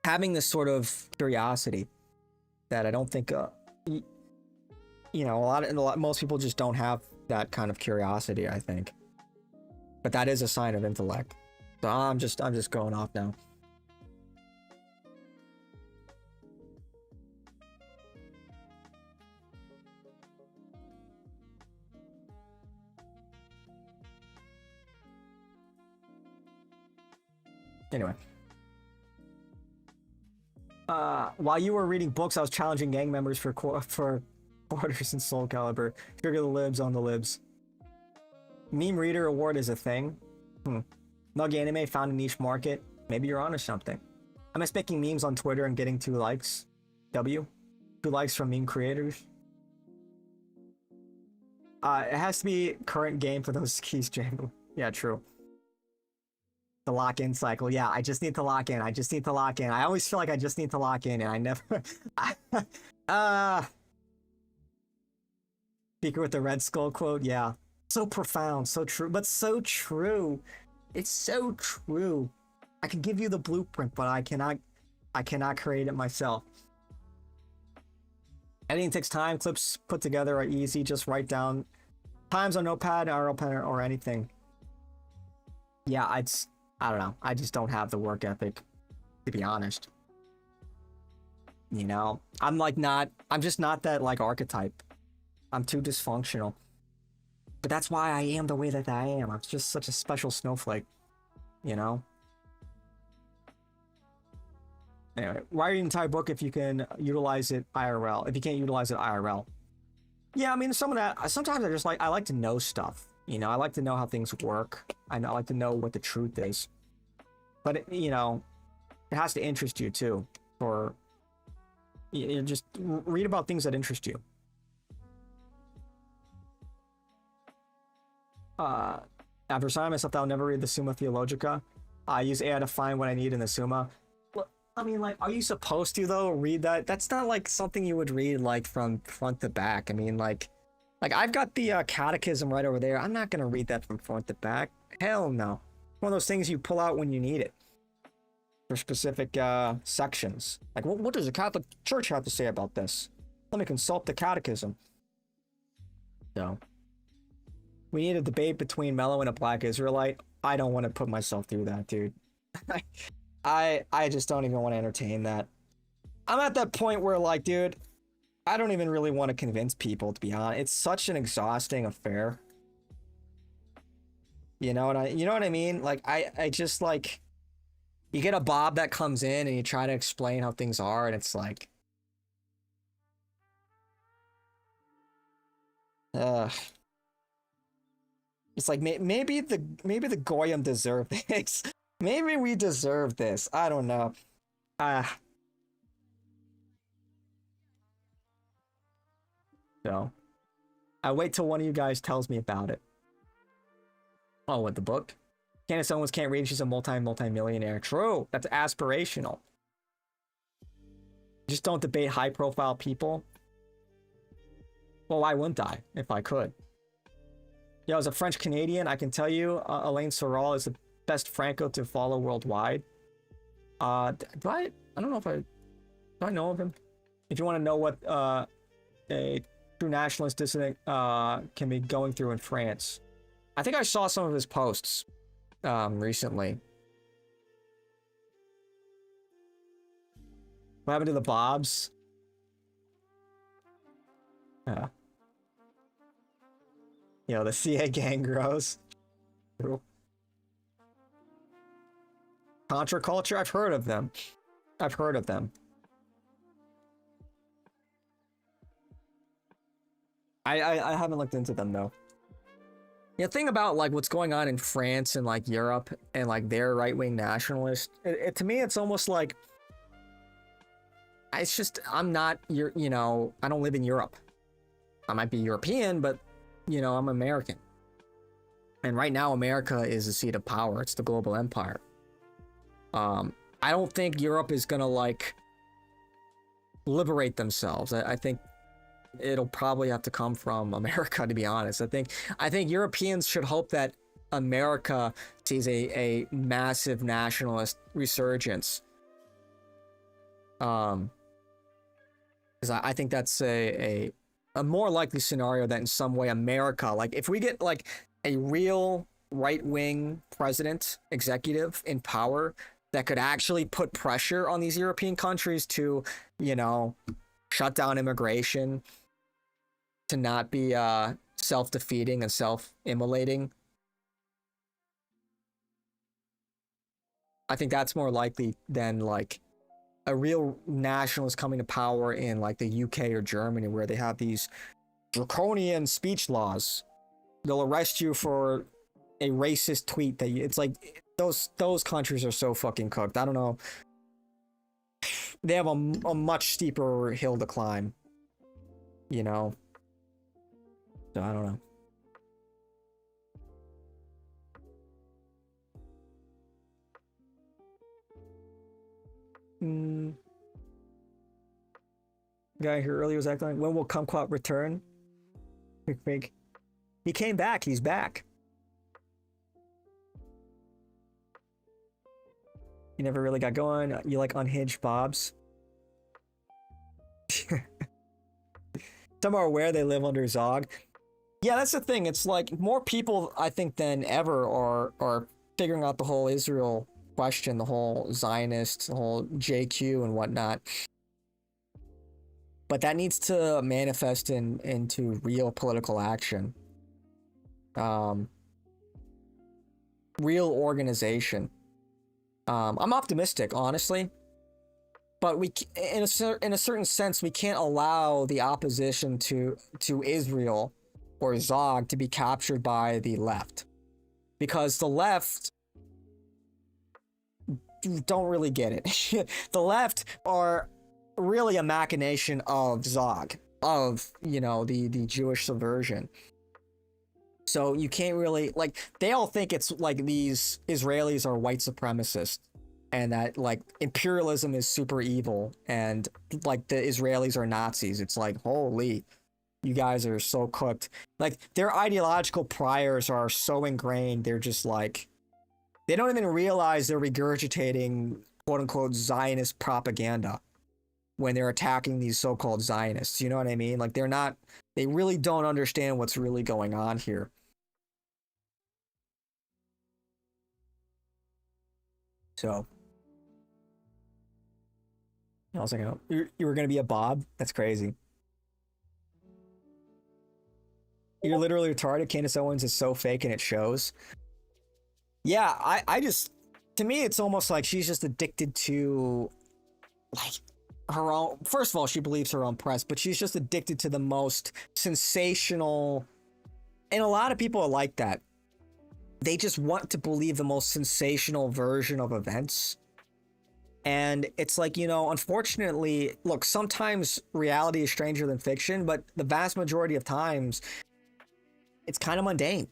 [SPEAKER 1] having this sort of curiosity that I don't think, you know, most people just don't have that kind of curiosity, I think. But that is a sign of intellect. So I'm just going off now. Anyway. While you were reading books, I was challenging gang members for quarters in Soul Calibur. Trigger the libs on the libs. Meme Reader Award is a thing. Nug Anime found a niche market. Maybe you're onto something. I miss making memes on Twitter and getting 2 likes. 2 likes from meme creators. It has to be current game for those keys, Jamie. Yeah, true. The lock-in cycle. Yeah, I just need to lock in. I always feel like I just need to lock in, and I never... Speaker with the Red Skull quote, yeah. So profound, so true, but so true. It's so true. I can give you the blueprint, but I cannot create it myself. Editing takes time. Clips put together are easy. Just write down times on Notepad, RL Pen, or anything. Yeah, I don't know. I just don't have the work ethic, to be honest. You know, I'm just not that like archetype. I'm too dysfunctional. But that's why I am the way that I am. I'm just such a special snowflake, you know? Anyway, write an entire book if you can utilize it IRL. If you can't utilize it IRL. Yeah, I mean, sometimes I like to know stuff. You know, I like to know how things work. I like to know what the truth is. But, you know, it has to interest you too. Or you just read about things that interest you. After assigning myself that I'll never read the Summa Theologica, I use AI to find what I need in the Summa. Well, I mean, like, are you supposed to, though, read that? That's not, like, something you would read, like, from front to back. I mean, like I've got the catechism right over there. I'm not gonna read that from front to back. Hell no. One of those things you pull out when you need it. For specific sections. Like, what does the Catholic Church have to say about this? Let me consult the catechism. So... we need a debate between Mello and a Black Israelite. I don't want to put myself through that, dude. I just don't even want to entertain that. I'm at that point where, like, dude, I don't even really want to convince people, to be honest. It's such an exhausting affair. You know what I mean? Like, I just, like, you get a Bob that comes in and you try to explain how things are, and it's like, it's like maybe the Goyim deserve this. Maybe we deserve this. I don't know. So I wait till one of you guys tells me about it. Oh, what, the book? Candace Owens can't read. She's a multi-millionaire. True. That's aspirational. Just don't debate high-profile people. Well, why wouldn't I if I could? Yo, as a French Canadian, I can tell you, Alain Soral is the best Franco to follow worldwide. Do I don't know if do I know of him? If you want to know what a true nationalist dissident can be going through in France, I think I saw some of his posts recently. What happened to the Bobs? You know, the CA gang grows. Contra culture? I've heard of them. I haven't looked into them, though. The thing about, like, what's going on in France and, like, Europe and, like, their right-wing nationalists, to me, it's almost like, it's just, I'm not, you know, I don't live in Europe. I might be European, but, you know, I'm American. And right now, America is the seat of power. It's the global empire. I don't think Europe is gonna, like, liberate themselves. I think it'll probably have to come from America, to be honest. I think Europeans should hope that America sees a massive nationalist resurgence. Because I think that's a more likely scenario that in some way America, like, if we get, like, a real right-wing president, executive in power that could actually put pressure on these European countries to, you know, shut down immigration, to not be self-defeating and self-immolating. I think that's more likely than, like, a real nationalist coming to power in, like, the UK or Germany, where they have these draconian speech laws. They'll arrest you for a racist tweet that it's like, those countries are so fucking cooked. I don't know. They have a much steeper hill to climb, you know? So I don't know. Guy here earlier was acting like, when will Kumquat return? He came back. He's back. You never really got going. You like unhinged Bobs. Some are aware they live under Zog. Yeah, that's the thing. It's like more people, I think, than ever are figuring out the whole Israel question, the whole Zionist, the whole JQ and whatnot. But that needs to manifest into real political action. Real organization. I'm optimistic, honestly. But in a certain sense, we can't allow the opposition to Israel or Zog to be captured by the left, because the left don't really get it. The left are really a machination of Zog, of, you know, the Jewish subversion. So you can't really, like, they all think it's like these Israelis are white supremacists and that like imperialism is super evil and like the Israelis are Nazis. It's like, holy, you guys are so cooked. Like, their ideological priors are so ingrained, they're just like, they don't even realize they're regurgitating quote unquote Zionist propaganda when they're attacking these so-called Zionists. You know what I mean? Like, they really don't understand what's really going on here. So, I was like, oh, you were going to be a Bob? That's crazy. You're literally retarded. Candace Owens is so fake and it shows. Yeah, I just, to me, it's almost like she's just addicted to, like, her own, first of all, she believes her own press, but she's just addicted to the most sensational, and a lot of people are like that. They just want to believe the most sensational version of events. And it's like, you know, unfortunately, look, sometimes reality is stranger than fiction, but the vast majority of times, it's kind of mundane.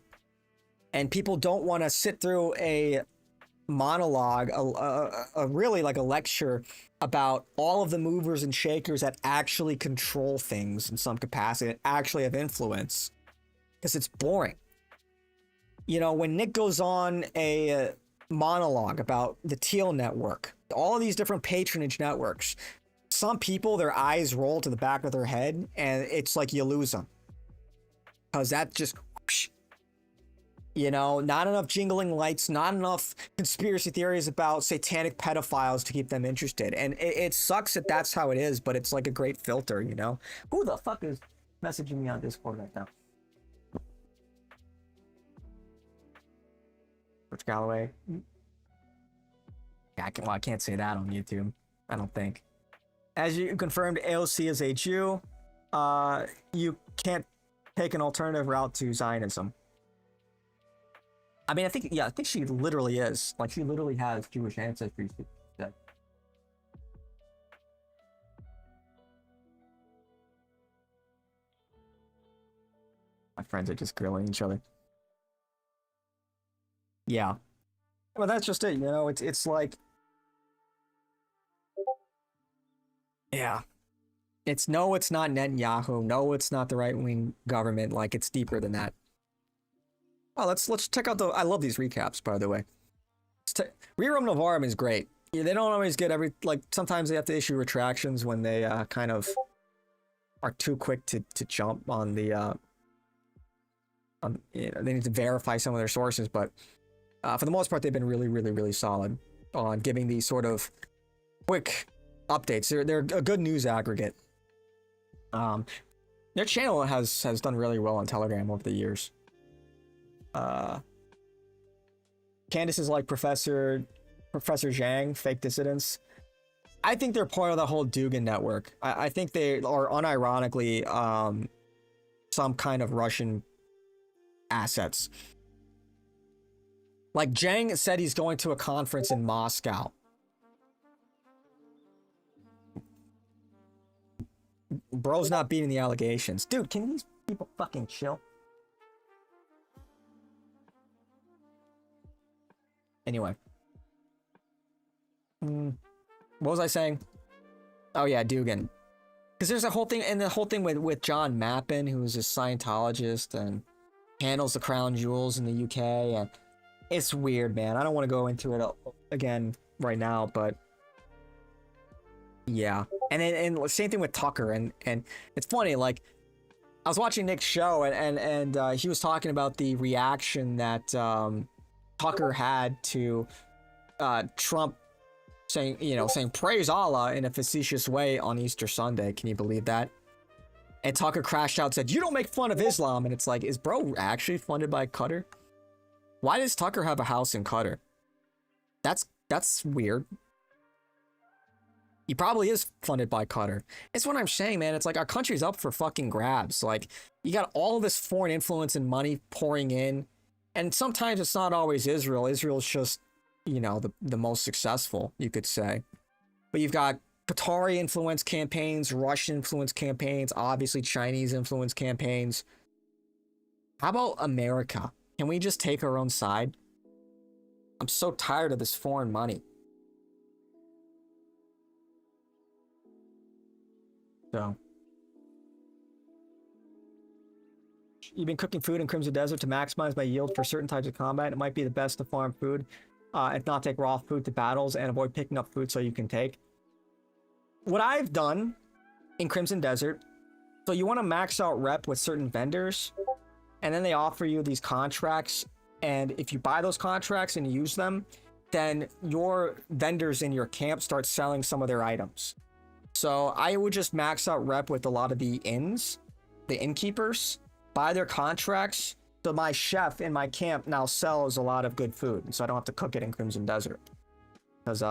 [SPEAKER 1] And people don't want to sit through a monologue, a really like a lecture about all of the movers and shakers that actually control things in some capacity, that actually have influence, because it's boring. You know, when Nick goes on a monologue about the Teal Network, all of these different patronage networks, some people, their eyes roll to the back of their head, and it's like you lose them. Because that just, whoosh, you know, not enough jingling lights, not enough conspiracy theories about satanic pedophiles to keep them interested. And it sucks that that's how it is, but it's like a great filter, you know? Who the fuck is messaging me on Discord right now? Rich Galloway. Yeah, I can't say that on YouTube. I don't think. As you confirmed, AOC is a Jew. You can't take an alternative route to Zionism. I mean, I think she literally is. Like, she literally has Jewish ancestry. My friends are just grilling each other. Yeah. Well, that's just it, you know, it's like, yeah. It's no, it's not Netanyahu. No, it's not the right-wing government. Like, it's deeper than that. Oh, let's check out I love these recaps, by the way. Rerum Novarum is great. Yeah, they don't always get like, sometimes they have to issue retractions when they kind of are too quick to jump on the, you know, they need to verify some of their sources, but for the most part, they've been really, really, really solid on giving these sort of quick updates. They're a good news aggregate. Their channel has done really well on Telegram over the years. Candace is like Professor Zhang, fake dissidents. I think they're part of the whole Dugin network. I think they are unironically some kind of Russian assets. Like, Zhang said he's going to a conference in Moscow. Bro's not beating the allegations. Dude, can these people fucking chill? Anyway. What was I saying? Oh yeah, Dugin. Because there's a whole thing, and the whole thing with John Mappin, who's a Scientologist and handles the crown jewels in the UK, and it's weird, man. I don't want to go into it again. right now, but yeah. And then and same thing with Tucker, and it's funny, like I was watching Nick's show, and he was talking about the reaction that Tucker had to Trump saying praise Allah in a facetious way on Easter Sunday. Can you believe that? And Tucker crashed out and said, "You don't make fun of Islam." And it's like, is bro actually funded by Qatar? Why does Tucker have a house in Qatar? That's weird. He probably is funded by Qatar. It's what I'm saying, man. It's like our country's up for fucking grabs. Like, you got all this foreign influence and money pouring in. And sometimes it's not always Israel. Israel's just, you know, the most successful, you could say. But you've got Qatari influence campaigns, Russian influence campaigns, obviously Chinese influence campaigns. How about America? Can we just take our own side? I'm so tired of this foreign money. So, you've been cooking food in Crimson Desert to maximize my yield for certain types of combat. It might be the best to farm food, if not take raw food to battles and avoid picking up food so you can take. What I've done in Crimson Desert, so you want to max out rep with certain vendors, and then they offer you these contracts, and if you buy those contracts and use them, then your vendors in your camp start selling some of their items. So I would just max out rep with a lot of the inns, the innkeepers, buy their contracts, so my chef in my camp now sells a lot of good food, so I don't have to cook it in Crimson Desert. Because,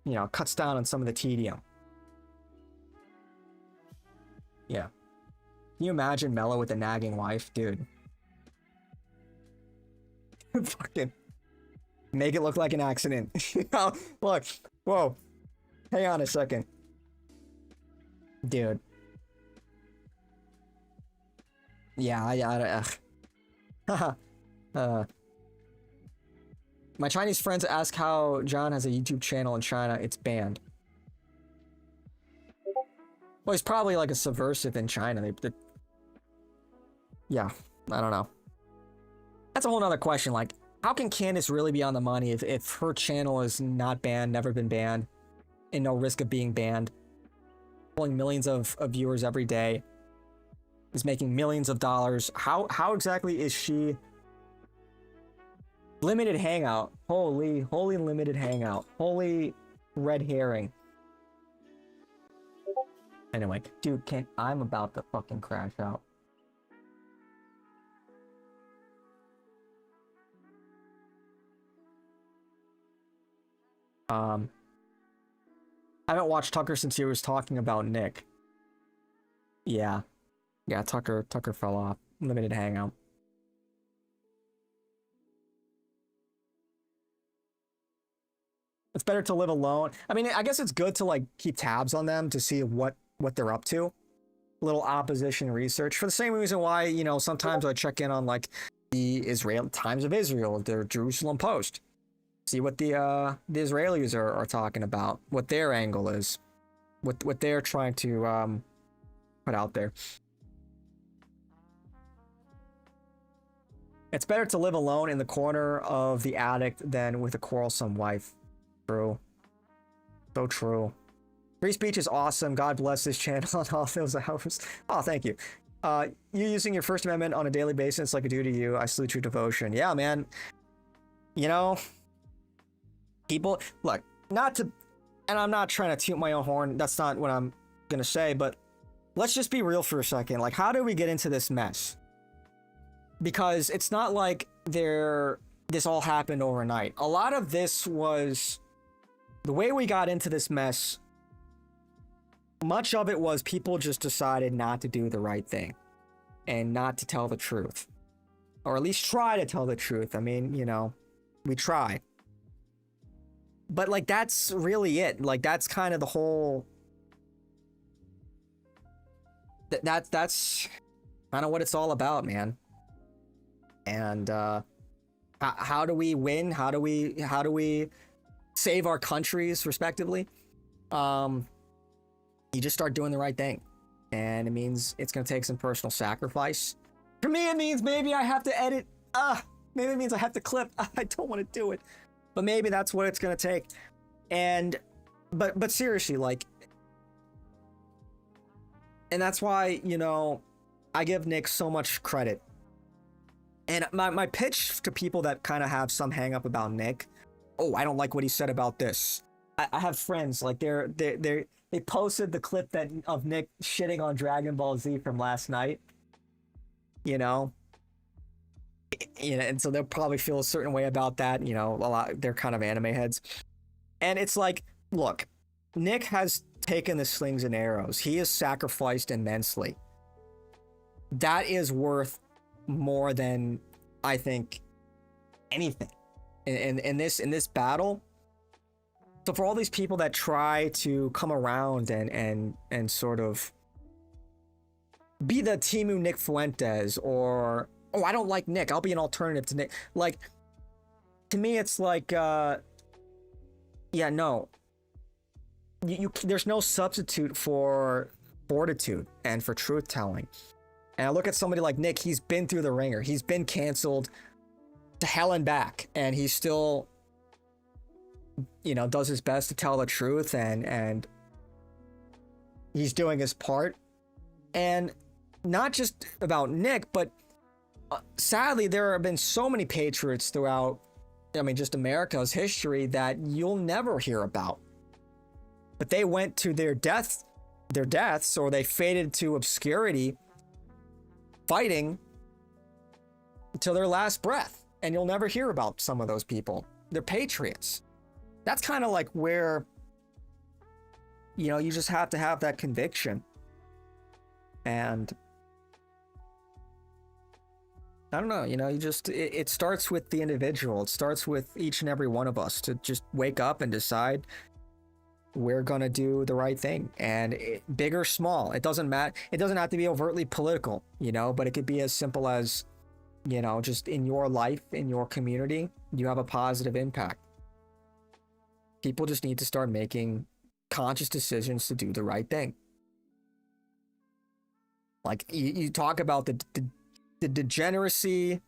[SPEAKER 1] you know, cuts down on some of the tedium. Yeah. Can you imagine Mello with a nagging wife? Dude. Fucking make it look like an accident. Look. Whoa. Hang on a second. Dude. Yeah, my Chinese friends ask how John has a YouTube channel in China. It's banned. Well, he's probably like a subversive in China. Yeah, I don't know. That's a whole nother question. Like, how can Candace really be on the money if her channel is not banned, never been banned, and no risk of being banned? Pulling millions of viewers every day. Is making millions of dollars. How exactly is she? Limited hangout. Holy limited hangout. Holy red herring. Anyway, dude, I'm about to fucking crash out. I haven't watched Tucker since he was talking about Nick. Yeah, Tucker fell off. Limited hangout. It's better to live alone. I mean, I guess it's good to like keep tabs on them to see what they're up to. Little opposition research for the same reason why, you know, sometimes I check in on like the Times of Israel, their Jerusalem Post. See what the Israelis are talking about, what their angle is, what they're trying to put out there. It's better to live alone in the corner of the attic than with a quarrelsome wife. True. So true. Free speech is awesome. God bless this channel and all those hours. Oh, thank you. You using your First Amendment on a daily basis like I do to you. I salute your devotion. Yeah, man. You know, people, look, not to, and I'm not trying to toot my own horn. That's not what I'm going to say, but let's just be real for a second. Like, how did we get into this mess? Because it's not like this all happened overnight. A lot of this was, the way we got into this mess, much of it was people just decided not to do the right thing and not to tell the truth, or at least try to tell the truth. I mean, you know, we try, but like, that's really it. Like, that's kind of the whole, that's kind of what it's all about, man. And how do we win? How do we save our countries respectively? You just start doing the right thing, and it means it's going to take some personal sacrifice. For me, it means maybe I have to edit. Maybe it means I have to clip. I don't want to do it. but maybe that's what it's gonna take. And but seriously, like, and that's why, you know, I give Nick so much credit. And my pitch to people that kind of have some hang up about Nick, oh, I don't like what he said about this. I have friends, like, they posted the clip of Nick shitting on Dragon Ball Z from last night, you know, and so they'll probably feel a certain way about that, you know, a lot, they're kind of anime heads. And it's like, look, Nick has taken the slings and arrows. He has sacrificed immensely. That is worth more than, I think, anything in this battle. So for all these people that try to come around and sort of be the Timu Nick Fuentes, or, oh, I don't like Nick, I'll be an alternative to Nick. Like, to me, it's like, yeah, no. There's no substitute for fortitude and for truth telling. And I look at somebody like Nick, he's been through the ringer. He's been canceled to hell and back, and he still, you know, does his best to tell the truth, and he's doing his part. And not just about Nick, but sadly, there have been so many patriots throughout, I mean, just America's history that you'll never hear about. But they went to their deaths, or they faded to obscurity, fighting until their last breath. And you'll never hear about some of those people. They're patriots. That's kind of like where, you know, you just have to have that conviction. And I don't know, you know, you just, it starts with the individual. It starts with each and every one of us to just wake up and decide we're gonna do the right thing. And big or small, it doesn't matter. It doesn't have to be overtly political, you know, but it could be as simple as, you know, just in your life, in your community, you have a positive impact. People just need to start making conscious decisions to do the right thing. Like, you talk about the degeneracy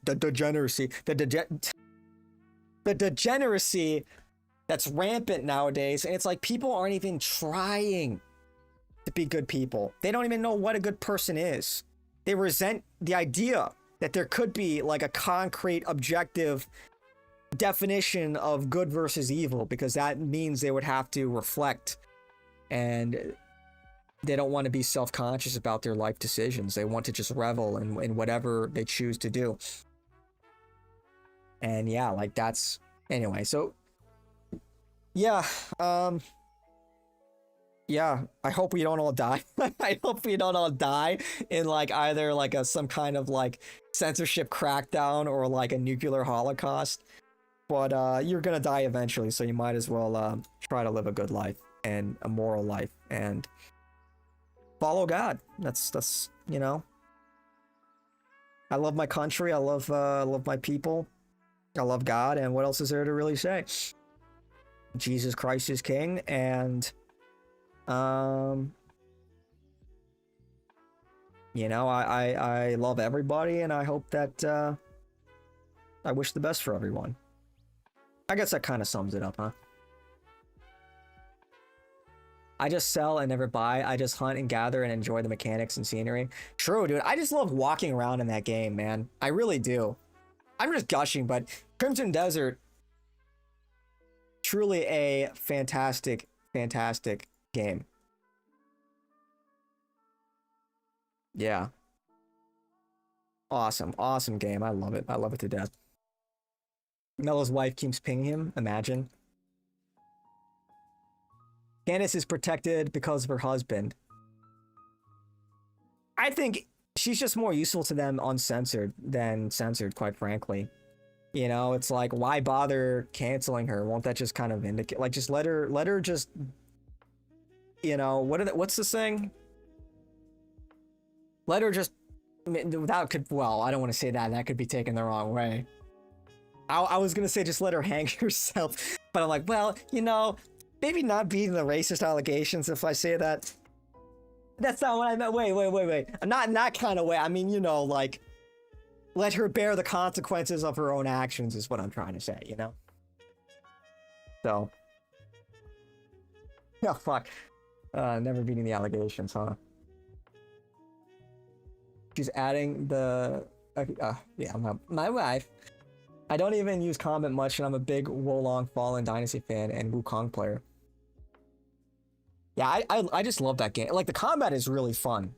[SPEAKER 1] that's rampant nowadays, and it's like people aren't even trying to be good people. They don't even know what a good person is. They resent the idea that there could be like a concrete, objective definition of good versus evil, because that means they would have to reflect, and they don't want to be self-conscious about their life decisions. They want to just revel in whatever they choose to do. And yeah, like, that's, anyway, so yeah, yeah, I hope we don't all die. I hope we don't all die in like either like some kind of like censorship crackdown or like a nuclear holocaust. But you're gonna die eventually, so you might as well try to live a good life and a moral life and follow God. That's you know. I love my country. I love my people. I love God. And what else is there to really say? Jesus Christ is King, and you know, I love everybody, and I hope that I wish the best for everyone. I guess that kind of sums it up, huh? I just sell and never buy. I just hunt and gather and enjoy the mechanics and scenery. True, dude. I just love walking around in that game, man. I really do. I'm just gushing, but Crimson Desert, truly a fantastic, fantastic game. Yeah. Awesome, awesome game. I love it. I love it to death. Mello's wife keeps pinging him. Imagine. Candace is protected because of her husband. I think she's just more useful to them uncensored than censored, quite frankly. You know, it's like, why bother canceling her? Won't that just kind of indicate, like, just let her just, you know, what's the saying? Let her just, that could, well, I don't want to say that. That could be taken the wrong way. I was gonna say just let her hang herself, but I'm like, well, you know, maybe not beating the racist allegations if I say that. That's not what I meant. Wait. Not in that kind of way. I mean, you know, like, let her bear the consequences of her own actions is what I'm trying to say, you know? So. Oh, fuck. Never beating the allegations, huh? She's adding the... yeah, my wife. I don't even use comment much, and I'm a big Wolong Fallen Dynasty fan and Wukong player. Yeah, I just love that game. Like, the combat is really fun.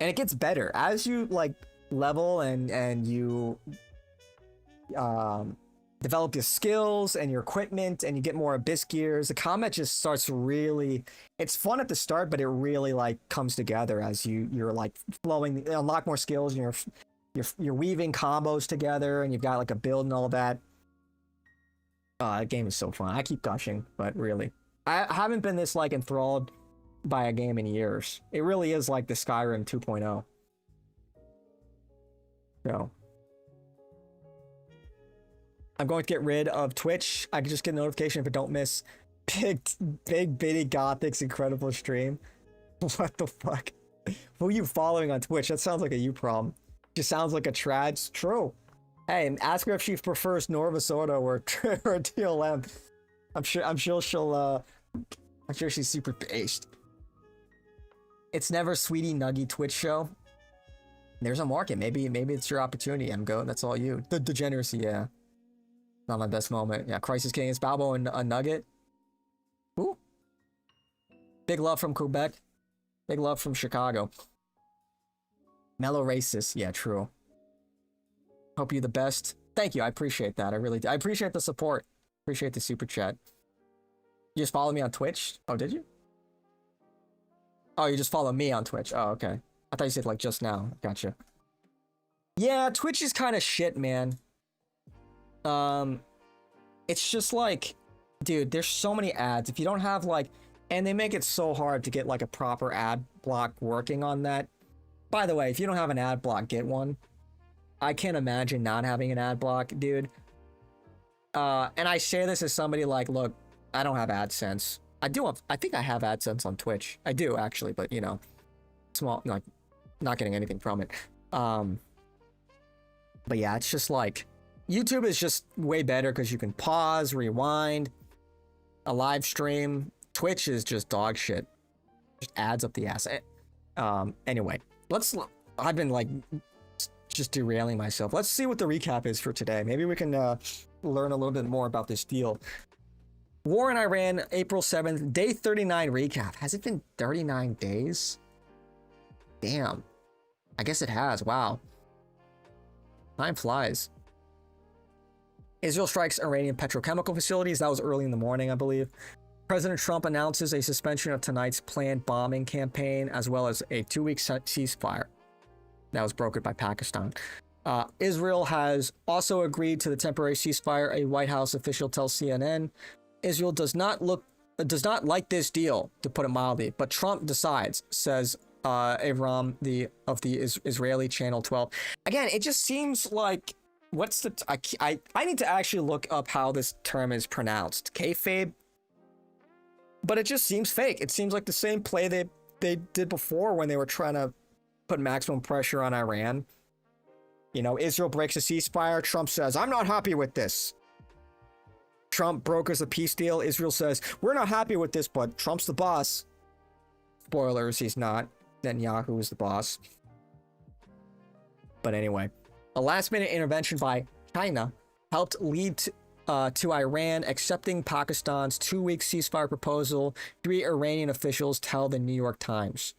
[SPEAKER 1] And it gets better. As you, like, level and you... develop your skills and your equipment and you get more abyss gears, the combat just starts really, it's fun at the start, but it really like comes together as you're like flowing, you unlock more skills and you're weaving combos together and you've got like a build and all that. That game is so fun. I keep gushing, but really I haven't been this like enthralled by a game in years. It really is like the Skyrim 2.0. So I'm going to get rid of Twitch. I can just get a notification if I don't miss big bitty Gothic's incredible stream. What the fuck? Who are you following on Twitch? That sounds like a you problem. Just sounds like a trad. True. Hey, and ask her if she prefers Norva Soda or TLM. I'm sure she's super based. It's never Sweetie Nuggy Twitch show. There's a market. Maybe it's your opportunity, MGO. That's all you. The degeneracy, yeah. Not my best moment. Yeah, Crisis King is Balbo and a Nugget. Ooh. Big love from Quebec. Big love from Chicago. Mellow racist. Yeah, true. Hope you the best. Thank you. I appreciate that. I really do. I appreciate the support. Appreciate the super chat. You just follow me on Twitch? Oh, did you? Oh, you just follow me on Twitch. Oh, okay. I thought you said like just now. Gotcha. Yeah, Twitch is kind of shit, man. It's just like, dude, there's so many ads. If you don't have like, and they make it so hard to get like a proper ad block working on that. By the way, if you don't have an ad block, get one. I can't imagine not having an ad block, dude. And I say this as somebody like, look, I don't have AdSense. I think I have AdSense on Twitch. I do actually, but you know, small, like, not getting anything from it. But yeah, it's just like, YouTube is just way better because you can pause, rewind, a live stream. Twitch is just dog shit. Just adds up the ass. Anyway, I've been like just derailing myself. Let's see what the recap is for today. Maybe we can learn a little bit more about this deal. War in Iran, April 7th, day 39 recap. Has it been 39 days? Damn. I guess it has. Wow. Time flies. Israel strikes Iranian petrochemical facilities. That was early in the morning, I believe. President Trump announces a suspension of tonight's planned bombing campaign, as well as a 2-week ceasefire. That was brokered by Pakistan. Israel has also agreed to the temporary ceasefire, a White House official tells CNN. Israel does not like this deal, to put it mildly, but Trump decides, says Avram of the Israeli Channel 12. Again, it just seems like, what's the I need to actually look up how this term is pronounced. Kayfabe? But it just seems fake. It seems like the same play they did before when they were trying to put maximum pressure on Iran. You know, Israel breaks a ceasefire. Trump says, I'm not happy with this. Trump brokers a peace deal. Israel says, we're not happy with this, but Trump's the boss. Spoilers, he's not. Netanyahu is the boss. But anyway, a last-minute intervention by China helped lead to Iran accepting Pakistan's 2-week ceasefire proposal, 3 Iranian officials tell the New York Times.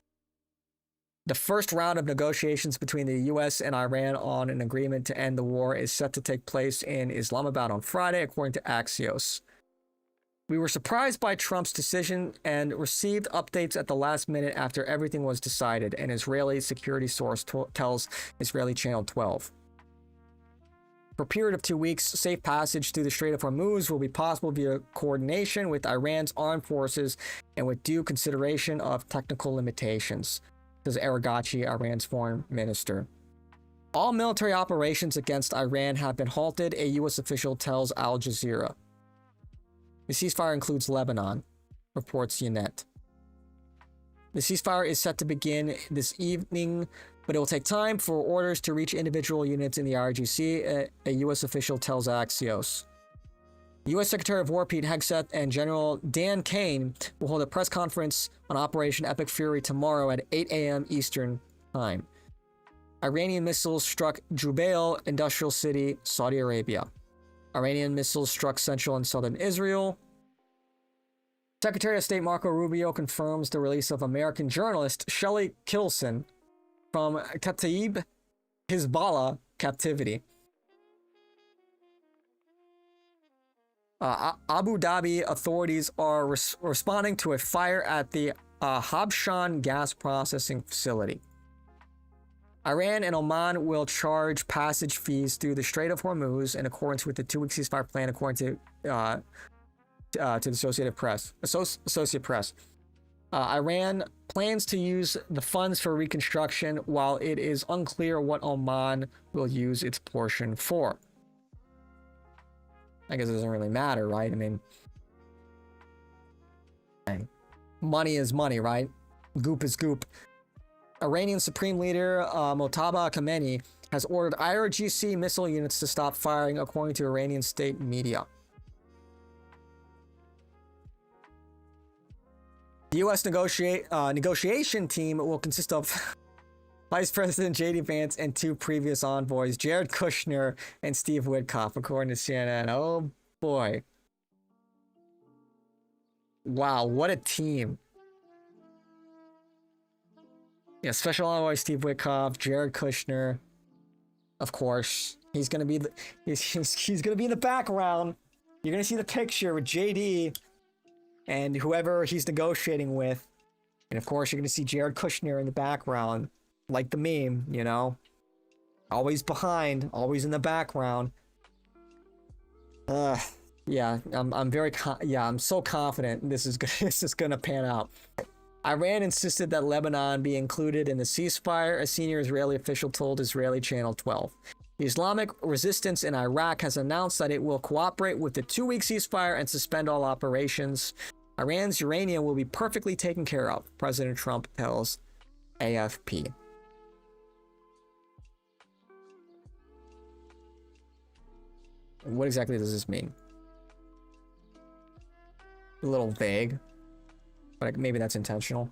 [SPEAKER 1] The first round of negotiations between the U.S. and Iran on an agreement to end the war is set to take place in Islamabad on Friday, according to Axios. We were surprised by Trump's decision and received updates at the last minute after everything was decided, an Israeli security source tells Israeli Channel 12. For a period of 2 weeks, safe passage through the Strait of Hormuz will be possible via coordination with Iran's armed forces and with due consideration of technical limitations, says Aragachi, Iran's foreign minister. All military operations against Iran have been halted, a U.S. official tells Al Jazeera. The ceasefire includes Lebanon, reports Yanet. The ceasefire is set to begin this evening, but it will take time for orders to reach individual units in the IRGC, a U.S. official tells Axios. U.S. Secretary of War Pete Hegseth and General Dan Kane will hold a press conference on Operation Epic Fury tomorrow at 8 a.m. Eastern Time. Iranian missiles struck Jubail Industrial City, Saudi Arabia. Iranian missiles struck central and southern Israel. Secretary of State Marco Rubio confirms the release of American journalist Shelley Kilson from Kataib Hezbollah captivity. Abu Dhabi authorities are responding to a fire at the Habshan gas processing facility. Iran and Oman will charge passage fees through the Strait of Hormuz in accordance with the 2-week ceasefire plan, according to the Associated Press. Iran plans to use the funds for reconstruction, while it is unclear what Oman will use its portion for. I guess it doesn't really matter, right? I mean, money is money, right? Goop is goop. Iranian Supreme Leader Mojtaba Khamenei has ordered IRGC missile units to stop firing, according to Iranian state media. The U.S. negotiation team will consist of Vice President J.D. Vance and 2 previous envoys, Jared Kushner and Steve Witkoff, according to CNN. Oh, boy. Wow, what a team. Yeah, Special Envoy Steve Witkoff, Jared Kushner, of course. He's gonna be he's gonna be in the background. You're gonna see the picture with JD and whoever he's negotiating with, and of course you're gonna see Jared Kushner in the background, like the meme, you know, always behind, always in the background. Yeah, I'm so confident this is gonna pan out. Iran insisted that Lebanon be included in the ceasefire, a senior Israeli official told Israeli Channel 12. The Islamic resistance in Iraq has announced that it will cooperate with the 2-week ceasefire and suspend all operations. Iran's uranium will be perfectly taken care of, President Trump tells AFP. What exactly does this mean? A little vague. But maybe that's intentional.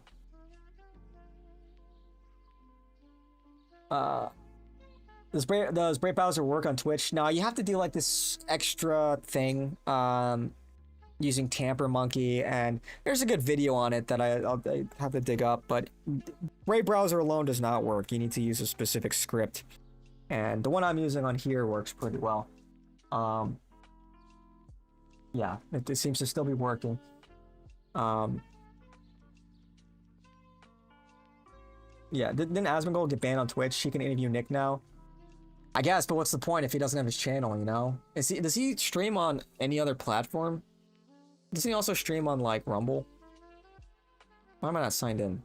[SPEAKER 1] Does Brave Bowser work on Twitch? No, you have to do like this extra thing using Tamper Monkey, and there's a good video on it that I have to dig up, but Brave Browser alone does not work. You need to use a specific script, and the one I'm using on here works pretty well. Yeah, it seems to still be working. Yeah, didn't Asmongold get banned on Twitch? He can interview Nick now. I guess, but what's the point if he doesn't have his channel, you know? Does he stream on any other platform? Doesn't he also stream on, like, Rumble? Why am I not signed in?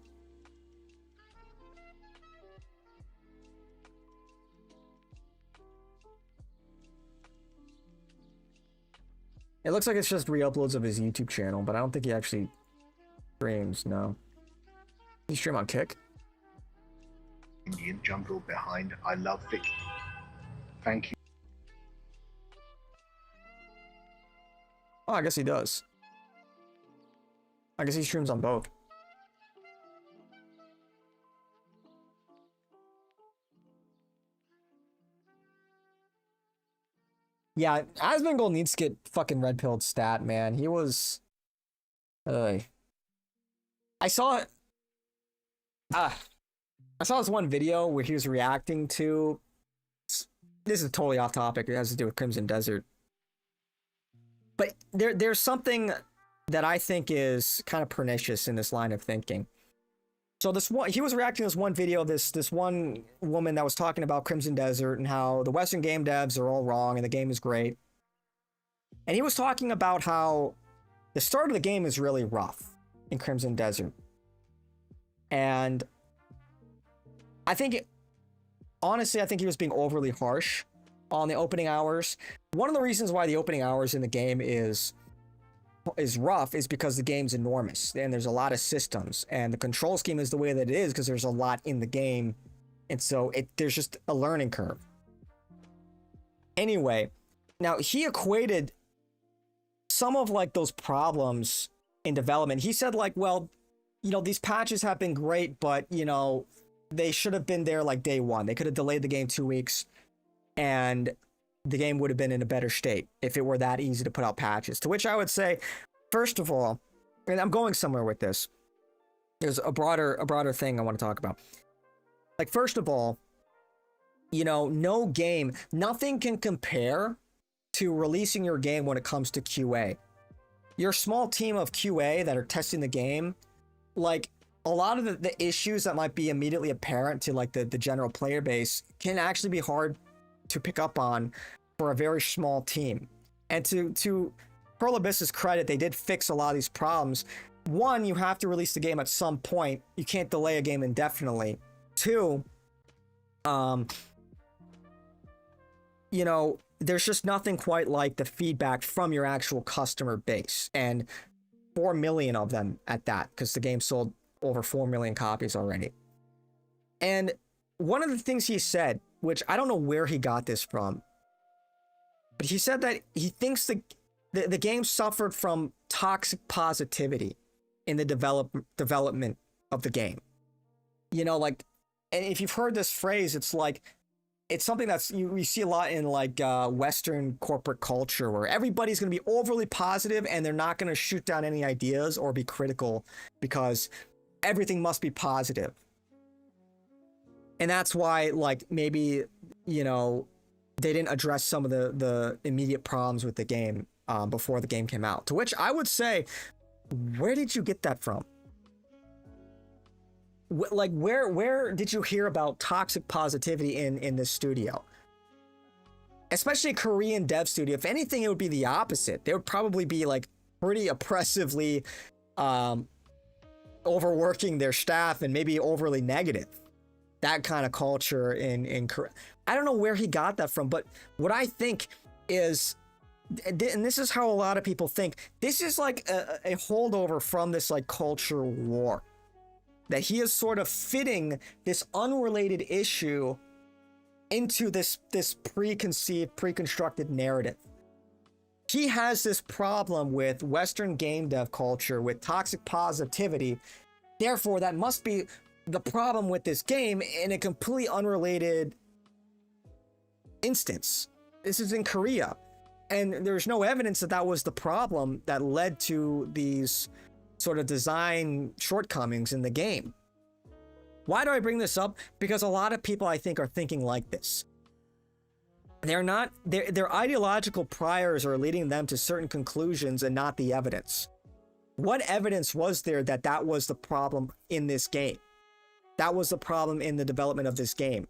[SPEAKER 1] It looks like it's just re-uploads of his YouTube channel, but I don't think he actually streams, no. He stream on Kick?
[SPEAKER 7] Indian jungle behind. I love Vic. Thank you.
[SPEAKER 1] Oh, I guess he does. I guess he streams on both. Yeah, Asmongold needs to get fucking red-pilled stat, man. He was... I saw... I saw this one video where he was reacting to... This is totally off topic. It has to do with Crimson Desert. But there's something that I think is kind of pernicious in this line of thinking. So he was reacting to this one video, this one woman that was talking about Crimson Desert and how the Western game devs are all wrong and the game is great. And he was talking about how the start of the game is really rough in Crimson Desert. And honestly, I think he was being overly harsh on the opening hours. One of the reasons why the opening hours in the game is rough is because the game's enormous and there's a lot of systems, and the control scheme is the way that it is because there's a lot in the game, and so there's just a learning curve. Anyway, now he equated some of like those problems in development. He said like, well, these patches have been great, but they should have been there like day one. They could have delayed the game 2 weeks and the game would have been in a better state if it were that easy to put out patches. To which I would say, first of all, and I'm going somewhere with this, there's a broader thing I want to talk about. Like, first of all, no game, nothing can compare to releasing your game when it comes to QA. Your small team of QA that are testing the game, like, a lot of the issues that might be immediately apparent to like the general player base can actually be hard to pick up on for a very small team. And to Pearl Abyss's credit, they did fix a lot of these problems. One, you have to release the game at some point. You can't delay a game indefinitely. Two, there's just nothing quite like the feedback from your actual customer base. And 4 million of them at that, because the game sold over 4 million copies already. And one of the things he said, which I don't know where he got this from, but he said that he thinks the game suffered from toxic positivity in the development of the game. Like, and if you've heard this phrase, it's like, it's something that's you see a lot in like Western corporate culture, where everybody's going to be overly positive and they're not going to shoot down any ideas or be critical because everything must be positive. And that's why, like, maybe, they didn't address some of the immediate problems with the game before the game came out. To which I would say, where did you get that from? Like, where did you hear about toxic positivity in this studio? Especially a Korean dev studio. If anything, it would be the opposite. They would probably be like pretty oppressively overworking their staff and maybe overly negative. That kind of culture in Korea. I don't know where he got that from, but what I think is, and this is how a lot of people think, this is like a holdover from this like culture war. That he is sort of fitting this unrelated issue into this pre-constructed narrative. He has this problem with Western game dev culture, with toxic positivity. Therefore, that must be the problem with this game in a completely unrelated instance. This is in Korea. And there's no evidence that that was the problem that led to these sort of design shortcomings in the game. Why do I bring this up? Because a lot of people, I think, are thinking like this. Their ideological priors are leading them to certain conclusions and not the evidence. What evidence was there that that was the problem in this game? That was the problem in the development of this game.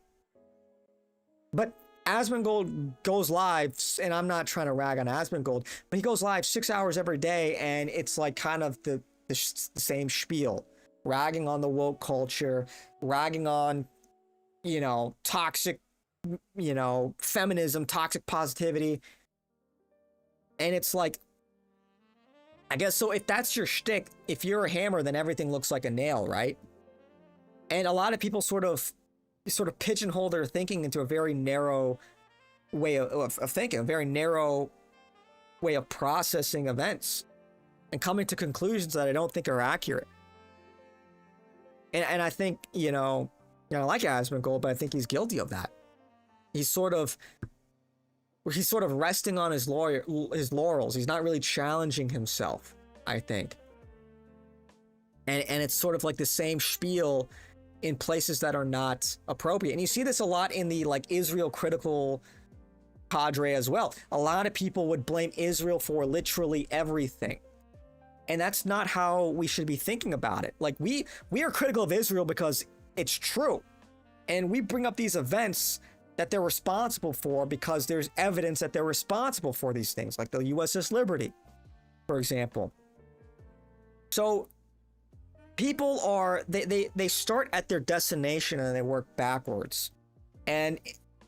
[SPEAKER 1] But Asmongold goes live, and I'm not trying to rag on Asmongold, but he goes live 6 hours every day, and it's like kind of the same spiel. Ragging on the woke culture, ragging on, toxic, feminism, toxic positivity. And it's like, I guess, so if that's your shtick, if you're a hammer, then everything looks like a nail, right? And a lot of people sort of pigeonhole their thinking into a very narrow way of thinking, a very narrow way of processing events and coming to conclusions that I don't think are accurate. And I think, I like Asmongold, but I think he's guilty of that. He's sort of resting on his laurels. He's not really challenging himself, I think. And it's sort of like the same spiel in places that are not appropriate. And you see this a lot in the like Israel critical cadre as well. A lot of people would blame Israel for literally everything. And that's not how we should be thinking about it. Like, we are critical of Israel because it's true. And we bring up these events that they're responsible for because there's evidence that they're responsible for these things, like the USS Liberty, for example. So people they start at their destination and they work backwards. And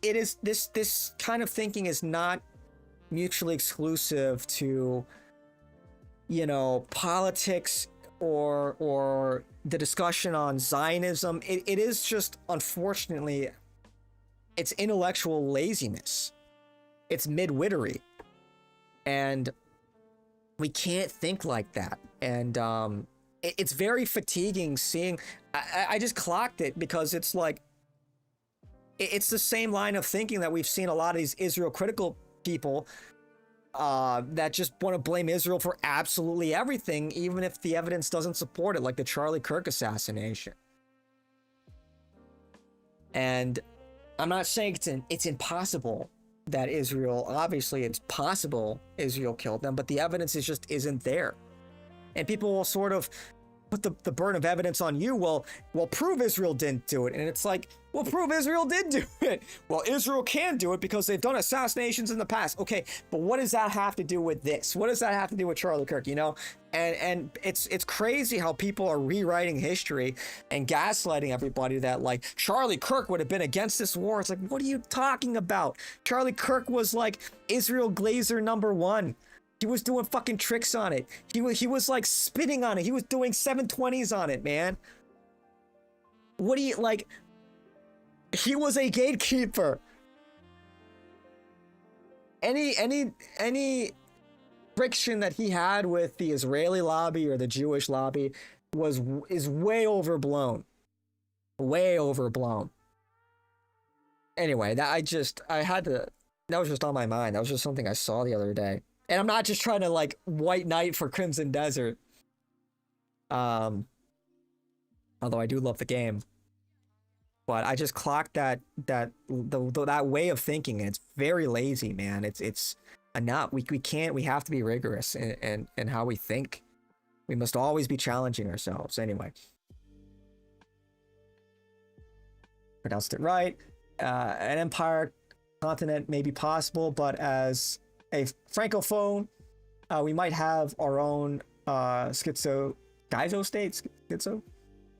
[SPEAKER 1] it is this kind of thinking is not mutually exclusive to politics or the discussion on Zionism. It is just, unfortunately, it's intellectual laziness. It's midwittery. And we can't think like that. And it's very fatiguing seeing. I just clocked it because it's like it's the same line of thinking that we've seen a lot of these Israel critical people that just want to blame Israel for absolutely everything, even if the evidence doesn't support it, like the Charlie Kirk assassination. And I'm not saying it's impossible that Israel, obviously it's possible Israel killed them, but the evidence just isn't there. And people will sort of put the burden of evidence on you. Well, prove Israel didn't do it. And it's like, well, prove Israel did do it. Well, Israel can do it because they've done assassinations in the past. Okay, but what does that have to do with this? What does that have to do with Charlie Kirk, you know? And it's crazy how people are rewriting history and gaslighting everybody that like Charlie Kirk would have been against this war. It's like, what are you talking about? Charlie Kirk was like Israel Glazer #1. He was doing fucking tricks on it. He was like spitting on it. He was doing 720s on it, man. What do you like? He was a gatekeeper. Any friction that he had with the Israeli lobby or the Jewish lobby is way overblown. Way overblown. Anyway, that was just on my mind. That was just something I saw the other day. And I'm not just trying to like white knight for Crimson Desert. Although I do love the game. But I just clocked that way of thinking, and it's very lazy, man. It's enough. We have to be rigorous in how we think. We must always be challenging ourselves. Anyway. Pronounced it right. An empire continent may be possible, but as a francophone, we might have our own schizo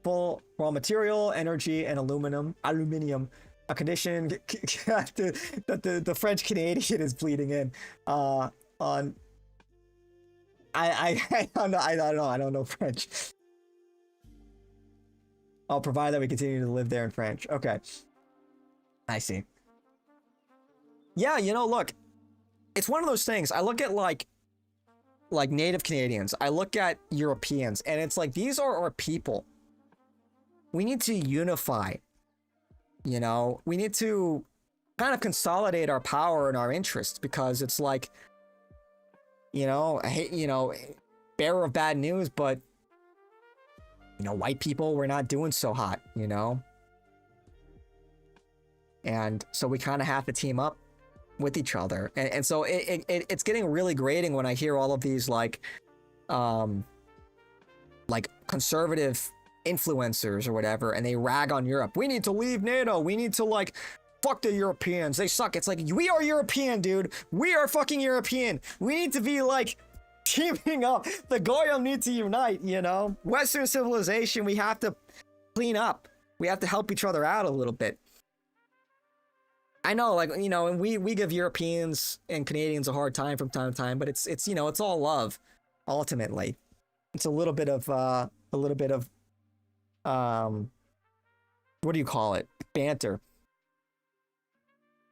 [SPEAKER 1] full raw material, energy, and aluminium, a condition that the French Canadian is bleeding in. I don't know French. I'll provide that we continue to live there in French. Okay, I see. Yeah, you know, look, it's one of those things. I look at like Native Canadians. I look at Europeans, and it's like, these are our people. We need to unify, you know? We need to kind of consolidate our power and our interests, because it's like, you know, I hate, you know, bearer of bad news, but, you know, white people, we're not doing so hot, you know? And so we kind of have to team up with each other. And so it's getting really grating when I hear all of these like conservative influencers or whatever, and they rag on Europe. We need to leave NATO. We need to like fuck the Europeans. They suck. It's like, we are European, dude. We are fucking European. We need to be like teaming up. The Goyim need to unite, you know? Western civilization, we have to clean up. We have to help each other out a little bit. I know, like, you know, and we give Europeans and Canadians a hard time from time to time, but it's you know, it's all love, ultimately. It's a little bit of what do you call it? Banter.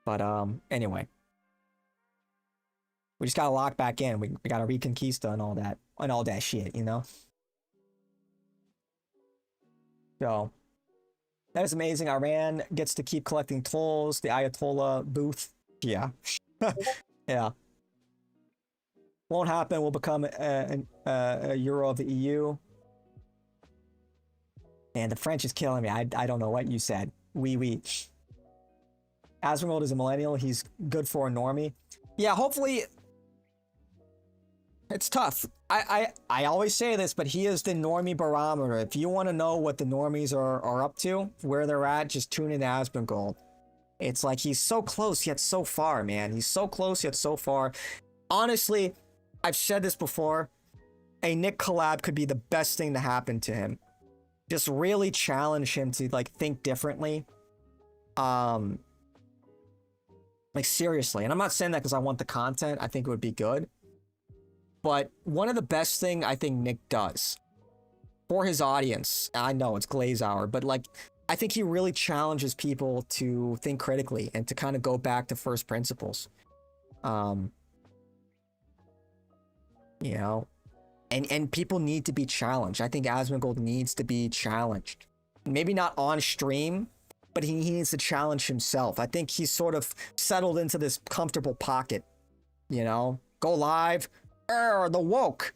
[SPEAKER 1] But anyway. We just gotta lock back in. We gotta reconquista and all that shit, you know? So that is amazing. Iran gets to keep collecting tolls. The Ayatollah booth. Yeah. Yeah. Won't happen. We'll become a euro of the EU. And the French is killing me. I don't know what you said. We. Asmongold is a millennial. He's good for a normie. Yeah, hopefully. It's tough. I always say this, but he is the normie barometer. If you want to know what the normies are up to, where they're at, just tune in to Asmongold. It's like he's so close yet so far, man. He's so close yet so far. Honestly, I've said this before. A Nick collab could be the best thing to happen to him. Just really challenge him to like think differently. Like seriously. And I'm not saying that because I want the content. I think it would be good. But one of the best thing I think Nick does for his audience, I know it's Glaze Hour, but like, I think he really challenges people to think critically and to kind of go back to first principles. you know, and people need to be challenged. I think Asmongold needs to be challenged. Maybe not on stream, but he needs to challenge himself. I think he's sort of settled into this comfortable pocket, you know, go live, the woke,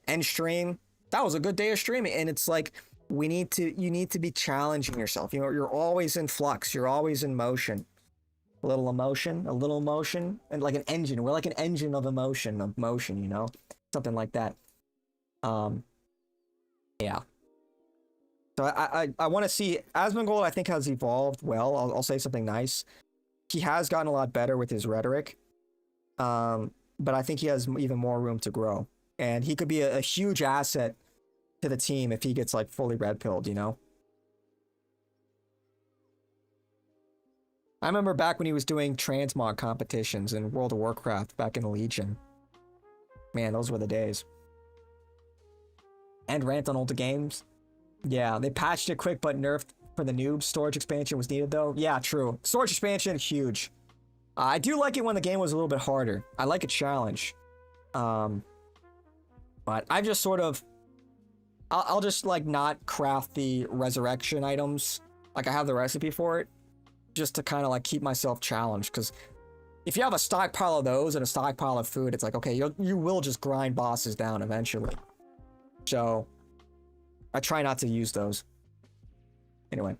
[SPEAKER 1] end stream. That was a good day of streaming. And it's like, you need to be challenging yourself. You know, you're always in flux. You're always in motion. A little emotion, and like an engine. We're like an engine of emotion, you know, something like that. Yeah. So I want to see Asmongold. I think has evolved well. I'll say something nice. He has gotten a lot better with his rhetoric. But I think he has even more room to grow, and he could be a huge asset to the team if he gets like fully red pilled, you know. I remember back when he was doing transmog competitions in World of Warcraft back in the Legion. Man, those were the days. And rant on older games. Yeah, they patched it quick but nerfed for the noobs. Storage expansion was needed though. Yeah, true. Storage expansion, huge. I do like it when the game was a little bit harder. I like a challenge. But I just sort of... I'll just like not craft the resurrection items. Like I have the recipe for it. Just to kind of like keep myself challenged, because if you have a stockpile of those and a stockpile of food, it's like, okay, you will just grind bosses down eventually. So I try not to use those. Anyway,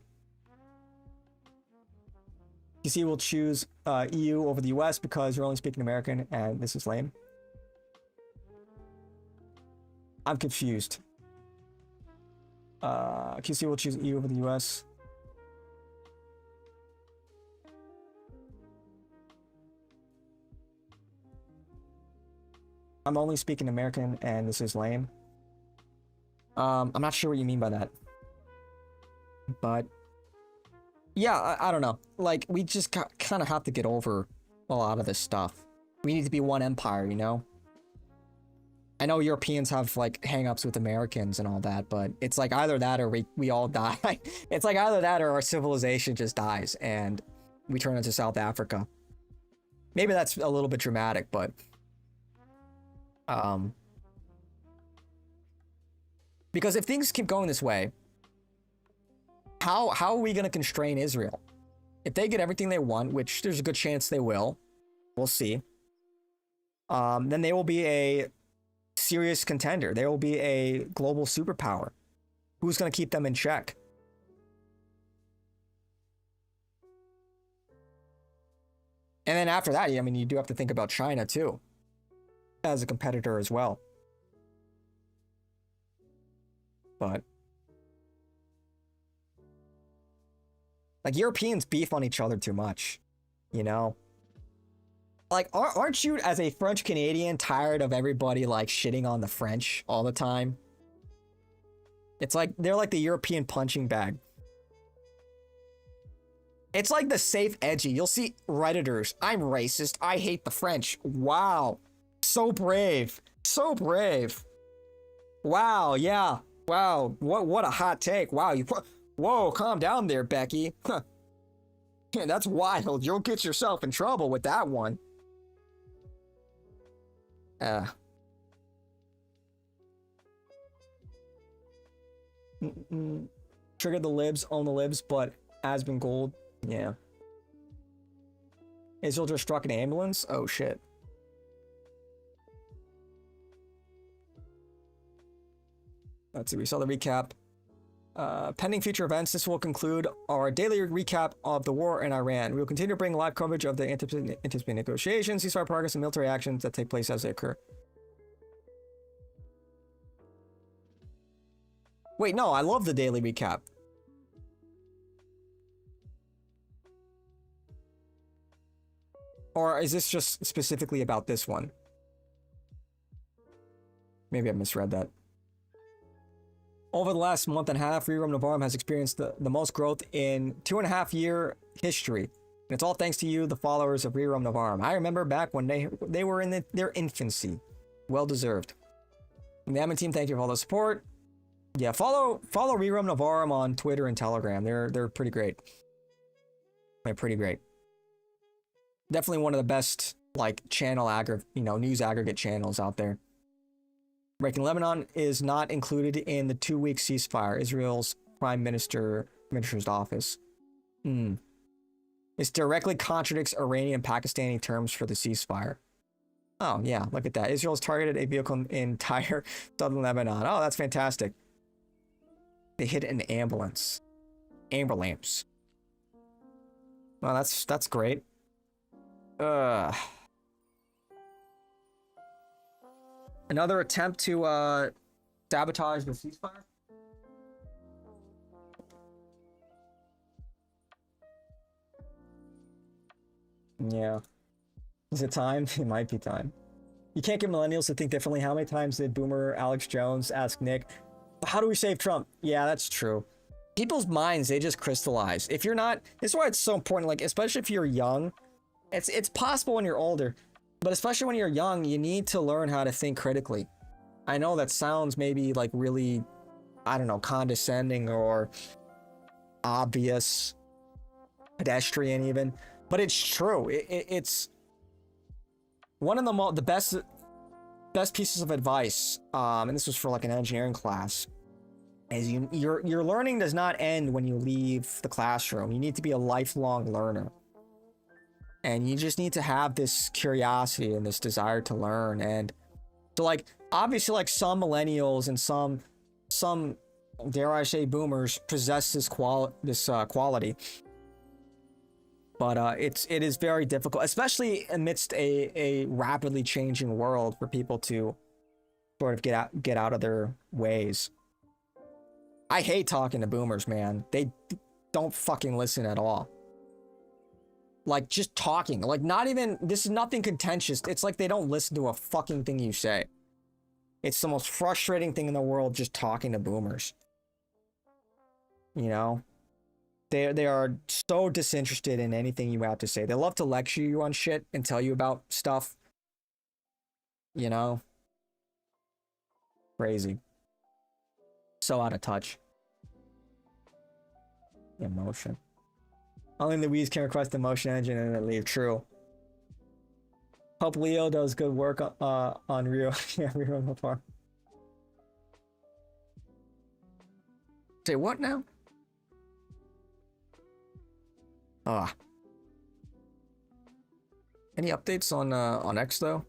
[SPEAKER 1] PC will choose EU over the US because you're only speaking American, and this is lame. I'm confused. QC will choose EU over the US. I'm only speaking American, and this is lame. I'm not sure what you mean by that. But yeah, I don't know. Like, we just kind of have to get over a lot of this stuff. We need to be one empire, you know? I know Europeans have, like, hang-ups with Americans and all that, but it's like either that or we all die. It's like either that or our civilization just dies, and we turn into South Africa. Maybe that's a little bit dramatic, but... because if things keep going this way, how are we going to constrain Israel? If they get everything they want, which there's a good chance they will, we'll see, then they will be a serious contender. They will be a global superpower. Who's going to keep them in check? And then after that, I mean, you do have to think about China too, as a competitor as well. But like, Europeans beef on each other too much, you know? Like, aren't you, as a French Canadian, tired of everybody like shitting on the French all the time? It's like they're like the European punching bag. It's like the safe edgy. You'll see Redditors. I'm racist. I hate the French. Wow. So brave. So brave. Wow, yeah. Wow, what a hot take. Wow, whoa, calm down there, Becky. Huh. Yeah, that's wild. You'll get yourself in trouble with that one. Trigger the libs, own the libs, but Asmongold, yeah. Israel just struck an ambulance? Oh shit. Let's see, we saw the recap. Pending future events, this will conclude our daily recap of the war in Iran. We will continue to bring live coverage of the anticipated negotiations, ceasefire progress, and military actions that take place as they occur. Wait, no, I love the daily recap. Or is this just specifically about this one? Maybe I misread that. Over the last month and a half, Rerum Novarum has experienced the most growth in 2.5-year history. And it's all thanks to you, the followers of Rerum Novarum. I remember back when they were in their infancy. Well deserved. And the admin team, thank you for all the support. Yeah, follow Rerum Novarum on Twitter and Telegram. They're pretty great. They're pretty great. Definitely one of the best like channel news aggregate channels out there. Breaking Lebanon is not included in the 2-week ceasefire. Israel's minister's office. This directly contradicts Iranian and Pakistani terms for the ceasefire. Oh, yeah, look at that. Israel's targeted a vehicle in entire southern Lebanon. Oh, that's fantastic. They hit an ambulance. Ambulance. Well, that's great. Another attempt to sabotage the ceasefire? Yeah. Is it time? It might be time. You can't get millennials to think differently. How many times did Boomer Alex Jones ask Nick, how do we save Trump? Yeah, that's true. People's minds, they just crystallize. If you're not, this is why it's so important, like, especially if you're young. It's possible when you're older, but especially when you're young, you need to learn how to think critically. I know that sounds maybe like really, I don't know, condescending or obvious, pedestrian even, but it's true. It's one of the best pieces of advice, and this was for like an engineering class, is your learning does not end when you leave the classroom. You need to be a lifelong learner. And you just need to have this curiosity and this desire to learn. And so, like, obviously, like, some millennials and some dare I say boomers possess this quality. But it is very difficult, especially amidst a rapidly changing world, for people to sort of get out of their ways. I hate talking to boomers, man. They don't fucking listen at all. Like, just talking. Like, not even... This is nothing contentious. It's like they don't listen to a fucking thing you say. It's the most frustrating thing in the world, just talking to boomers. You know? They are so disinterested in anything you have to say. They love to lecture you on shit and tell you about stuff. You know? Crazy. So out of touch. Emotion. Only Louise can request the motion engine and then leave. True. Hope Leo does good work on Rio. Yeah, Rio on the farm. Say what now? Any updates on X though?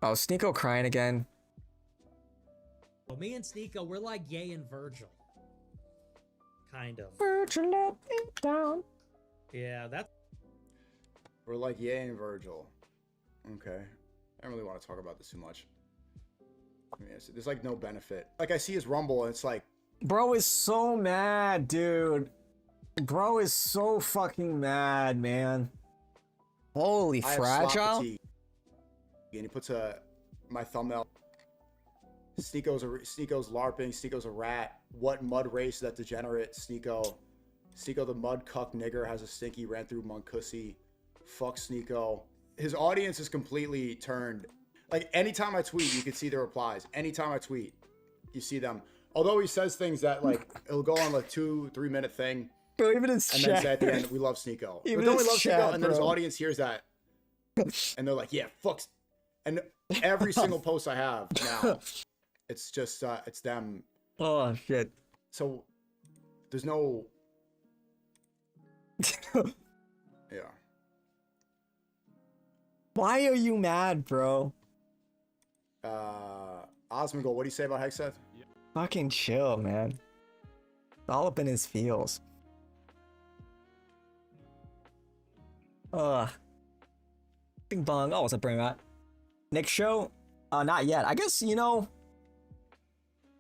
[SPEAKER 1] Oh, Sneeko crying again.
[SPEAKER 8] Well, me and Sneeko, we're like Ye and Virgil. Kind of.
[SPEAKER 1] Virgil let me down.
[SPEAKER 8] Yeah, that's...
[SPEAKER 9] We're like Ye and Virgil. Okay. I don't really want to talk about this too much. I mean, there's like no benefit. Like, I see his Rumble and it's like...
[SPEAKER 1] Bro is so mad, dude. Bro is so fucking mad, man. Holy fragile.
[SPEAKER 9] And he puts my thumbnail. Sneeko's LARPing. Sneeko's a rat. What mud race that degenerate? Sneeko the mud cuck nigger has a stinky ran through Munkussy. Fuck Sneeko. His audience is completely turned. Like, anytime I tweet, you can see the replies. Anytime I tweet, you see them. Although he says things that, like, it'll go on like 2-3 minute thing.
[SPEAKER 1] Bro, even in
[SPEAKER 9] and
[SPEAKER 1] chat.
[SPEAKER 9] then say at the end, we love Sneeko.
[SPEAKER 1] Even
[SPEAKER 9] But then
[SPEAKER 1] in
[SPEAKER 9] we love
[SPEAKER 1] chat,
[SPEAKER 9] Sneeko, and then his
[SPEAKER 1] bro.
[SPEAKER 9] audience hears that. And they're like, yeah, fuck. And every single post I have now, it's just, it's them.
[SPEAKER 1] Oh, shit.
[SPEAKER 9] So, there's no... Yeah.
[SPEAKER 1] Why are you mad, bro?
[SPEAKER 9] Osmongold, what do you say about Hexeth?
[SPEAKER 1] Fucking chill, man. All up in his feels. Bing bong. Oh, what's up, Bring Matt? Next show? Not yet. I guess, you know,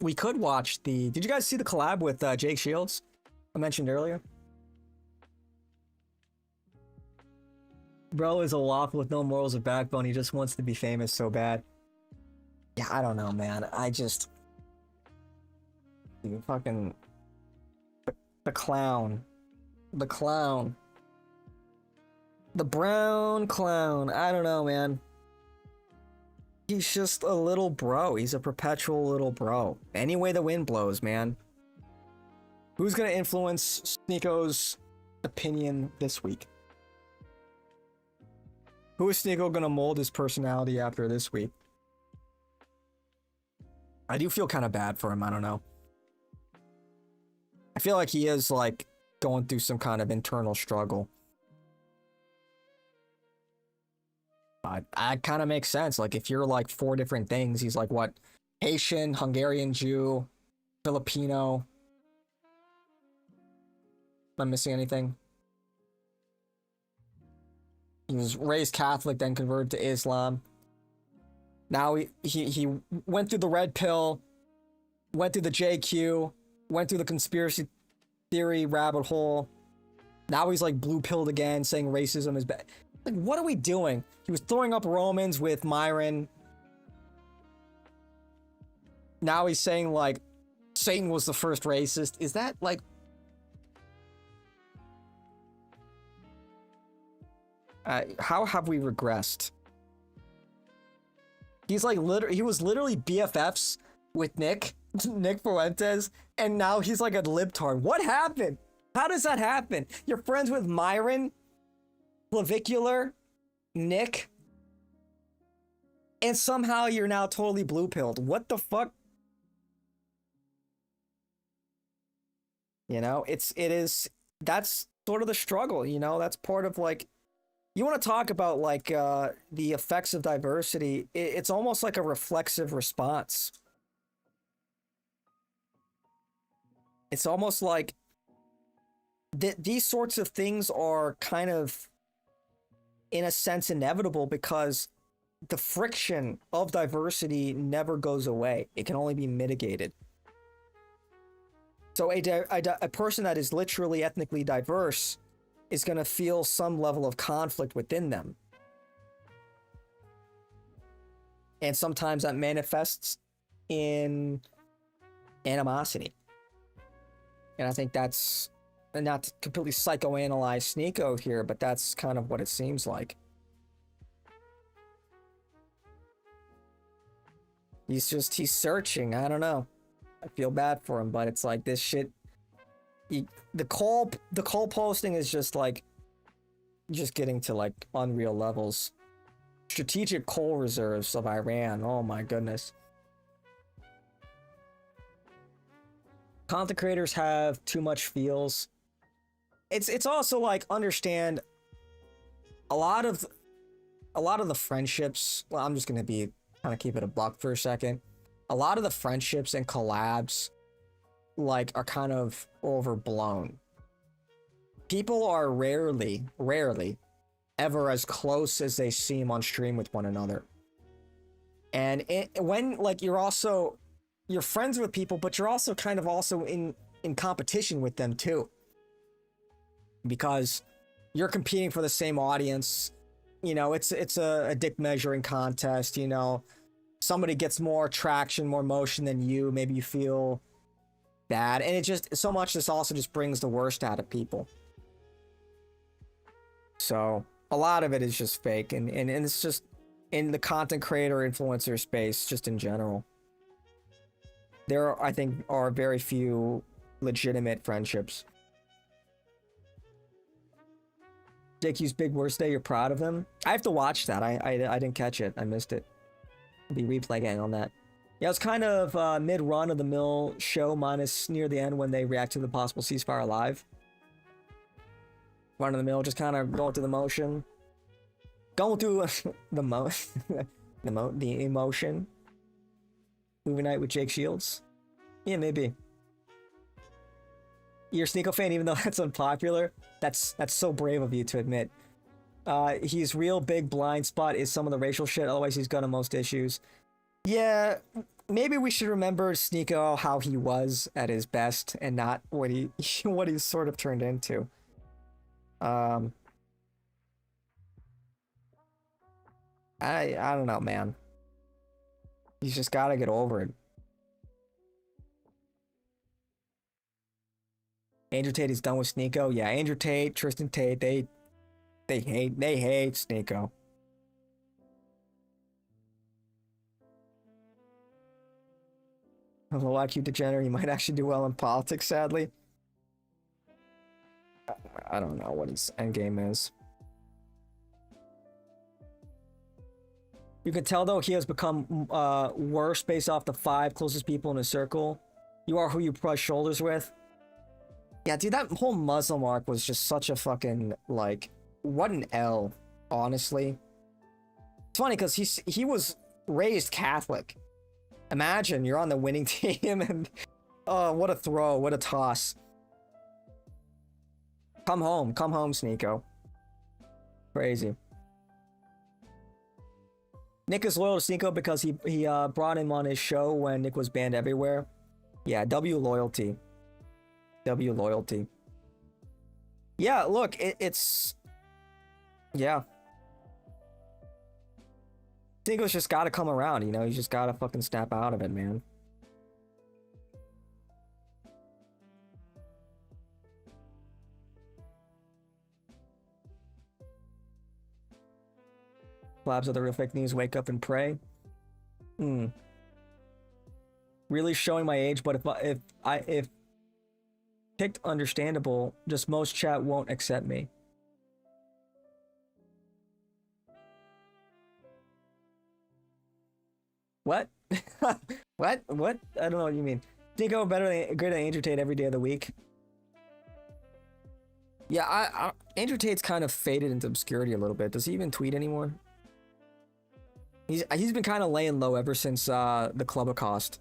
[SPEAKER 1] we could watch the... Did you guys see the collab with Jake Shields? I mentioned earlier. Bro is a waffle with no morals or backbone. He just wants to be famous so bad. Yeah, I don't know, man. I just... You fucking... The clown. The clown. The brown clown. I don't know, man. He's just a little bro. He's a perpetual little bro. Any way the wind blows, man. Who's gonna influence Sneeko's opinion this week? Who is Sneeko gonna mold his personality after this week? I do feel kind of bad for him. I don't know. I feel like he is like going through some kind of internal struggle. That kind of makes sense. Like if you're like 4 different things, he's like what? Haitian, Hungarian Jew, Filipino. Am I missing anything? He was raised Catholic, then converted to Islam. Now he went through the red pill, went through the JQ, went through the conspiracy theory rabbit hole. Now he's like blue pilled again, saying racism is bad. Like, what are we doing? He was throwing up Romans with Myron. Now he's saying like Satan was the first racist. Is that like... how have we regressed? He's like he was literally BFFs with Nick Fuentes, and now he's like a libtard. What happened? How does that happen? You're friends with Myron, Clavicular, Nick, and somehow you're now totally blue-pilled. What the fuck? You know, that's sort of the struggle, you know? That's part of like... You want to talk about like the effects of diversity, it's almost like a reflexive response. It's almost like these sorts of things are kind of, in a sense, inevitable because the friction of diversity never goes away. It can only be mitigated. So a person that is literally ethnically diverse is going to feel some level of conflict within them. And sometimes that manifests in animosity. And I think that's, and not to completely psychoanalyze Sneeko here, but that's kind of what it seems like. He's searching. I don't know. I feel bad for him, but it's like this shit. The call posting is just like, just getting to like unreal levels. Strategic coal reserves of Iran. Oh my goodness. Content creators have too much feels. It's also like, understand a lot of the friendships. Well, I'm just gonna be kind of keep it a buck for a second. A lot of the friendships and collabs like are kind of overblown. People are rarely ever as close as they seem on stream with one another. And when like you're friends with people, but you're also kind of also in competition with them too, because you're competing for the same audience. You know, it's a dick measuring contest. You know, somebody gets more traction, more motion than you. Maybe you feel bad, and it just so much. This also just brings the worst out of people. So a lot of it is just fake, and it's just in the content creator influencer space, just in general. There, I think, are very few legitimate friendships. JQ's Big Worst Day, you're proud of him? I have to watch that. I didn't catch it. I missed it. I'll be replay gang on that. Yeah, it was kind of mid-run of the mill show, minus near the end when they react to the possible ceasefire live. Run of the mill, just kind of going through the motion. Going through the emotion. Movie night with Jake Shields? Yeah, maybe. You're a Sneeko fan even though that's unpopular? That's so brave of you to admit. His real big blind spot is some of the racial shit, otherwise he's got most issues. Yeah, maybe we should remember Sneeko how he was at his best and not what he's sort of turned into. I don't know, man. He's just gotta get over it. Andrew Tate is done with Sneeko. Yeah, Andrew Tate, Tristan Tate, they hate Sneeko. Low IQ degenerate, he might actually do well in politics, sadly. I don't know what his endgame is. You can tell though he has become worse based off the 5 closest people in his circle. You are who you brush shoulders with. Yeah, dude, that whole Muslim arc was just such a fucking, like, what an L, honestly. It's funny because he was raised Catholic. Imagine you're on the winning team and oh, what a throw, what a toss. Come home, Sneeko. Crazy. Nick is loyal to Sneeko because he brought him on his show when Nick was banned everywhere. Yeah, W loyalty. W loyalty. Yeah, look, it's... Yeah. Sneeko's just gotta come around, you know? He's just gotta fucking snap out of it, man. Labs of the real fake news, wake up and pray. Really showing my age, but if picked understandable, just most chat won't accept me. What? What? What? I don't know what you mean. Nico greater than Andrew Tate every day of the week. Yeah, Andrew Tate's kind of faded into obscurity a little bit. Does he even tweet anymore? He's been kind of laying low ever since the Club Accost.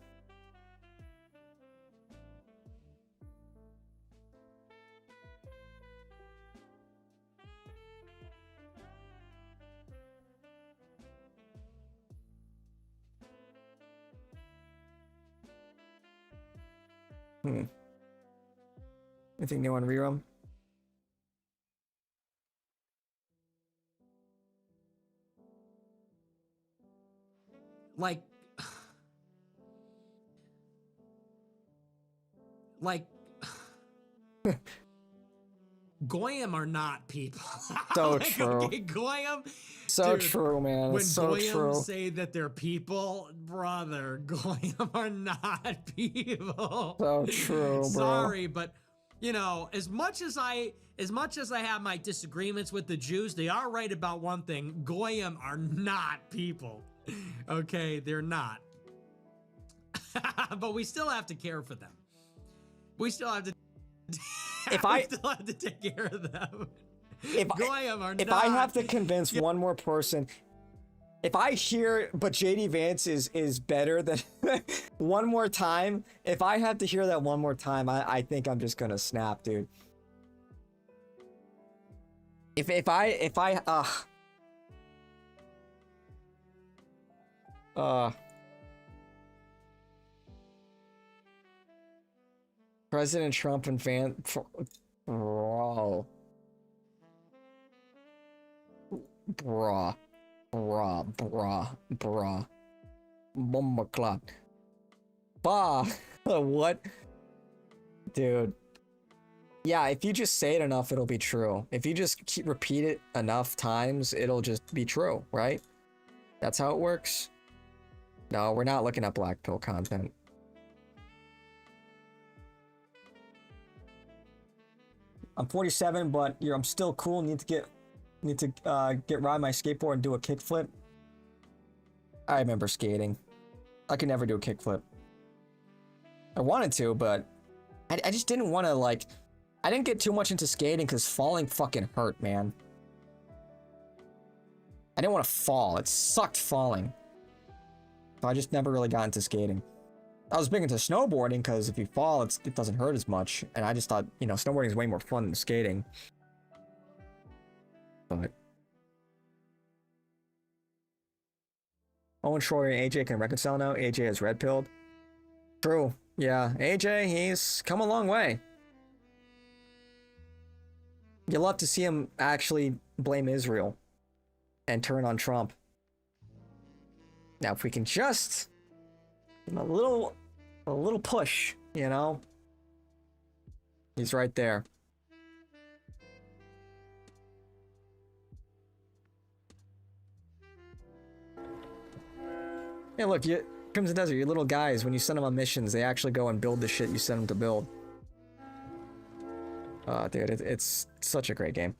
[SPEAKER 1] Anything new on Rerum?
[SPEAKER 8] Like Goyim are not people.
[SPEAKER 1] So
[SPEAKER 8] like,
[SPEAKER 1] true.
[SPEAKER 8] Okay, Goyim.
[SPEAKER 1] So
[SPEAKER 8] Dude,
[SPEAKER 1] true, man.
[SPEAKER 8] When
[SPEAKER 1] It's so
[SPEAKER 8] Goyim
[SPEAKER 1] true.
[SPEAKER 8] say that they're people, brother, Goyim are not people.
[SPEAKER 1] So true, bro.
[SPEAKER 8] Sorry, but you know, as much as I have my disagreements with the Jews, they are right about one thing. Goyim are not people. Okay, they're not. But we still have to care for them. We still have to we still have to take care of them.
[SPEAKER 1] If
[SPEAKER 8] not,
[SPEAKER 1] I have to convince one more person, if I hear but JD Vance is better than one more time, if I have to hear that one more time, I think I'm just gonna snap, dude. If I President Trump and bro. Bruh. Bomba clock. Bah. What? Dude. Yeah, if you just say it enough, it'll be true. If you just repeat it enough times, it'll just be true, right? That's how it works. No, we're not looking at black pill content. I'm 47, but I'm still cool. Need to get ride my skateboard and do a kickflip. I remember skating. I could never do a kickflip. I wanted to, but I just didn't want to, like, I didn't get too much into skating because falling fucking hurt, man. I didn't want to fall. It sucked falling. So I just never really got into skating. I was big into snowboarding because if you fall, it doesn't hurt as much. And I just thought, you know, snowboarding is way more fun than skating. But Owen Schroyer and AJ can reconcile now. AJ is red pilled. True. Yeah, AJ, he's come a long way. You'd love to see him actually blame Israel and turn on Trump. Now, if we can just give him a little push, you know? He's right there. Yeah, look, Crimson Desert, your little guys, when you send them on missions, they actually go and build the shit you send them to build. Dude, it's such a great game.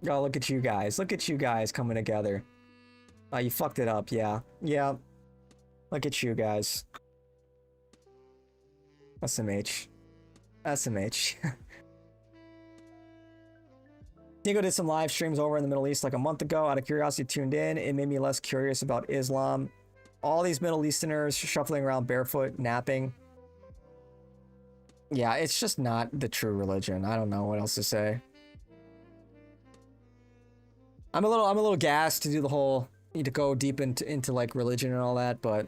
[SPEAKER 1] Oh, look at you guys. Look at you guys coming together. Oh, you fucked it up. Yeah. Yeah. Look at you guys. SMH. SMH. Nico did some live streams over in the Middle East like a month ago. Out of curiosity, tuned in. It made me less curious about Islam. All these Middle Easterners shuffling around barefoot, napping. Yeah, it's just not the true religion. I don't know what else to say. I'm a little gassed to do the whole need to go deep into like religion and all that, but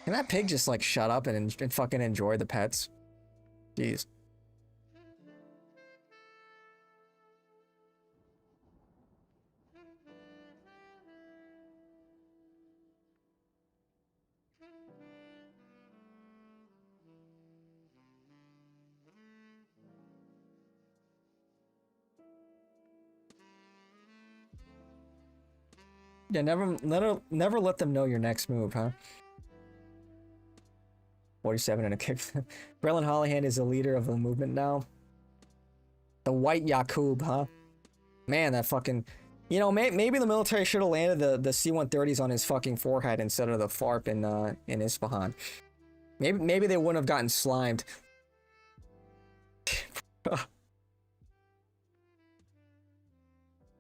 [SPEAKER 1] can that pig just like shut up and fucking enjoy the pets? Jeez. Yeah, never let them know your next move, huh? 47 and a kick. Braylon Hollyhan is the leader of the movement now. The White Yakub, huh? Man, that fucking... You know, maybe the military should have landed the C-130s on his fucking forehead instead of the FARP in Isfahan. Maybe they wouldn't have gotten slimed.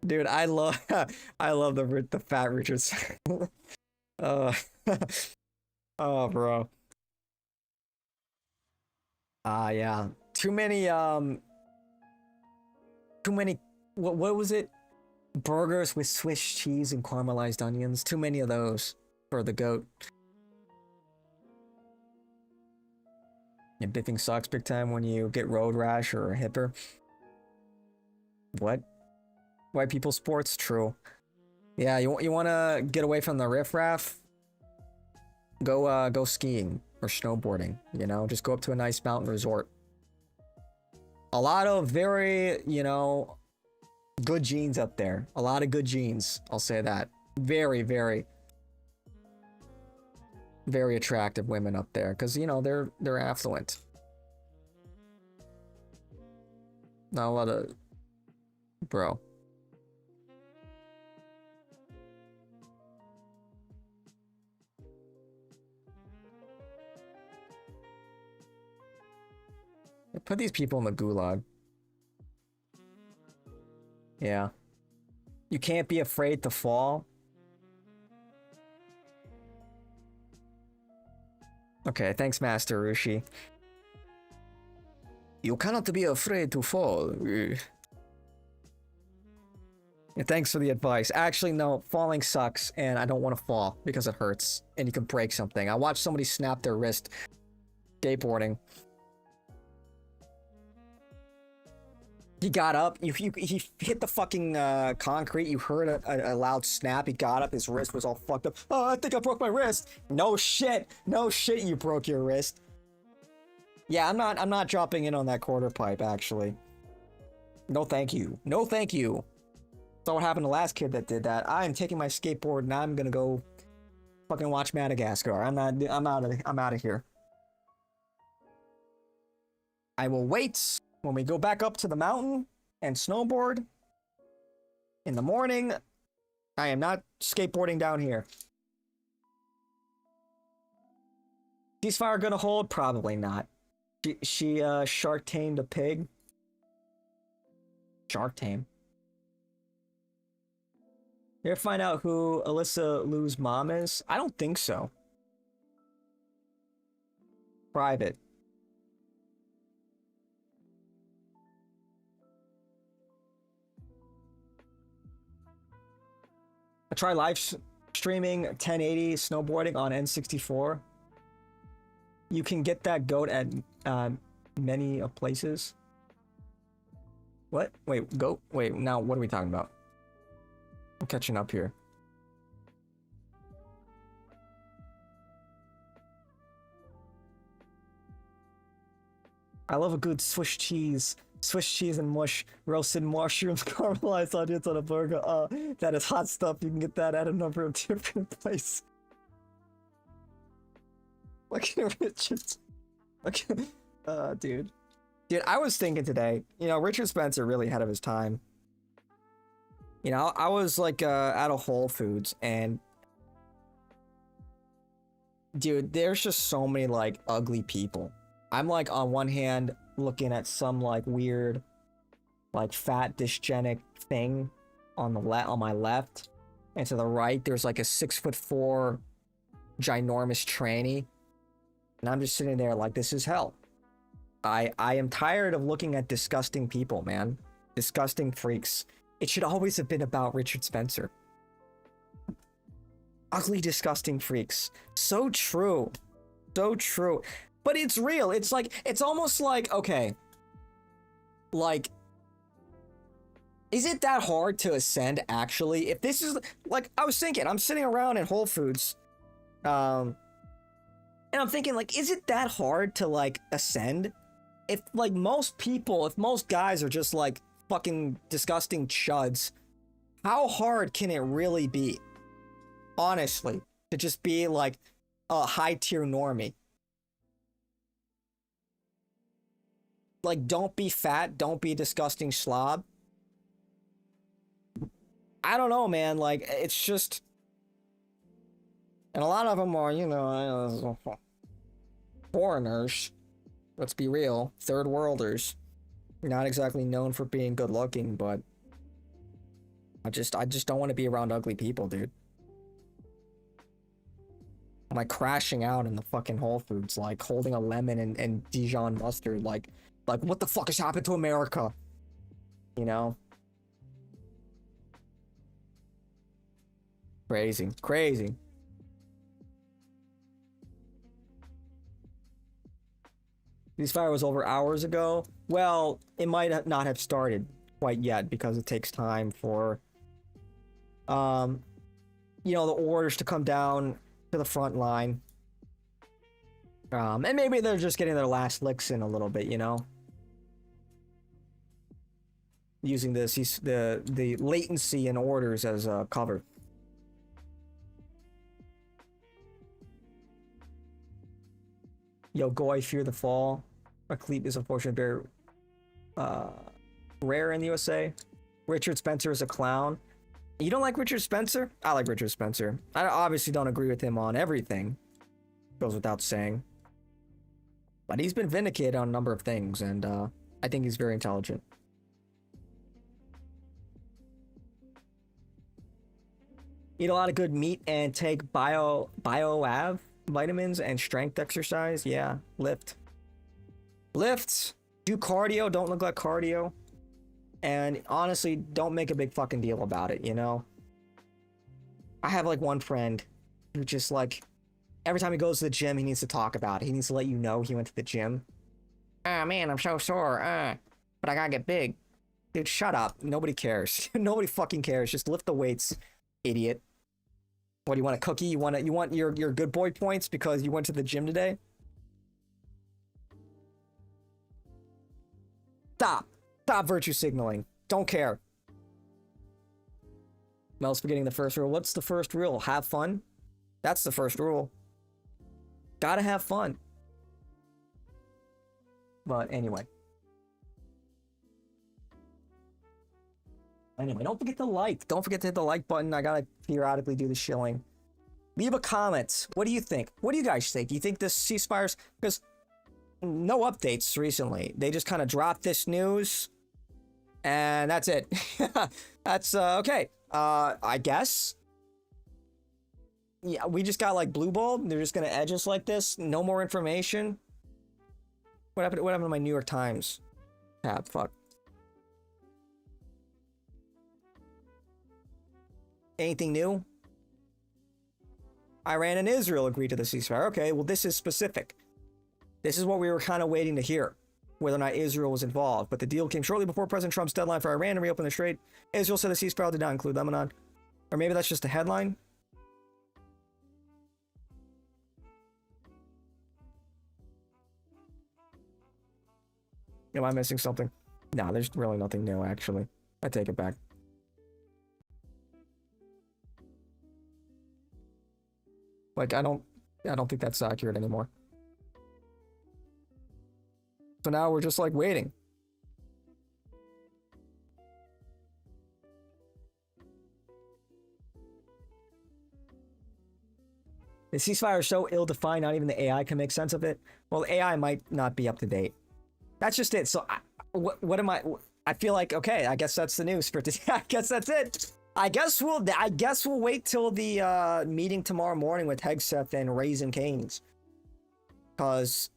[SPEAKER 1] Dude, I love the fat Richards. Oh, bro. Yeah. Too many what was it? Burgers with Swiss cheese and caramelized onions. Too many of those for the goat. Yeah, biffing sucks big time when you get road rash or a hipper. What? White people sports? True. Yeah, you want to get away from the riffraff? Go skiing or snowboarding, you know? Just go up to a nice mountain resort. A lot of very, you know, good genes up there. A lot of good genes, I'll say that. Very, very, very attractive women up there because, you know, they're affluent. Not a lot of... Bro. Put these people in the gulag. Yeah. You can't be afraid to fall. Okay, thanks, Master Rushi. You cannot be afraid to fall. Yeah, thanks for the advice. Actually, no, falling sucks, and I don't want to fall because it hurts, and you can break something. I watched somebody snap their wrist skateboarding. He got up, he hit the fucking concrete, you heard a loud snap, he got up, his wrist was all fucked up. Oh, I think I broke my wrist. No shit you broke your wrist. Yeah, I'm not dropping in on that quarter pipe, actually. No thank you. No thank you. Saw what happened to the last kid that did that. I am taking my skateboard and I'm gonna go fucking watch Madagascar. I'm out of here. I will wait when we go back up to the mountain and snowboard in the morning. I am not skateboarding down here. Ceasefire gonna hold? Probably not. She shark tamed a pig. Shark tame. You ever find out who Alyssa Liu's mom is? I don't think so. Private. I try live streaming 1080 snowboarding on N64. You can get that goat at many places. What? Wait, goat? Wait, now what are we talking about? I'm catching up here. I love a good Swiss cheese Swiss cheese and mush, roasted mushrooms, caramelized onions on a burger. That is hot stuff. You can get that at a number of different places. Look at Richard. Okay. Dude. Dude, I was thinking today, you know, Richard Spencer really ahead of his time. You know, I was like at a Whole Foods and dude, there's just so many like ugly people. I'm like on one hand looking at some like weird like fat dysgenic thing on the on my left, and to the right there's like a 6'4" ginormous tranny, and I'm just sitting there like, this is hell. I am tired of looking at disgusting people, man. Disgusting freaks. It should always have been about Richard Spencer. Ugly, disgusting freaks. So true. So true. But it's real. It's like, it's almost like, okay. Like, is it that hard to ascend, actually? If this is, like, I was thinking, I'm sitting around in Whole Foods, and I'm thinking, like, is it that hard to, like, ascend? If, like, most people, if most guys are just, like, fucking disgusting chuds, how hard can it really be? Honestly, to just be, like, a high-tier normie. Like, don't be fat, don't be a disgusting slob. I don't know, man, like, it's just... And a lot of them are, you know, foreigners. Let's be real, third worlders. Not exactly known for being good looking, but I just don't want to be around ugly people, dude. I'm like crashing out in the fucking Whole Foods, like holding a lemon and Dijon mustard, like what the fuck has happened to America? You know? Crazy, crazy. Ceasefire was over hours ago. Well, it might not have started quite yet because it takes time for, you know, the orders to come down to the front line. And maybe they're just getting their last licks in a little bit, you know? Using the latency in orders as a cover. Yo, Goy, Fear the Fall. A cleat is unfortunately very rare in the USA. Richard Spencer is a clown. You don't like Richard Spencer? I like Richard Spencer. I obviously don't agree with him on everything. Goes without saying. But he's been vindicated on a number of things, and I think he's very intelligent. Eat a lot of good meat and take BioAv vitamins and strength exercise. Yeah, lift. Lifts, do cardio, don't neglect cardio. And honestly, don't make a big fucking deal about it, you know? I have like one friend who just like, every time he goes to the gym, he needs to talk about it. He needs to let you know he went to the gym. Ah, man, I'm so sore. But I gotta get big. Dude, shut up. Nobody cares. Nobody fucking cares. Just lift the weights, idiot. What, do you want a cookie? You want your good boy points because you went to the gym today? Stop virtue signaling. Don't care. Mel's forgetting the first rule. What's the first rule? Have fun? That's the first rule. Gotta have fun. But anyway. Anyway, don't forget to like. Don't forget to hit the like button. I gotta periodically do the shilling. Leave a comment. What do you think? What do you guys think? Do you think this ceasefire's... Because no updates recently. They just kind of dropped this news. And that's it. That's, okay. I guess. Yeah, we just got, like, blue balled. They're just gonna edge us like this. No more information. What happened to my New York Times tab? Fuck. Anything new? Iran and Israel agreed to the ceasefire. Okay, well, this is specific. This is what we were kind of waiting to hear, whether or not Israel was involved. But the deal came shortly before President Trump's deadline for Iran to reopen the strait. Israel said the ceasefire did not include Lebanon. Or maybe that's just a headline. Am I missing something? Nah, there's really nothing new, actually. I take it back. Like, I don't think that's accurate anymore. So now we're just, like, waiting. The ceasefire is so ill-defined, not even the AI can make sense of it. Well, the AI might not be up to date. That's just it. So, what am I... I feel like, okay, I guess that's the news for today. I guess that's it. I guess we'll wait till the meeting tomorrow morning with Hegseth and Raisin Canes. Because...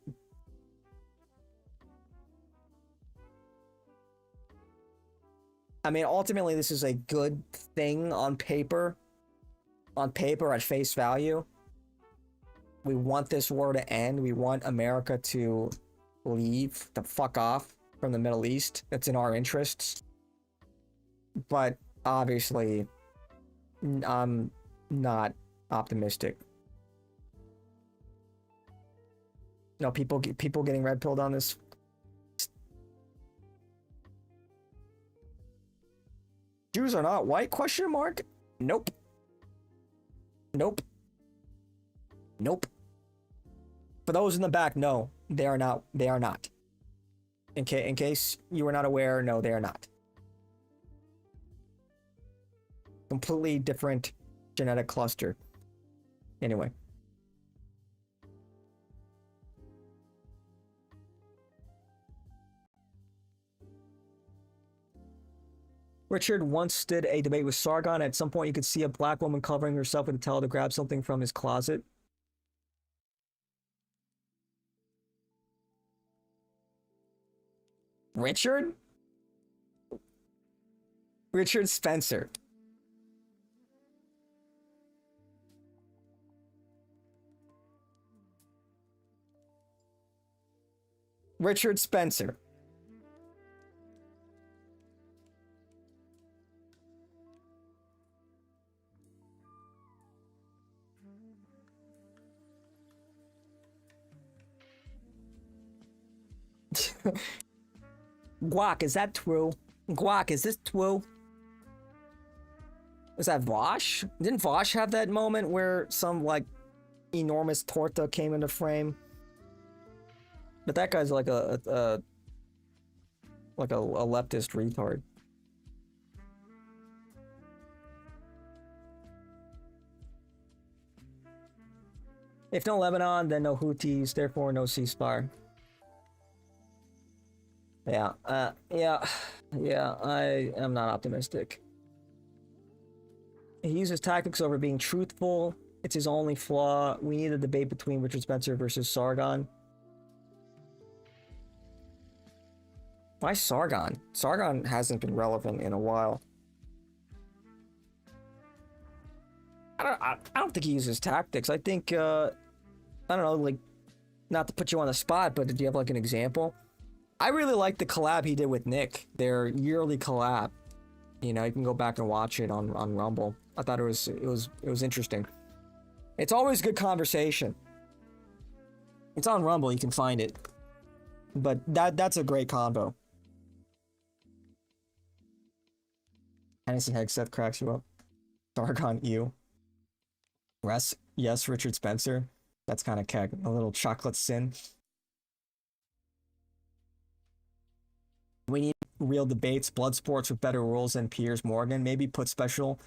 [SPEAKER 1] I mean, ultimately, this is a good thing on paper. On paper, at face value. We want this war to end. We want America to leave the fuck off from the Middle East. That's in our interests. But obviously, I'm not optimistic. No, people getting red pilled on this. Jews are not white? Question mark? Nope. Nope. Nope. For those in the back, no, they are not. They are not. In case you were not aware, no, they are not. Completely different genetic cluster. Anyway. Richard once did a debate with Sargon. At some point, you could see a black woman covering herself with a towel to grab something from his closet. Richard? Richard Spencer. Richard Spencer. Guac, is that true? Guac, is this true? Was that Vosh? Didn't Vosh have that moment where some, like, enormous torta came into frame? But that guy's like a leftist retard. If no Lebanon, then no Houthis, therefore no ceasefire. Yeah, I am not optimistic. He uses tactics over being truthful. It's his only flaw. We need a debate between Richard Spencer versus Sargon. Why Sargon? Sargon hasn't been relevant in a while. I don't think he uses tactics. I think, I don't know, like, not to put you on the spot, but did you have, like, an example? I really like the collab he did with Nick, their yearly collab. You know, you can go back and watch it on Rumble. I thought it was interesting. It's always good conversation. It's on Rumble, you can find it. But that's a great combo. Hennessy Hegseth cracks you up. Sargon you. Yes, Richard Spencer. That's kind of keg. A little chocolate sin. We need real debates, blood sports with better rules than Piers Morgan. Maybe put special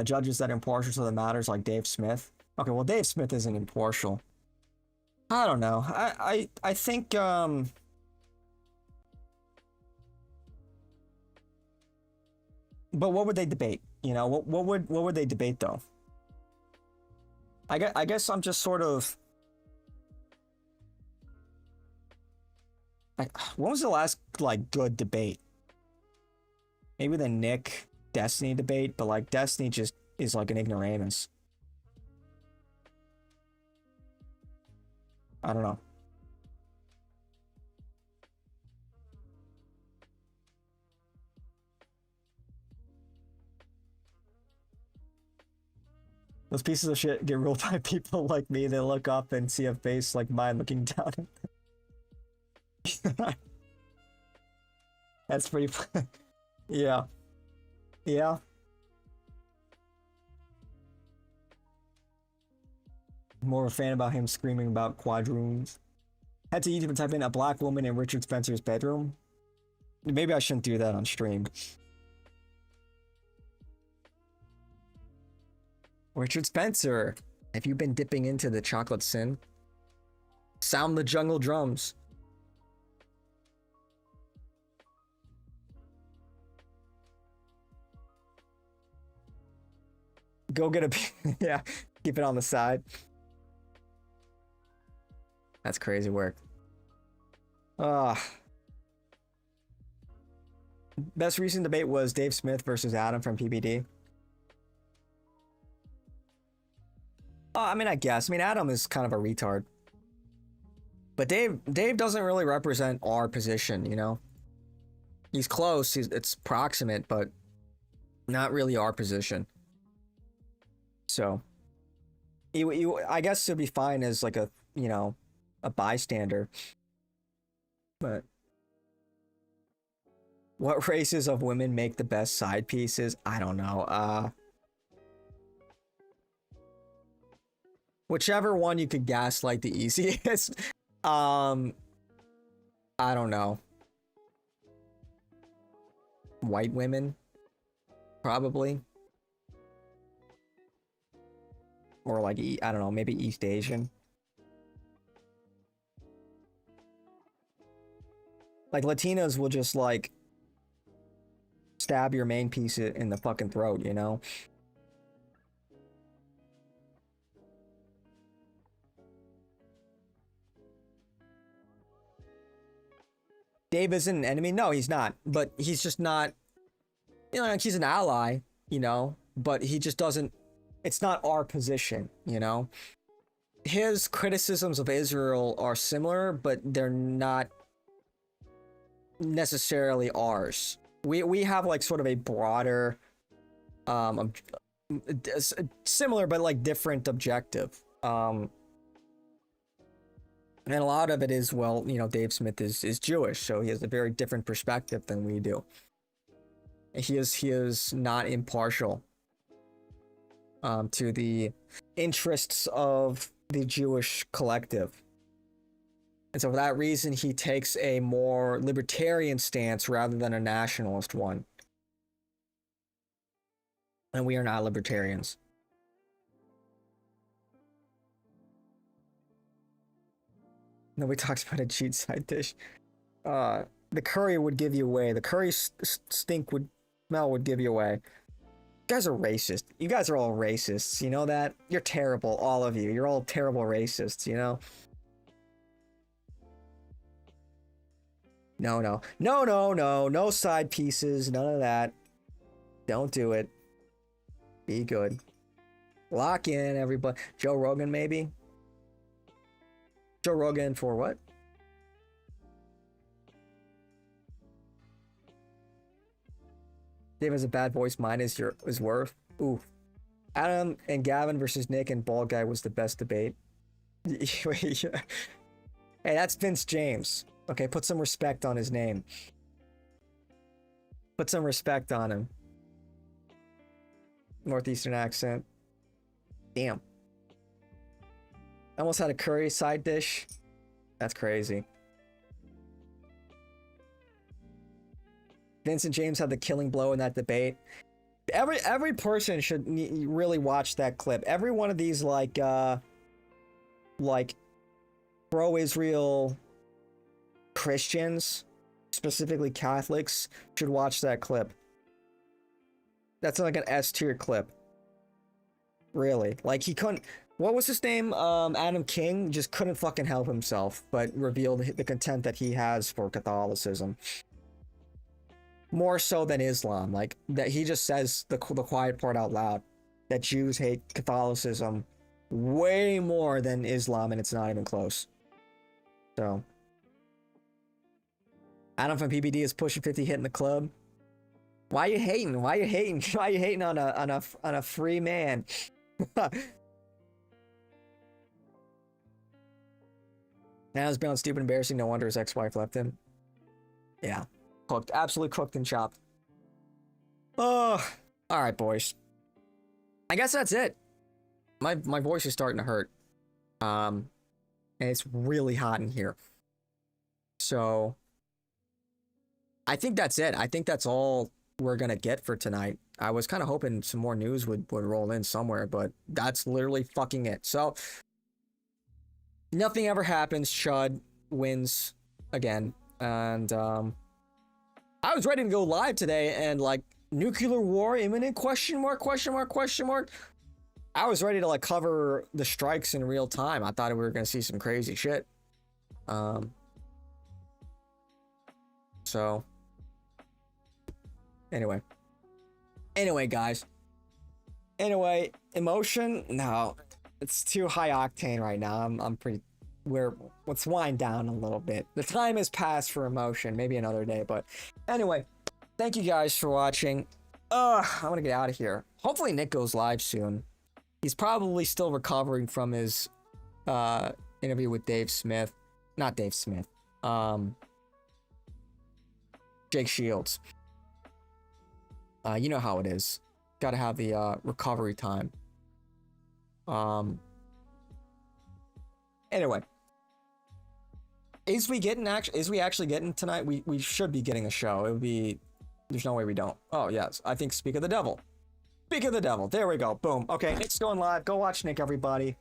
[SPEAKER 1] judges that are impartial to the matters like Dave Smith. Okay, well, Dave Smith isn't impartial. I don't know. I think but what would they debate? You know, what would they debate though? I guess I'm just sort of like, when was the last like good debate? Maybe the Nick Destiny debate, but like Destiny just is like an ignoramus. I don't know. Those pieces of shit get ruled by people like me. They look up and see a face like mine looking down at them. That's pretty funny. Yeah. Yeah. More of a fan about him screaming about quadroons. Had to YouTube and type in a black woman in Richard Spencer's bedroom. Maybe I shouldn't do that on stream. Richard Spencer, have you been dipping into the chocolate sin? Sound the jungle drums. Go get a... yeah, keep it on the side. That's crazy work. Best recent debate was Dave Smith versus Adam from PBD. I mean, I guess. I mean, Adam is kind of a retard. But Dave doesn't really represent our position, you know? He's close, it's proximate, but not really our position. So, I guess it'd be fine as like a, you know, a bystander. But what races of women make the best side pieces? I don't know. Whichever one you could gaslight the easiest. I don't know. White women? Probably. Or like, I don't know, maybe East Asian. Like, Latinos will just, like, stab your main piece in the fucking throat, you know? Dave isn't an enemy? No, he's not. But he's just not... You know, like, he's an ally, you know? But he just doesn't... It's not our position, you know? His criticisms of Israel are similar, but they're not necessarily ours. We have, like, sort of a broader... similar, but, like, different objective. And a lot of it is, well, you know, Dave Smith is Jewish, so he has a very different perspective than we do. He is not impartial to the interests of the Jewish collective. And so for that reason, he takes a more libertarian stance rather than a nationalist one. And we are not libertarians. Nobody talks about a cheat side dish. The curry would give you away. The curry smell would give you away. You guys are racist. You guys are all racists. You know that? You're terrible, all of you. You're all terrible racists, you know? No. No side pieces. None of that. Don't do it. Be good. Lock in, everybody. Joe Rogan, maybe? Joe Rogan for what? Dave has a bad voice. Mine is worth. Ooh. Adam and Gavin versus Nick and Bald Guy was the best debate. Hey, that's Vince James. Okay, put some respect on his name. Put some respect on him. Northeastern accent. Damn. I almost had a curry side dish. That's crazy. Vincent James had the killing blow in that debate. Every person should really watch that clip. Every one of these like pro-Israel Christians, specifically Catholics, should watch that clip. That's like an S tier clip. Really. Like, he couldn't... What was his name? Adam King just couldn't fucking help himself, but revealed the contempt that he has for Catholicism. More so than Islam. Like, that he just says the quiet part out loud. That Jews hate Catholicism way more than Islam, and it's not even close. So. Adam from PBD is pushing 50 hitting the club. Why you hating? Why you hating? Why you hating on a free man? Now it's been stupid, embarrassing. No wonder his ex-wife left him. Yeah. Cooked. Absolutely cooked and chopped. Oh, all right, boys. I guess that's it. My voice is starting to hurt. And it's really hot in here. So I think that's it. I think that's all we're gonna get for tonight. I was kind of hoping some more news would roll in somewhere, but that's literally fucking it. So nothing ever happens. Chud wins again. And I was ready to go live today and like nuclear war imminent question mark. I was ready to like cover the strikes in real time. I thought we were gonna see some crazy shit. So anyway, guys. Anyway, emotion? No, it's too high octane right now. I'm pretty. Let's wind down a little bit. The time has passed for emotion. Maybe another day, but anyway, thank you guys for watching. I want to get out of here. Hopefully Nick goes live soon. He's probably still recovering from his interview with Dave Smith. Not Dave Smith. Jake Shields. You know how it is. Gotta have the recovery time. Anyway. Is we actually getting tonight? We should be getting a show. It would be. There's no way we don't. Oh yes. I think Speak of the Devil. Speak of the Devil. There we go. Boom. Okay, Nick's going live. Go watch Nick, everybody.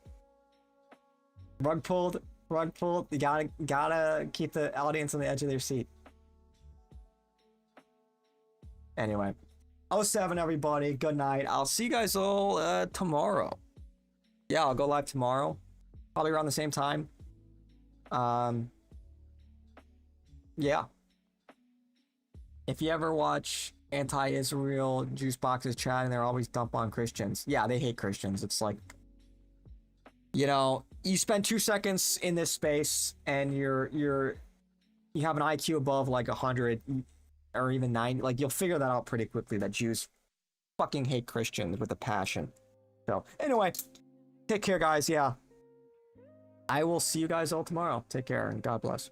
[SPEAKER 1] Rug pulled. You gotta keep the audience on the edge of their seat. Anyway. 07, everybody. Good night. I'll see you guys all tomorrow. Yeah, I'll go live tomorrow. Probably around the same time. Yeah. If you ever watch anti-Israel juice boxes chat and they're always dump on Christians. Yeah, they hate Christians. It's like, you know, you spend 2 seconds in this space and you have an IQ above like 100 or even 90. Like you'll figure that out pretty quickly that Jews fucking hate Christians with a passion. So anyway, take care guys. Yeah. I will see you guys all tomorrow. Take care and God bless.